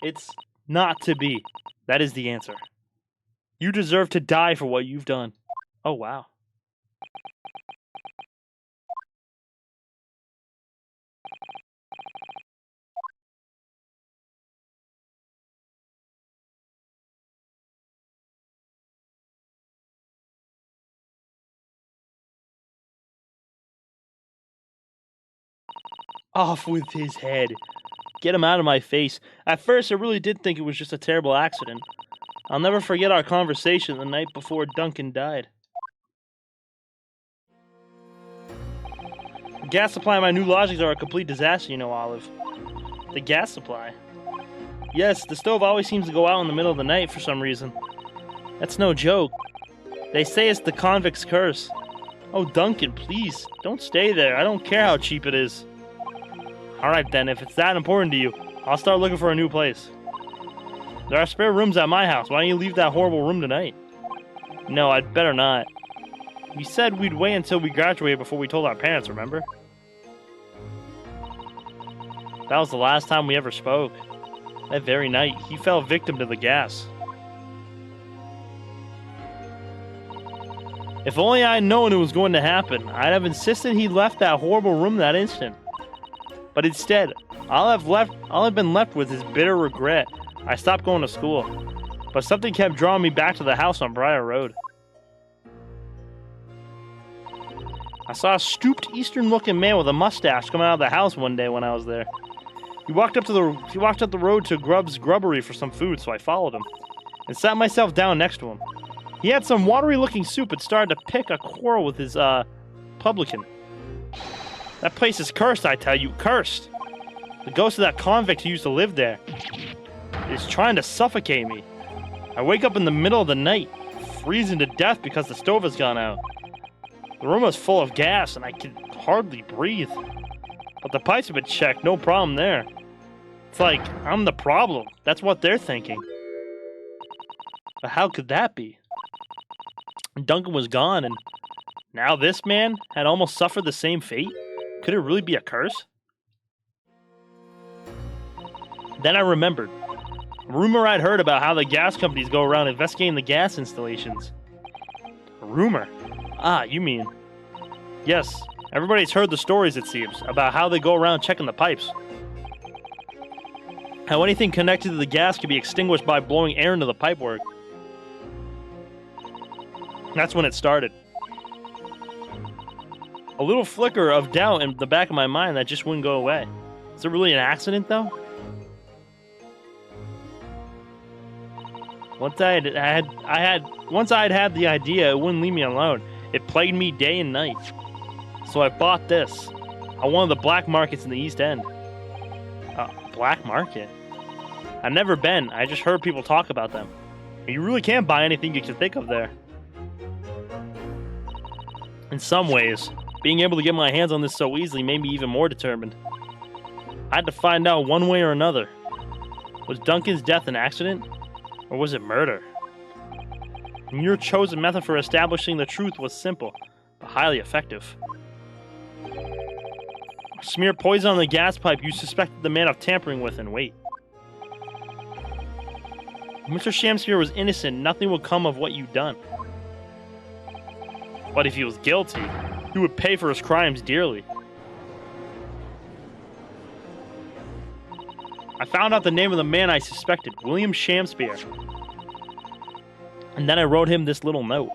it's not to be. That is the answer. You deserve to die for what you've done. Oh, wow. Off with his head. Get him out of my face. At first, I really did think it was just a terrible accident. I'll never forget our conversation the night before Duncan died. The gas supply in my new lodgings are a complete disaster, you know, Olive. The gas supply? Yes, the stove always seems to go out in the middle of the night for some reason. That's no joke. They say it's the convict's curse. Oh, Duncan, please, don't stay there. I don't care how cheap it is. Alright then, if it's that important to you, I'll start looking for a new place. There are spare rooms at my house. Why don't you leave that horrible room tonight? No, I'd better not. We said we'd wait until we graduated before we told our parents, remember? That was the last time we ever spoke. That very night, he fell victim to the gas. If only I had known it was going to happen, I'd have insisted he left that horrible room that instant. But instead, all I've been left with is bitter regret. I stopped going to school, but something kept drawing me back to the house on Briar Road. I saw a stooped, Eastern-looking man with a mustache coming out of the house one day when I was there. He walked up the road to Grubb's Grubbery for some food, so I followed him and sat myself down next to him. He had some watery-looking soup and started to pick a quarrel with his publican. That place is cursed, I tell you, cursed. The ghost of that convict who used to live there is trying to suffocate me. I wake up in the middle of the night, freezing to death because the stove has gone out. The room was full of gas and I could hardly breathe. But the pipes have been checked, no problem there. It's like, I'm the problem. That's what they're thinking. But how could that be? Duncan was gone, and now this man had almost suffered the same fate? Could it really be a curse? Then I remembered. A rumor I'd heard about how the gas companies go around investigating the gas installations. A rumor? Ah, you mean... Yes, everybody's heard the stories, it seems, about how they go around checking the pipes. How anything connected to the gas can be extinguished by blowing air into the pipework. That's when it started. A little flicker of doubt in the back of my mind that just wouldn't go away. Is it really an accident, though? Once I'd had the idea, it wouldn't leave me alone. It plagued me day and night. So I bought this on one of the black markets in the East End. Black market? I've never been. I just heard people talk about them. You really can't buy anything you can think of there. In some ways, being able to get my hands on this so easily made me even more determined. I had to find out one way or another. Was Duncan's death an accident? Or was it murder? And your chosen method for establishing the truth was simple, but highly effective. Smear poison on the gas pipe you suspected the man of tampering with and wait. If Mr. Shamspeare was innocent, nothing would come of what you'd done. But if he was guilty, he would pay for his crimes dearly. I found out the name of the man I suspected, William Shamspeare. And then I wrote him this little note.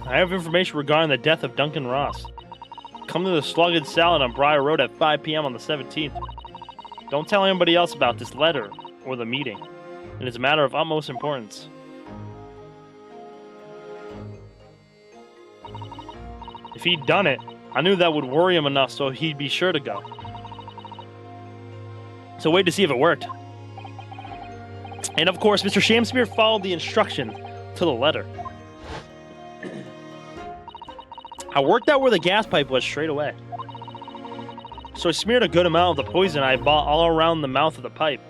I have information regarding the death of Duncan Ross. Come to the Slugged Salad on Briar Road at 5 p.m. on the 17th. Don't tell anybody else about this letter or the meeting. It is a matter of utmost importance. If he'd done it, I knew that would worry him enough so he'd be sure to go. So wait to see if it worked. And of course, Mr. Shamspeare followed the instructions to the letter. I worked out where the gas pipe was straight away. So I smeared a good amount of the poison I bought all around the mouth of the pipe.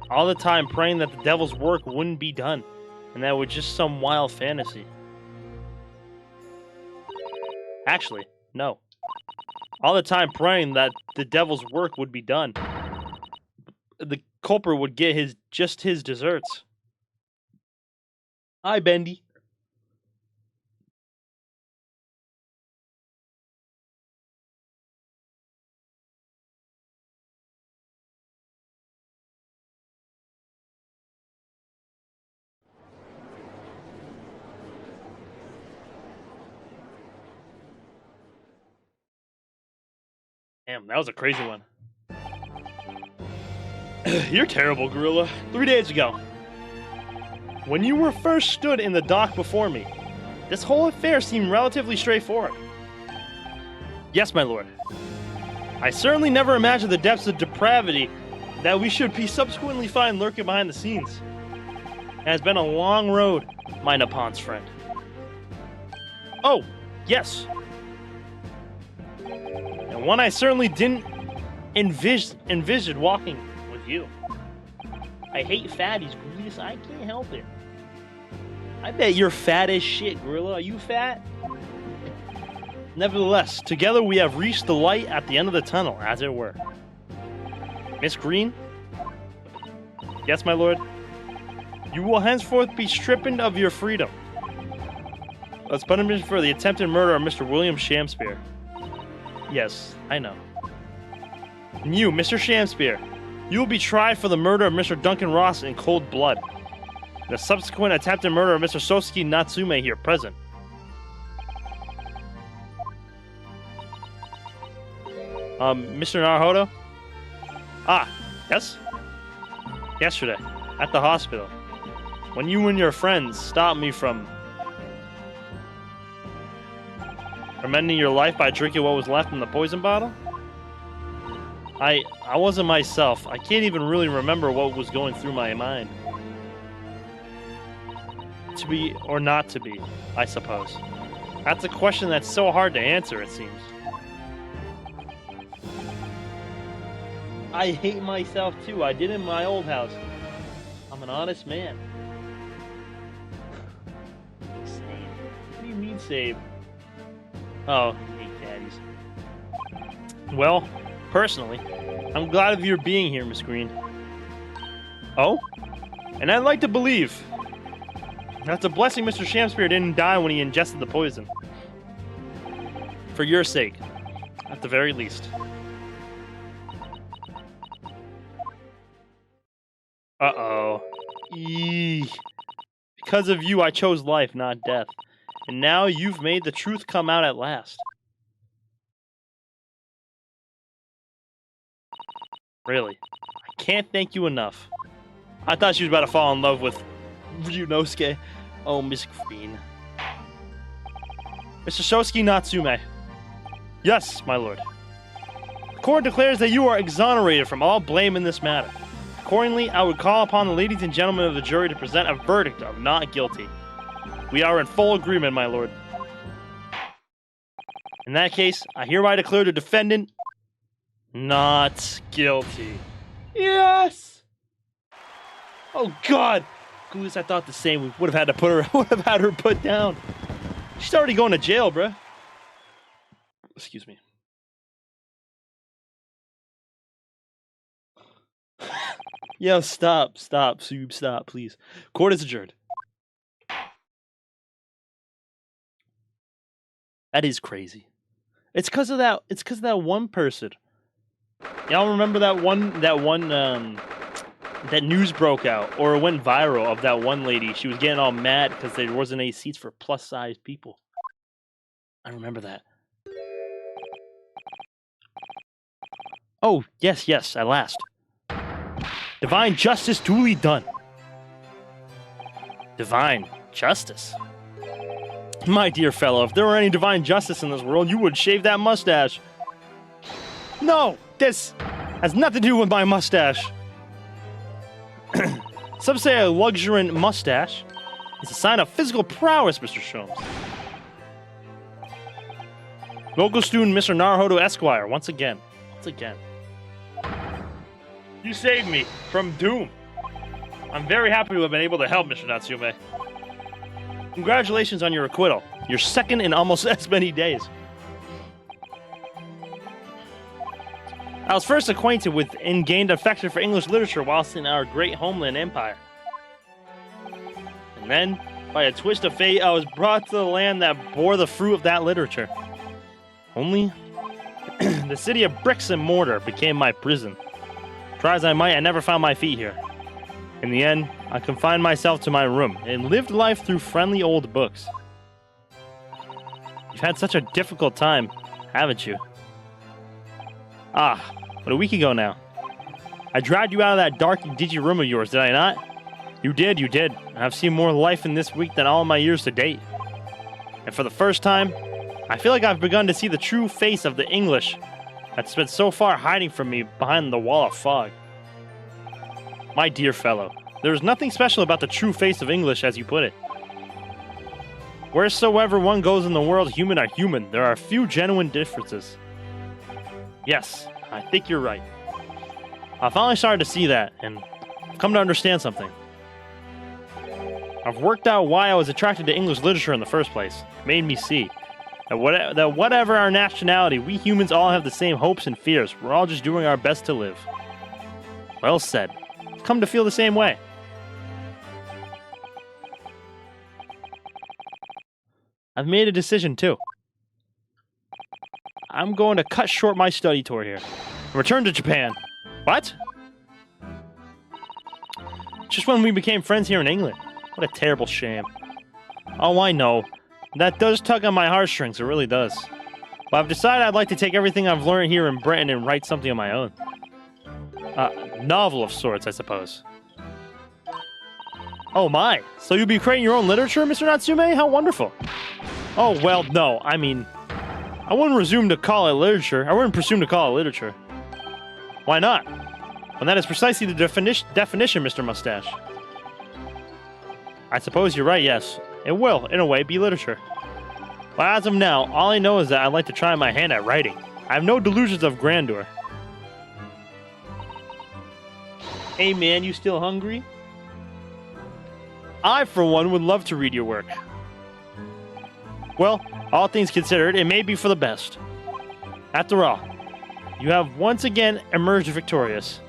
All the time praying that the devil's work wouldn't be done, and that it was just some wild fantasy. Actually, no. All the time praying that the devil's work would be done. The culprit would get just his deserts. Hi, Bendy. Damn, that was a crazy one. You're terrible, Gorilla. 3 days ago, when you were first stood in the dock before me, this whole affair seemed relatively straightforward. Yes, my lord. I certainly never imagined the depths of depravity that we should be subsequently find lurking behind the scenes. It has been a long road, my Napon's friend. Oh, yes. And one I certainly didn't envision walking with you. I hate fatties, Gorilla. I can't help it. I bet you're fat as shit, Gorilla. Are you fat? Nevertheless, together we have reached the light at the end of the tunnel, as it were. Miss Green? Yes, my lord? You will henceforth be stripped of your freedom. As punishment for the attempted murder of Mr. William Shamspeare. Yes, I know. And you, Mr. Shamspeare, you will be tried for the murder of Mr. Duncan Ross in cold blood. The subsequent attempted murder of Mr. Sosuke Natsume here present. Mr. Naruhodo? Ah, yes? Yesterday, at the hospital, when you and your friends stopped me from ending your life by drinking what was left in the poison bottle? I wasn't myself. I can't even really remember what was going through my mind. To be or not to be, I suppose. That's a question that's so hard to answer, it seems. I hate myself too. I did in my old house. I'm an honest man. Save. What do you mean save? Oh, I hate daddies. Well, personally, I'm glad of your being here, Miss Green. Oh? And I'd like to believe that's a blessing Mr. Shamspeare didn't die when he ingested the poison. For your sake, at the very least. Uh-oh. Eee. Because of you, I chose life, not death. And now you've made the truth come out at last. Really, I can't thank you enough. I thought she was about to fall in love with Ryunosuke. Oh, Miss Green. Mr. Shosuke Natsume. Yes, my lord. The court declares that you are exonerated from all blame in this matter. Accordingly, I would call upon the ladies and gentlemen of the jury to present a verdict of not guilty. We are in full agreement, my lord. In that case, I hereby declare the defendant not guilty. Yes! Oh God! Goose, I thought the same. We would have had to had her put down. She's already going to jail, bruh. Excuse me. Yo, stop, Soob, stop, please. Court is adjourned. That is crazy. It's because of that. It's because of that one person. Y'all remember that news broke out, or it went viral, of that one lady. She was getting all mad because there wasn't any seats for plus-size people. I remember that. Oh, yes, at last. Divine justice duly done. Divine justice? My dear fellow, if there were any divine justice in this world, you would shave that mustache. No, this has nothing to do with my mustache. Some say a luxuriant mustache is a sign of physical prowess, Mr. Sholmes. Local student Mr. Naruhodo Esquire, once again. You saved me from doom. I'm very happy to have been able to help, Mr. Natsume. Congratulations on your acquittal. Your second in almost as many days. I was first acquainted with and gained affection for English literature whilst in our great homeland empire. And then, by a twist of fate, I was brought to the land that bore the fruit of that literature. Only, the city of bricks and mortar became my prison. Try as I might, I never found my feet here. In the end, I confined myself to my room and lived life through friendly old books. You've had such a difficult time, haven't you? Ah, but a week ago now. I dragged you out of that dark and dingy room of yours, did I not? You did. I've seen more life in this week than all my years to date. And for the first time, I feel like I've begun to see the true face of the English that's been so far hiding from me behind the wall of fog. My dear fellow, there is nothing special about the true face of English, as you put it. Wheresoever one goes in the world, human are human. There are few genuine differences. Yes, I think you're right. I finally started to see that, and I've come to understand something. I've worked out why I was attracted to English literature in the first place. It made me see that whatever our nationality, we humans all have the same hopes and fears. We're all just doing our best to live. Well said. I've come to feel the same way. I've made a decision, too. I'm going to cut short my study tour here and return to Japan. What? Just when we became friends here in England. What a terrible shame. Oh, I know. That does tug on my heartstrings, it really does. But I've decided I'd like to take everything I've learned here in Britain and write something of my own. Novel of sorts, I suppose. Oh my, so you'll be creating your own literature, Mr. Natsume? How wonderful. Oh, well, no, I mean, I wouldn't presume to call it literature. Why not? Well, that is precisely the definition, Mr. Mustache. I suppose you're right, yes. It will, in a way, be literature. But as of now, all I know is that I'd like to try my hand at writing. I have no delusions of grandeur. Hey man, you still hungry? I, for one, would love to read your work. Well, all things considered, it may be for the best. After all, you have once again emerged victorious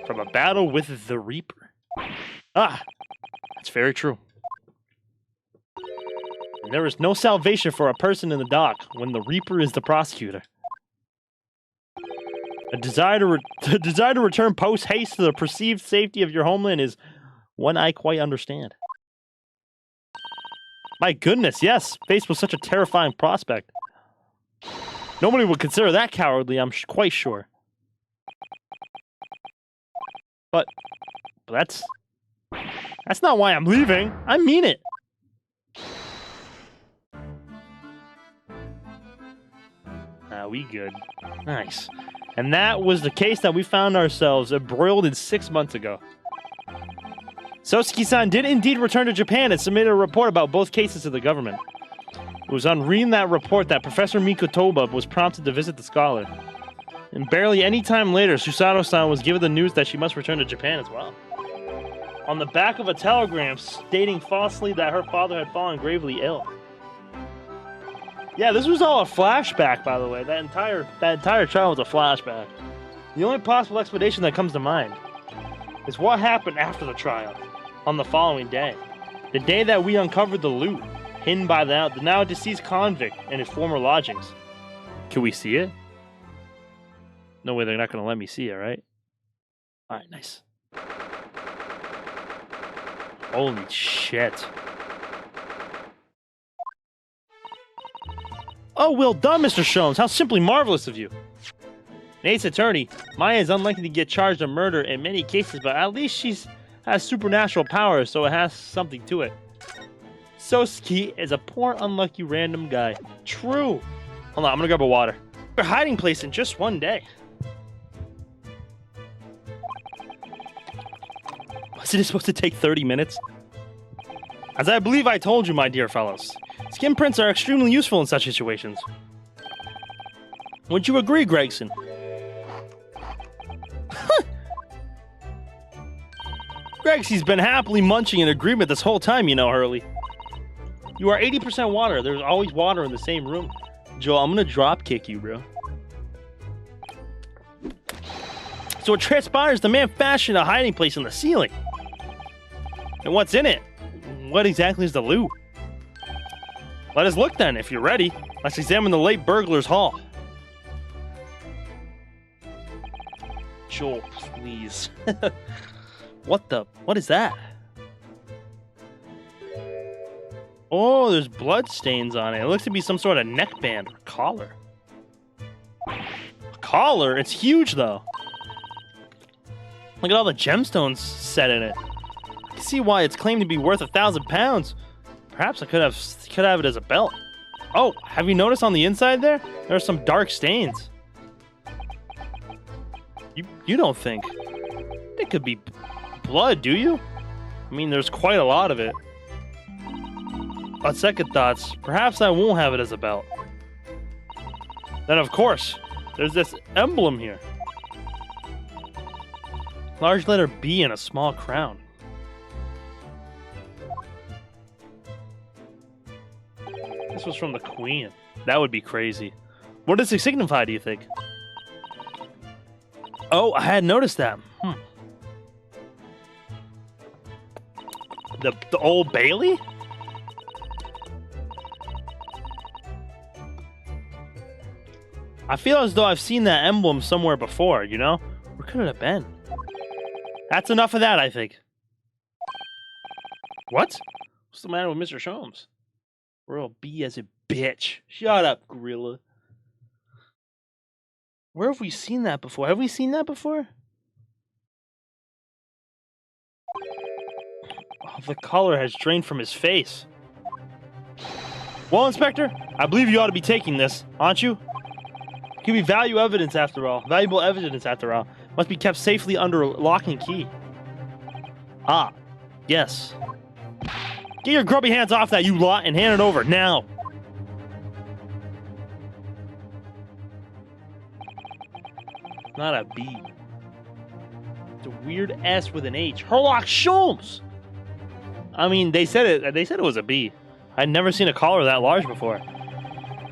from a battle with the Reaper. Ah, that's very true. And there is no salvation for a person in the dock when the Reaper is the prosecutor. The desire to return post-haste to the perceived safety of your homeland is one I quite understand. My goodness, yes, faced with such a terrifying prospect. Nobody would consider that cowardly, I'm quite sure. But That's not why I'm leaving. I mean it. We good. Nice. And that was the case that we found ourselves embroiled in 6 months ago. Sosuke-san did indeed return to Japan and submitted a report about both cases to the government. It was on reading that report that Professor Mikotoba was prompted to visit the scholar. And barely any time later, Susato-san was given the news that she must return to Japan as well. On the back of a telegram stating falsely that her father had fallen gravely ill. Yeah, this was all a flashback, by the way. That entire trial was a flashback. The only possible explanation that comes to mind is what happened after the trial, on the following day. The day that we uncovered the loot, hidden by the now deceased convict in his former lodgings. Can we see it? No way, they're not going to let me see it, right? Alright, nice. Holy shit. Oh, well done, Mr. Sholmes. How simply marvelous of you. Nate's attorney, Maya is unlikely to get charged of murder in many cases, but at least she has supernatural powers, so it has something to it. Sosuke is a poor, unlucky, random guy. True. Hold on, I'm gonna grab a water. Your hiding place in just one day. Wasn't it supposed to take 30 minutes? As I believe I told you, my dear fellows, skin prints are extremely useful in such situations. Would you agree, Gregson? Gregsy's been happily munching in agreement this whole time, you know, Hurley. You are 80% water. There's always water in the same room. Joel, I'm gonna drop kick you, bro. So it transpires the man fashioned a hiding place in the ceiling. And what's in it? What exactly is the loot? Let us look then, if you're ready. Let's examine the late burglar's haul. Joel, please. What is that? Oh, there's blood stains on it. It looks to be some sort of neckband or collar. A collar? It's huge, though. Look at all the gemstones set in it. I can see why it's claimed to be worth 1,000 pounds. Perhaps I could have it as a belt. Oh, have you noticed on the inside there? There are some dark stains. You don't think it could be blood, do you? I mean, there's quite a lot of it. On second thoughts, perhaps I won't have it as a belt. Then, of course, there's this emblem here. Large letter B and a small crown. This was from the Queen. That would be crazy. What does it signify, do you think? Oh, I hadn't noticed that. The Old Bailey? I feel as though I've seen that emblem somewhere before, you know? Where could it have been? That's enough of that, I think. What? What's the matter with Mr. Sholmes? Royal B as a bitch. Shut up, gorilla. Where have we seen that before? Have we seen that before? Oh, the color has drained from his face. Well, Inspector, I believe you ought to be taking this, aren't you? It could be valuable evidence after all. Must be kept safely under lock and key. Ah, yes. Get your grubby hands off that, you lot, and hand it over, now! Not a B. It's a weird S with an H. Herlock Sholmes! I mean, they said it was a B. I'd never seen a collar that large before.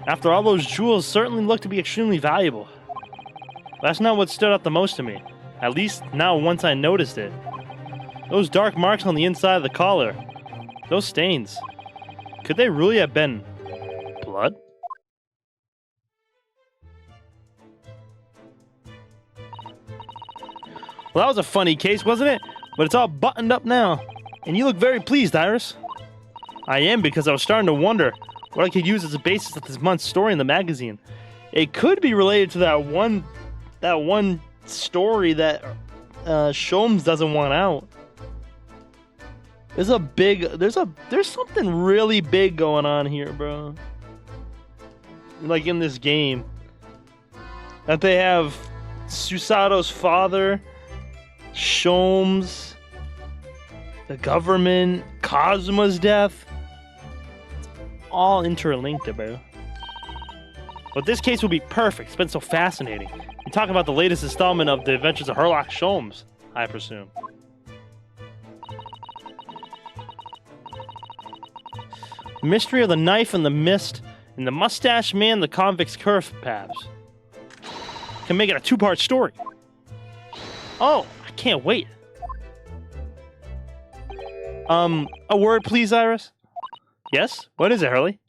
After all, those jewels certainly look to be extremely valuable. That's not what stood out the most to me. At least now once I noticed it. Those dark marks on the inside of the collar. Those stains. Could they really have been blood? Well, that was a funny case, wasn't it? But it's all buttoned up now. And you look very pleased, Iris. I am, because I was starting to wonder what I could use as a basis of this month's story in the magazine. It could be related to that one story that Sholmes doesn't want out. There's something really big going on here, bro. Like in this game. That they have Susato's father, Sholmes, the government, Kazuma's death. All interlinked, bro. But this case will be perfect. It's been so fascinating. You're talking about the latest installment of the Adventures of Herlock Sholmes, I presume. The mystery of the knife and the mist, and the mustache man, the convict's curve paths. Can make it a two-part story. Oh, I can't wait. A word, please, Iris? Yes? What is it, Hurley?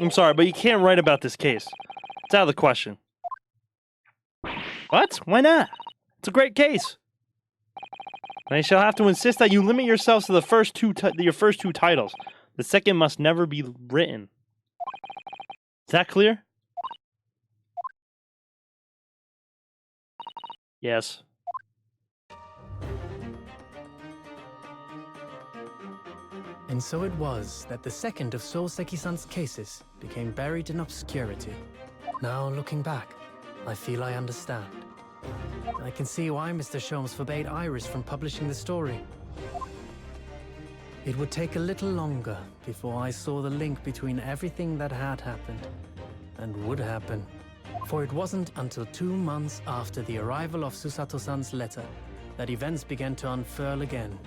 I'm sorry, but you can't write about this case. It's out of the question. What? Why not? It's a great case. I shall have to insist that you limit yourselves to the your first two titles. The second must never be written. Is that clear? Yes. And so it was that the second of Souseki-san's cases became buried in obscurity. Now, looking back, I feel I understand. I can see why Mr. Sholmes forbade Iris from publishing the story. It would take a little longer before I saw the link between everything that had happened and would happen. For it wasn't until 2 months after the arrival of Susato-san's letter that events began to unfurl again.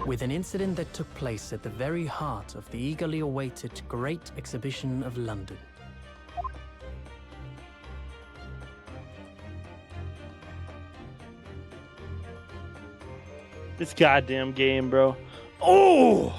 With an incident that took place at the very heart of the eagerly awaited Great Exhibition of London. This goddamn game, bro. Oh!